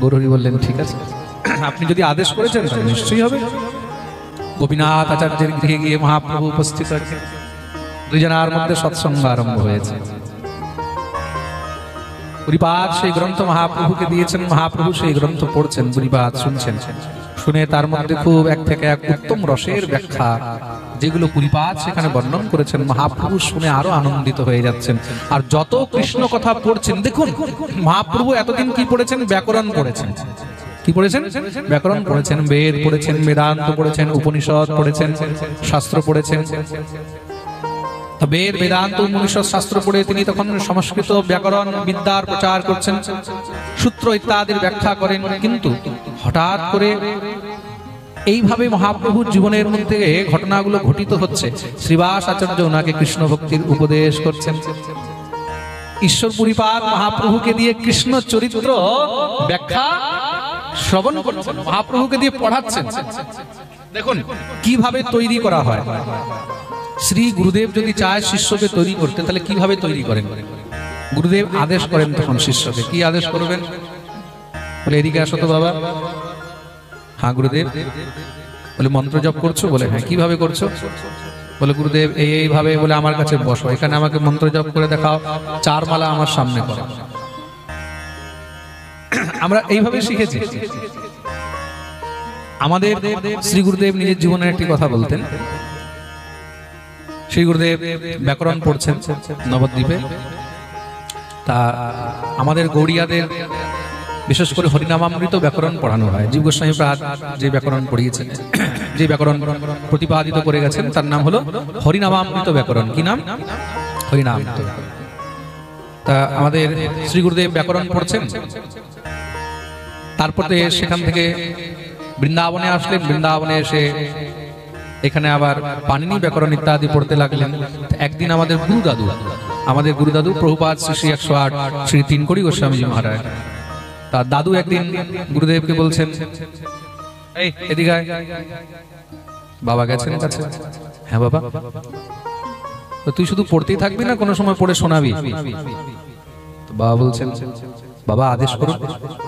গৌরহরি বললেন, ঠিক আছে, আপনি যদি আদেশ করেছেন তাহলে নিশ্চয়ই হবে। গোপীনাথ আচার্যের গৃহে গিয়ে মহাপ্রভু উপস্থিত আছেন, দুইজনার মধ্যে সৎসঙ্গ আরম্ভ হয়েছে। পুরীপাদ সেই গ্রন্থ মহাপ্রভুকে দিয়েছেন, মহাপ্রভু সেই গ্রন্থ পড়ছেন, পুরীপাদ শুনছেন। শুনে তার মধ্যে খুব এক থেকে এক উত্তম রসের ব্যাখ্যা, যেগুলো পুরীপাদ সেখানে বর্ণন করেছেন, মহাপ্রভু শুনে আরো আনন্দিত হয়ে যাচ্ছেন। আর যত কৃষ্ণ কথা পড়ছেন, দেখুন মহাপ্রভু এতদিন কি পড়েছেন? ব্যাকরণ পড়েছেন। কি পড়েছেন? ব্যাকরণ পড়েছেন, বেদ পড়েছেন, বেদান্ত পড়েছেন, উপনিষদ পড়েছেন, শাস্ত্র পড়েছেন। বেদ, বেদান্ত, উপনিষদ, শাস্ত্র পড়ে তিনি তখন সংস্কৃত ব্যাকরণ বিদ্যার প্রচার করছেন, সূত্র ইত্যাদির ব্যাখ্যা করেন। কিন্তু হঠাৎ করে এইভাবে মহাপ্রভুর জীবনের মধ্যে ঘটনাগুলো ঘটিত হচ্ছে। শ্রীবাস আচার্য ওনাকে কৃষ্ণ ভক্তির উপদেশ করছেন। ঈশ্বরপুরীপাদ মহাপ্রভুকে দিয়ে কৃষ্ণ চরিত্র ব্যাখ্যা শ্রবণ করছেন, মহাপ্রভুকে দিয়ে পড়াচ্ছেন। দেখুন কিভাবে তৈরি করা হয়। শ্রী গুরুদেব যদি চায় শিষ্যকে তৈরি করতে, তাহলে কিভাবে তৈরি করেন? গুরুদেব আদেশ করেন তখন শিষ্যকে, কি আদেশ করবেন? বলে, এদিকে আসো তো বাবা। হ্যাঁ গুরুদেব। বলে, মন্ত্র জপ করছো? বলে, হ্যাঁ। কিভাবে করছো? বলে, গুরুদেব এইভাবে। বলে, আমার কাছে বসো, এখানে আমাকে মন্ত্র জপ করে দেখাও, 4 মালা আমার সামনে করো। আমরা এইভাবে শিখেছি। আমাদের শ্রী গুরুদেব নিজের জীবনের একটি কথা বলতেন। শ্রী গুরুদেব ব্যাকরণ পড়ছেন নবদ্বীপে, তা আমাদের গৌড়িয়াদের বিশেষ করে হরিনামামৃত ব্যাকরণ পড়ানো হয়। জীব গোস্বামী পাদ যে ব্যাকরণ পড়িয়েছেন, যে ব্যাকরণ প্রতিপাদিত করে গেছেন, তার নাম হলো হরিনামামৃত ব্যাকরণ। কি নাম? হরিনামামৃত। তা আমাদের শ্রী গুরুদেব ব্যাকরণ পড়ছেন, তারপরে সেখান থেকে বৃন্দাবনে আসলেন। বৃন্দাবনে এসে এখানে আবার পানিনি ব্যাকরণ ইত্যাদি পড়তে লাগলেন। একদিন আমাদের গুরুদাদু প্রভুপাদ শ্রী 108 শ্রী 3 কোটি গোস্বামীজি মহারাজ, তার দাদু একদিন গুরুদেবকে বলছেন, এই এদিকে আয়। বাবা গেছেন কাছে। হ্যাঁ বাবা। তো তুই শুধু পড়তেই থাকবি না, কোনো সময় পড়ে শোনাবি? তো বাবা বলছেন, বাবা আদেশ করুন।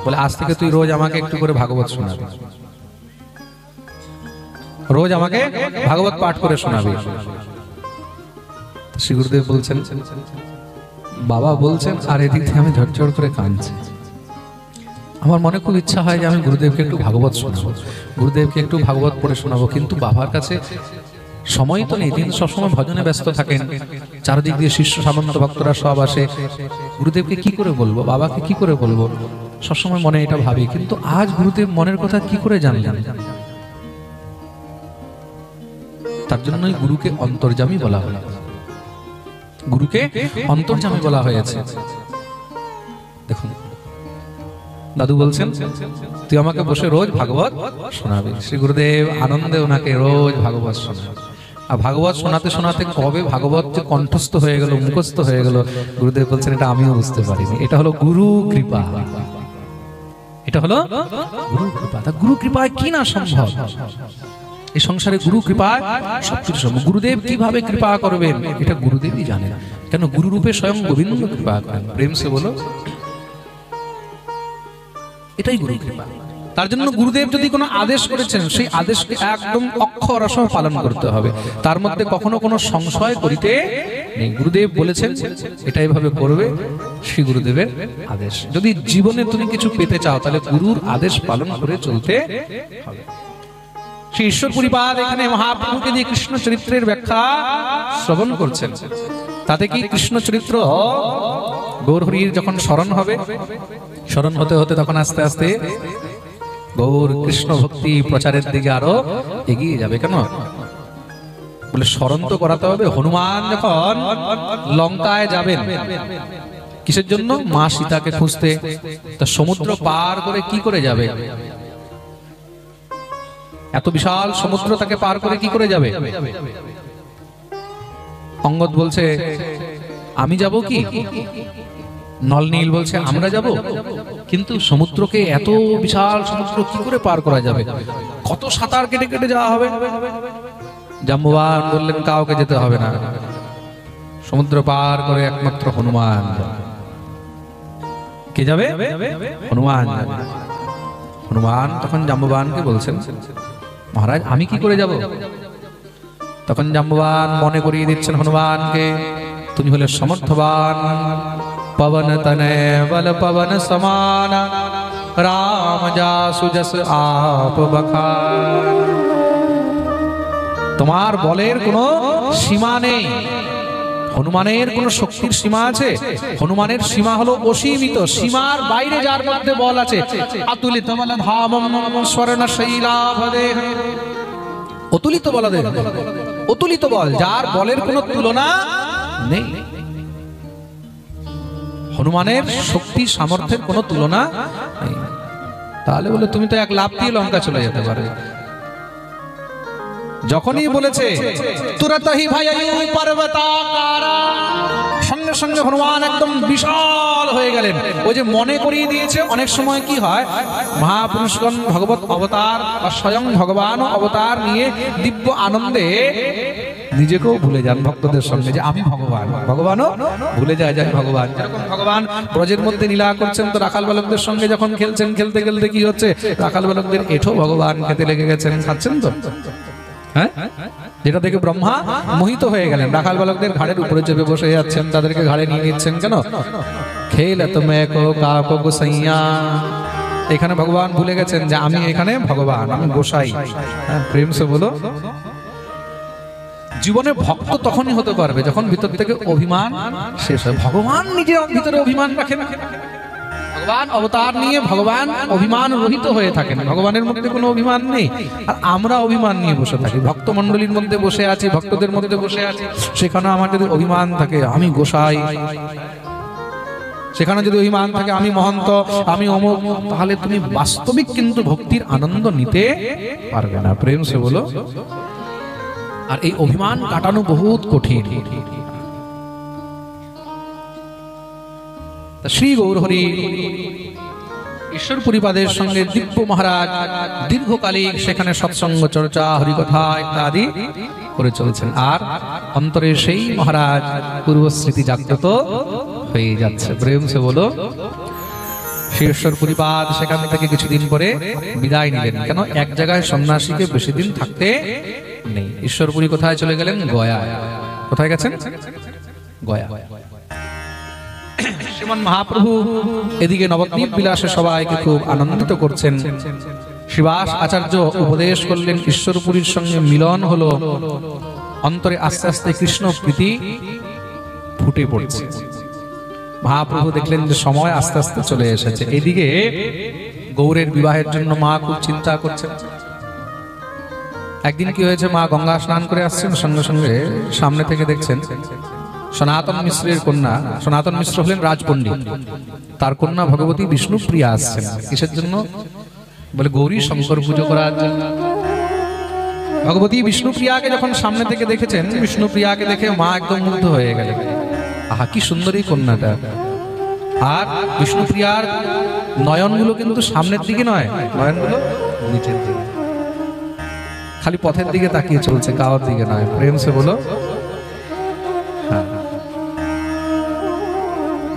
বলে, আজ থেকে তুই রোজ আমাকে একটু করে ভাগবত শোনাবি, রোজ আমাকে ভাগবত পাঠ করে শোনাবি। শ্রী গুরুদেব বলছেন, বাবা বলছেন, আর এদিক থেকে আমি ঝরঝর করে কাঁদছি। আমার মনে খুব ইচ্ছা হয় যে আমি গুরুদেবকে একটু ভাগবত শোনাবো, গুরুদেবকে একটু ভাগবত পড়ে শোনাবো, কিন্তু বাবার কাছে সময় তো নেই। তিনি সবসময় ভজনে ব্যস্ত থাকেন, চারদিক দিয়ে শিষ্য সামন্ত ভক্তরা সব আসে। গুরুদেবকে কি করে বলবো, বাবাকে কি করে বলবো, সবসময় মনে এটা ভাবি। কিন্তু আজ গুরুদেব মনের কথা কি করে জানলেন? তার জন্যই গুরুকে অন্তর্যামী বলা হয়। গুরুকে অন্তর্যামী বলা হয়েছে। দেখুন দাদু বলছেন, তুই আমাকে বসে রোজ ভাগবত শোনাবি। শ্রী গুরুদেব আনন্দে ওনাকে রোজ ভাগবত শোনাবে। আর ভাগবত শোনাতে শোনাতে কবে ভাগবত যে কণ্ঠস্থ হয়ে গেল, মুখস্থ হয়ে গেল, গুরুদেব বলছেন এটা আমিও বুঝতে পারিনি। এটা হলো গুরু কৃপা, এটা হলো গুরু কৃপা। তা গুরু কৃপায় কি না সম্ভব? এই সংসারে গুরু কৃপায় সবকিছু সম্ভব। গুরুদেব কিভাবে কৃপা করবেন এটা গুরুদেবই জানেন, কেন গুরু রূপে স্বয়ং গোবিন্দ কৃপা করেন। প্রেম সে বলো, এটাই গুরু কৃপা। তার জন্য গুরুদেব যদি কোনো আদেশ করেছেন, সেই আদেশকে একদম অক্ষরসহ পালন করতে হবে, তার মধ্যে কখনো কোনো সংশয় করিতে নেই। গুরুদেব বলেছেন এটা এইভাবে করবে, শ্রী গুরুদেবের আদেশ। যদি জীবনে তুমি কিছু পেতে চাও তাহলে গুরুর আদেশ পালন করে চলতে হবে। শ্রী ঈশ্বর পুরীপাদ এখানে মহাপ্রভুকে দিয়ে কৃষ্ণ চরিত্রের ব্যাখ্যা শ্রবণ করছেন। তাতে কি কৃষ্ণ চরিত্র গৌরহরির যখন স্মরণ হবে, স্মরণ হতে হতে তখন আস্তে আস্তে গৌর কৃষ্ণ ভক্তি প্রচারের দিকে আরো এগিয়ে যাবে। কেন বলে স্মরণ তো করাতে হবে। হনুমান যখন লঙ্কায় যাবেন কিসের জন্য? মা সীতাকে খুঁজতে। তা সমুদ্র পার করে কি করে যাবে? এত বিশাল সমুদ্র তাকে পার করে কি করে যাবে? অঙ্গদ বলছে আমি যাব কি? নলনীল বলছে আমরা যাব। কিন্তু সমুদ্রকে, এত বিশাল সমুদ্র কি করে পার করা যাবে? কত সাঁতার কেটে কেটে যাওয়া হবে। জাম্বুবান বললেন কাউকে যেতে হবে না, সমুদ্র পার করে একমাত্র হনুমান। কে যাবে? হনুমান। হনুমান তখন জাম্বুবানকে বলছেন মহারাজ আমি কি করে যাব? তখন জাম্বুবান মনে করিয়ে দিচ্ছেন হনুমানকে, তুমি হলে সমর্থবান, पवन तनय बल पवन समान, राम जासु जस आप बखान। তোমার বলের কোনো সীমা নেই, হনুমানের কোন শক্তির সীমা আছে? হনুমানের সীমা হলো অসীমিত, সীমার বাইরে যার মধ্যে বল আছে। অতুলিত বল ধামম স্বর্ণ শৈলাভদেহ, অতুলিত বলদেহ, অতুলিত বল, যার বলের কোনো তুলনা নেই। হনুমানের শক্তি সামর্থ্যের কোনো তুলনা নেই। তাহলে বলে তুমি তো এক লাফ দিয়ে লঙ্কা চলে যেতে পারে। যখনই বলেছে তুরতহি ভয়য়ু পর্বতাকারা, সঙ্গে সঙ্গে হনুমান একদম বিশাল হয়ে গেলেন। ওই যে মনে করিয়ে দিয়েছে, অনেক সময় কি হয় মহাপুরুষগণ ভগবত অবতার বা স্বয়ং ভগবান অবতার নিয়ে দিব্য আনন্দে নিজেকেও ভুলে যান ভক্তদের সঙ্গে যে আমি ভগবান। ভগবানও ভুলে যায় যে ভগবান। যেরকম ভগবান ব্রজের মধ্যে লীলা করছেন, তো রাখাল বালকদের সঙ্গে যখন খেলছেন, খেলতে খেলতে কি হচ্ছে, রাখাল বালকদের এঠো ভগবান খেতে লেগে গেছেন, খাচ্ছেন তো, হ্যাঁ, যেটা দেখে ব্রহ্মা মোহিত হয়ে গেলেন। রাখাল বালকদের ঘাড়ের উপরে চেপে বসে যাচ্ছেন, তাদেরকে ঘাড়ে নিয়ে নিচ্ছেন। কেন? খেলত মেকো কাকো গোসাইয়া। এখানে ভগবান ভুলে গেছেন যে আমি এখানে ভগবান, আমি গোসাই। প্রেম সে বলো, জীবনে ভক্ত তখনই হতে পারবে যখন ভিতর থেকে অভিমান শেষ হয়। ভগবান নিজের ভিতরে অভিমান রাখেন, ভগবান অবতার নিয়ে ভগবান অভিমান রহিত হয়ে থাকেন, ভগবানের মধ্যে কোনো অভিমান নেই। আর আমরা অভিমান নিয়ে বসে থাকি, ভক্ত মন্ডলীর মধ্যে বসে আছি, ভক্তদের মধ্যে বসে আছি, সেখানে আমার যদি অভিমান থাকে আমি গোসাই, সেখানে যদি অভিমান থাকে আমি মহন্ত, আমি অমুক, তাহলে তুমি বাস্তবিক কিন্তু ভক্তির আনন্দ নিতে পারবে না। প্রেম সে বলো। আর এই অভিমান কাটানো বহুত কঠিন। শ্রী গৌরহরি ঈশ্বর পুরীপাদের সঙ্গে দিব্য মহারাজ দীর্ঘকালিক সেখানে সৎসঙ্গ চর্চা, হরিকথা ইত্যাদি করে চলছেন। আর অন্তরে সেই মহারাজ পূর্বস্মৃতি জাগ্রত হয়ে যাচ্ছে। প্রেম সে বলো। শ্রী ঈশ্বর পুরীপাদ সেখান থেকে কিছুদিন পরে বিদায় নিলেন। কেন? এক জায়গায় সন্ন্যাসীকে বেশি দিন থাকতে নেই। ঈশ্বরপুরী কোথায় চলে গেলেন? গয়া। কোথায় গেছেন? গয়া। শ্রীমান মহাপ্রভু এদিকে নবদ্বীপ বিলাসে সবাইকে খুব আনন্দিত করছেন। শ্রীবাস আচার্য উপদেশ করলেন, ঈশ্বরপুরীর সঙ্গে মিলন হলো, অন্তরে আস্তে আস্তে কৃষ্ণ প্রীতি ফুটে পড়ছে। মহাপ্রভু দেখলেন যে সময় আস্তে আস্তে চলে এসেছে। এদিকে গৌরের বিবাহের জন্য মা খুব চিন্তা করছেন। একদিন কি হয়েছে, মা গঙ্গা স্নান করে আসছেন, সঙ্গে সঙ্গে সামনে থেকে দেখছেন সনাতন মিশ্রের কন্যা, সনাতন মিশ্র হলেন রাজপণ্ডিত, তার কন্যা ভগবতী বিষ্ণুপ্রিয়া আসছেন। কিসের জন্য? বলে গৌরী শঙ্কর পুজো করার জন্য। ভগবতী বিষ্ণুপ্রিয়াকে যখন সামনে থেকে দেখেছেন, বিষ্ণুপ্রিয়াকে দেখে মা একদম মুগ্ধ হয়ে গেলেন। আহা কি সুন্দরী কন্যাটা। আর বিষ্ণুপ্রিয়ার নয়নগুলো কিন্তু সামনের দিকে নয়, নয়নগুলো নিচের দিকে, খালি পথের দিকে তাকিয়ে চলছে, কাওয়ার দিকে নয়। প্রেম সে বলো।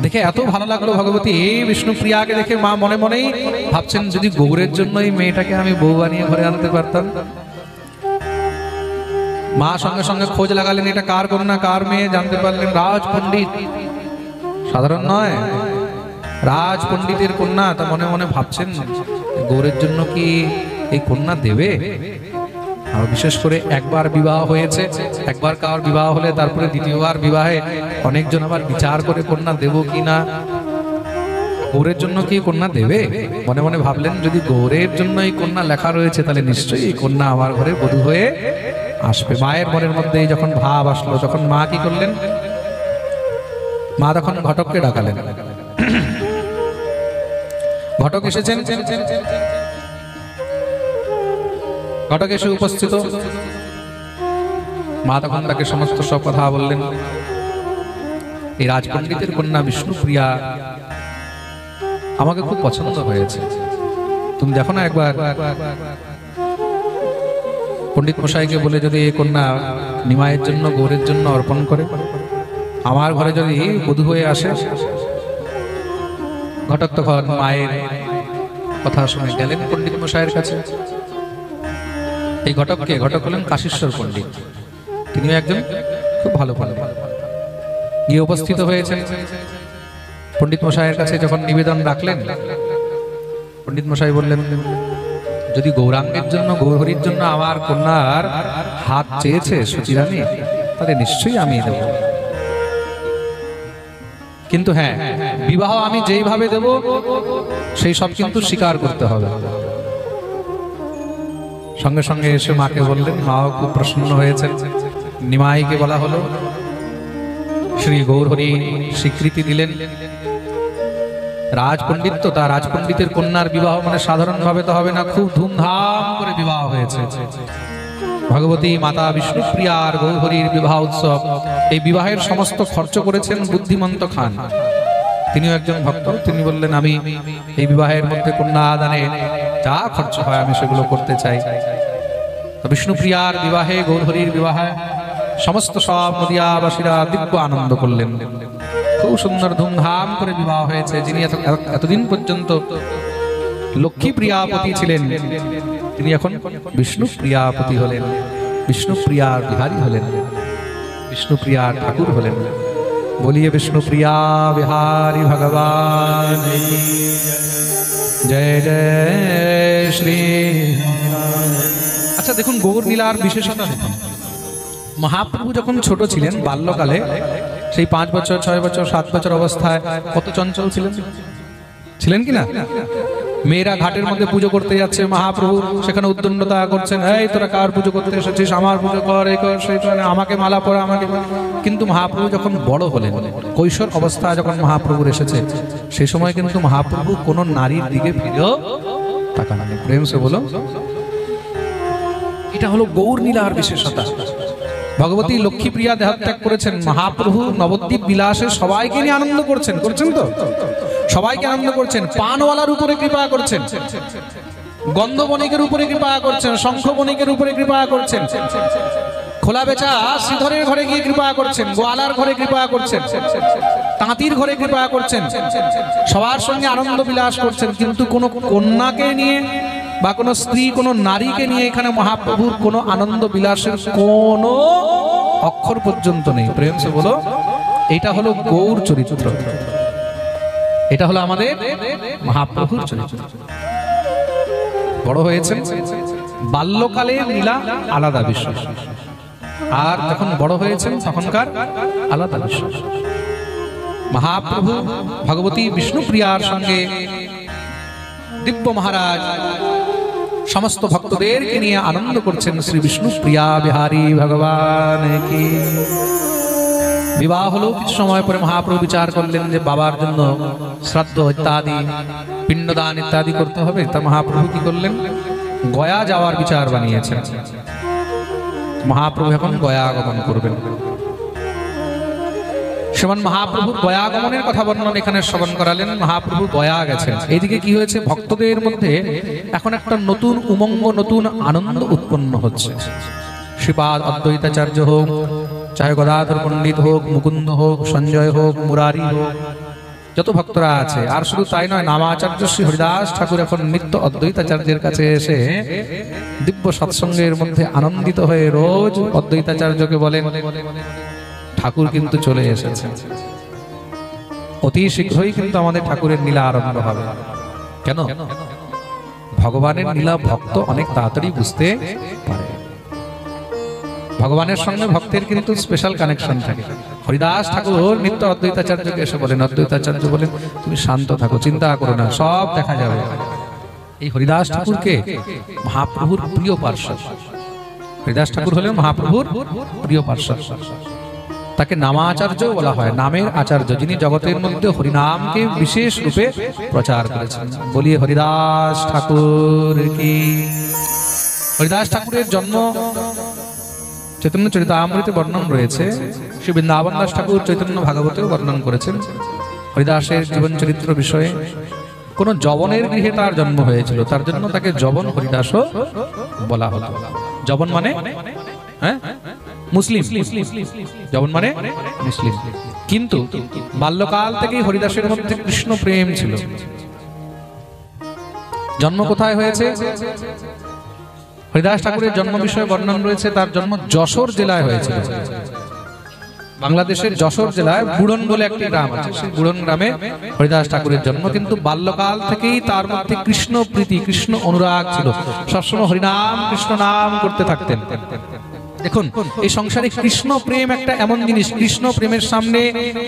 দেখে এত ভালো লাগলো ভগবতী বিষ্ণুপ্রিয়াকে দেখে, মা মনে মনেই ভাবছেন যদি গৌরের জন্য এই মেয়েটাকে আমি বউ বানিয়ে ঘরে আনতে পারতাম। মা সঙ্গে সঙ্গে খোঁজ লাগালেন এটা কার কন্যা, কার মেয়ে। জানতে পারলেন রাজ পণ্ডিত, সাধারণ নয়, রাজ পণ্ডিতের কন্যা। তা মনে মনে ভাবছেন গৌরের জন্য কি এই কন্যা দেবে। আর বিশেষ করে একবার বিবাহ হয়েছে, একবার কার বিবাহ হলে তারপরে দ্বিতীয়বার বিবাহে অনেকজন আবার বিচার করে কন্যা দেব কি না, গৌরের জন্য কি কন্যা দেবে। মনে মনে ভাবলেন যদি গৌরের জন্য এই কন্যা লেখা রয়েছে তাহলে নিশ্চয়ই এই কন্যা আমার ঘরে বধূ হয়ে আসবে। মায়ের মনের মধ্যে যখন ভাব আসলো, তখন মা কি করলেন, মা তখন ঘটককে ডাকালেন। ঘটক এসেছেন, ঘটক এসে উপস্থিত। মা তখন তাকে সমস্ত সব কথা বললেন। এই রাজপণ্ডিতের কন্যা বিষ্ণুপ্রিয়া আমাকে খুব পছন্দ হয়েছে, তুমি দেখো না একবার পণ্ডিত মশাইকে বলে যদি এই কন্যা নিমাইয়ের জন্য গৌরের জন্য অর্পণ করে, আমার ঘরে যদি বধূ হয়ে আসে। ঘটক তখন মায়ের কথা শুনে গেলেন পণ্ডিত মশাইয়ের কাছে। এই ঘটককে, ঘটক হলেন কাশীশ্বর পণ্ডিত, তিনিও একজন খুব ভালো পণ্ডিত। গিয়ে উপস্থিত হয়েছেন পণ্ডিত মশাইয়ের কাছে। যখন নিবেদন রাখলেন, পণ্ডিত মশাই বললেন যদি গৌরাঙ্গের জন্য, গৌরহরির জন্য আমার কন্যার হাত চেয়েছে সুচিরানী, তাহলে নিশ্চয়ই আমি দেব। কিন্তু হ্যাঁ, বিবাহ আমি যেইভাবে দেব সেই সব কিন্তু স্বীকার করতে হবে। সঙ্গে সঙ্গে এসে মাকে বললেন। মাও খুব প্রসন্ন হয়েছেন। নিমাইকে বলা হলো, শ্রী গৌরহরি স্বীকৃতি দিলেন। রাজপণ্ডিত তো, তার রাজপণ্ডিতের কন্যার বিবাহ মানে সাধারণ ভাবে তো হবে না, খুব ধুমধাম করে বিবাহ হয়েছে। ভগবতী মাতা বিষ্ণুপ্রিয়ার গৌরহরির বিবাহ উৎসব, এই বিবাহের সমস্ত খরচ করেছেন বুদ্ধিমন্ত খান। তিনিও একজন ভক্ত। তিনি বললেন আমি এই বিবাহের মধ্যে কন্যা দানে যা খরচ হয় আমি সেগুলো করতে চাই। বিষ্ণুপ্রিয়ার বিবাহে, গৌরহরির বিবাহে সমস্ত সব নদিয়াবাসীরা দিব্য আনন্দ করলেন। খুব সুন্দর ধুমধাম করে বিবাহ হয়েছে। যিনি এতদিন পর্যন্ত লক্ষ্মী প্রিয়াপতি ছিলেন, তিনি এখন বিষ্ণু প্রিয়াপতি হলেন, বিষ্ণুপ্রিয়ার বিহারী হলেন, বিষ্ণুপ্রিয়ার ঠাকুর হলেন। বলিয়ে বিষ্ণুপ্রিয়া বিহারী ভগবান জয় জয় শ্রী। আচ্ছা দেখুন গৌর লীলার বিশেষতা দেখুন। মহাপ্রভু যখন ছোট ছিলেন, বাল্যকালে, সেই 5 বছর 6 বছর 7 বছর অবস্থায় কত চঞ্চল ছিলেন, ছিলেন কিনা? মেয়েরা ঘাটের মধ্যে পুজো করতে যাচ্ছে, মহাপ্রভু সেখানে উদ্দণ্ডতা করছেন, এই তোরা কার পুজো করতে এসেছিস, আমার পুজো কর, এই কর, সেই কর, আমাকে মালা পরা, আমাকে। কিন্তু মহাপ্রভু যখন বড় হলেন, কৈশোর অবস্থা যখন মহাপ্রভুর এসেছে, সেই সময় কিন্তু মহাপ্রভু কোনো নারীর দিকে ফিরেও তাকান না। প্রেম সে বলো। এটা হলো গৌর লীলার বিশেষতা। ভগবতী লক্ষ্মীপ্রিয়া দেহত্যাগ করেছেন, মহাপ্রভু নবদ্বীপ বিলাসে সবাইকে নিয়ে আনন্দ করছেন, করছেন তো, সবাইকে আনন্দ করছেন। পানওয়ালার উপরে কৃপা করছেন, গন্ধ বণিকের উপরে কৃপা করছেন, শঙ্খ বণিকের উপরে কৃপা করছেন, খোলা বেচা শ্রীধরের ঘরে গিয়ে কৃপা করছেন, গোয়ালার ঘরে কৃপা করছেন, তাঁতির ঘরে কৃপা করছেন, সবার সঙ্গে আনন্দ বিলাস করছেন। কিন্তু কোনো কন্যাকে নিয়ে বা কোনো স্ত্রী, কোনো নারীকে নিয়ে এখানে মহাপ্রভুর কোনো আনন্দ বিলাসের কোনো অক্ষর পর্যন্ত নেই। প্রেম সে বলো। এটা হলো গৌর চরিত্র, এটা হলো আমাদের মহাপ্রভুর চরিত্র। বড় হয়েছে, বাল্যকালে লীলা আলাদা বিষয়, আর যখন বড় হয়েছেন তখনকার আলাদা বিষয়। মহাপ্রভু ভগবতী বিষ্ণুপ্রিয়ার সঙ্গে দিব্য মহারাজ সমস্ত ভক্তদেরকে নিয়ে আনন্দ করছেন। শ্রী বিষ্ণুপ্রিয়া বিহারী ভগবান কি। বিবাহ হলো, কিছু সময় পরে মহাপ্রভু বিচার করলেন যে বাবার জন্য শ্রাদ্ধ ইত্যাদি, পিণ্ডদান ইত্যাদি করতে হবে। তা মহাপ্রভু কি করলেন, গয়া যাওয়ার বিচার বানিয়েছেন। মহাপ্রভু এখন গয়া আগমন করবেন। শ্রীমান মহাপ্রভু গয়া আগমনের কথা বর্ণনা এখানে শ্রবণ করালেন। মহাপ্রভু গয়া গেছেন। এইদিকে কি হয়েছে, ভক্তদের মধ্যে এখন একটা নতুন উমঙ্গ, নতুন আনন্দ উৎপন্ন হচ্ছে। শ্রীপাদ অদ্বৈতাচার্য হোক, চাহে গদাধর পণ্ডিত হোক, মুকুন্দ হোক, সঞ্জয় হোক, মুরারি হোক, যত ভক্তরা আছে, আর শুধু তাই নয়, নামাচার্য শ্রী হরিদাস ঠাকুর এখন নিত্য অদ্বৈতাচার্যের কাছে এসে দিব্য সৎসঙ্গের মধ্যে আনন্দিত হয়ে রোজ অদ্বৈতাচার্যকে বলেন, ঠাকুর কিন্তু চলে এসেছে, অতি শীঘ্রই কিন্তু আমাদের ঠাকুরের লীলা আরম্ভ হবে। কেন? ভগবানের লীলা ভক্ত অনেক তাড়াতাড়ি বুঝতে পারে। ভগবানের সঙ্গে ভক্তের কিন্তু স্পেশাল কানেকশন থাকে। হরিদাস ঠাকুর নিত্য অদ্বৈতাচার্যকে এসে বলেন, অদ্বৈতাচার্য বলেন, তুমি শান্ত থাকো, চিন্তা করো না, সব দেখা যাবে। এই হরিদাস ঠাকুরকে মহাপ্রভুর প্রিয় পার্শ্বদ। হরিদাস ঠাকুর হলেন মহাপ্রভুর প্রিয় পার্শ্বদ। তাকে নামাচার্য বলা হয়, নামের আচার্য, যিনি জগতের মধ্যে হরিনামকে বিশেষ রূপে প্রচার করেছেন। বলিয়ে হরিদাস ঠাকুর কি। হরিদাস ঠাকুরের জন্ম চৈতন্য চরিতামৃতে বর্ণন রয়েছে। শ্রী বৃন্দাবন দাস ঠাকুর চৈতন্য ভাগবতেও বর্ণন করেছেন হরিদাসের জীবন চরিত্র বিষয়ে। কোন যবনের গৃহে তার জন্ম হয়েছিল, তার জন্য তাকে যবন হরিদাসও বলা হতো। যবন মানে মুসলিম, যবন মানে মুসলিম। কিন্তু বাল্যকাল থেকেই হরিদাসের মধ্যে কৃষ্ণ প্রেম ছিল। জন্ম কোথায় হয়েছে? হরিদাস ঠাকুরের জন্ম বিষয়ে বর্ণন রয়েছে। তার জন্ম যশোর জেলায় হয়েছিল। বাংলাদেশের যশোর জেলায় বুড়ন বলে একটি গ্রাম আছে, সেই বুড়ন গ্রামে হরিদাস ঠাকুরের জন্ম। কিন্তু বাল্যকাল থেকেই তার মধ্যে কৃষ্ণ প্রীতি, কৃষ্ণ অনুরাগ ছিল। সবসময় হরিনাম, কৃষ্ণ নাম করতে থাকতেন। দেখুন, এই সংসারে কৃষ্ণ প্রেম একটা এমন জিনিস, কৃষ্ণ প্রেমের সামনে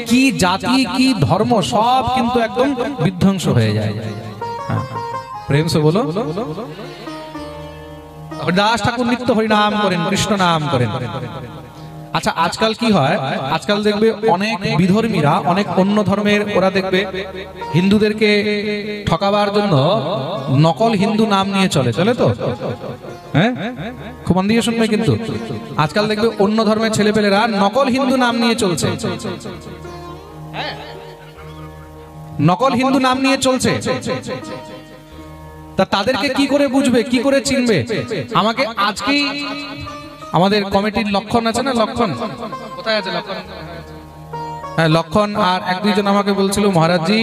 কি জাতি, কি ধর্ম, সব কিন্তু একদম বিধ্বংস হয়ে যায়। প্রেম সে বলো। হরিদাস ঠাকুর নিত্য হরিনাম করেন, কৃষ্ণ নাম করেন। আচ্ছা, আজকাল কি হয়? আজকাল দেখবে অনেক বিধর্মীরা, অনেক অন্য ধর্মের, ওরা দেখবে হিন্দুদেরকে ঠকাবার জন্য নকল হিন্দু নাম নিয়ে চলে তো। হ্যাঁ, খুব মন দিয়ে শুনবে। কিন্তু আজকাল দেখবে অন্য ধর্মের ছেলেপেলেরা নকল হিন্দু নাম নিয়ে চলছে, নকল হিন্দু নাম নিয়ে চলছে। তা তাদেরকে কি করে বুঝবে, কি করে চিনবে? আমাকে আজকেই আমাদের কমিটির লক্ষণ আছে না, লক্ষণ কোথায় আছে? লক্ষণ, হ্যাঁ লক্ষণ আর এক দুইজন আমাকে বলছিল, মহারাজজি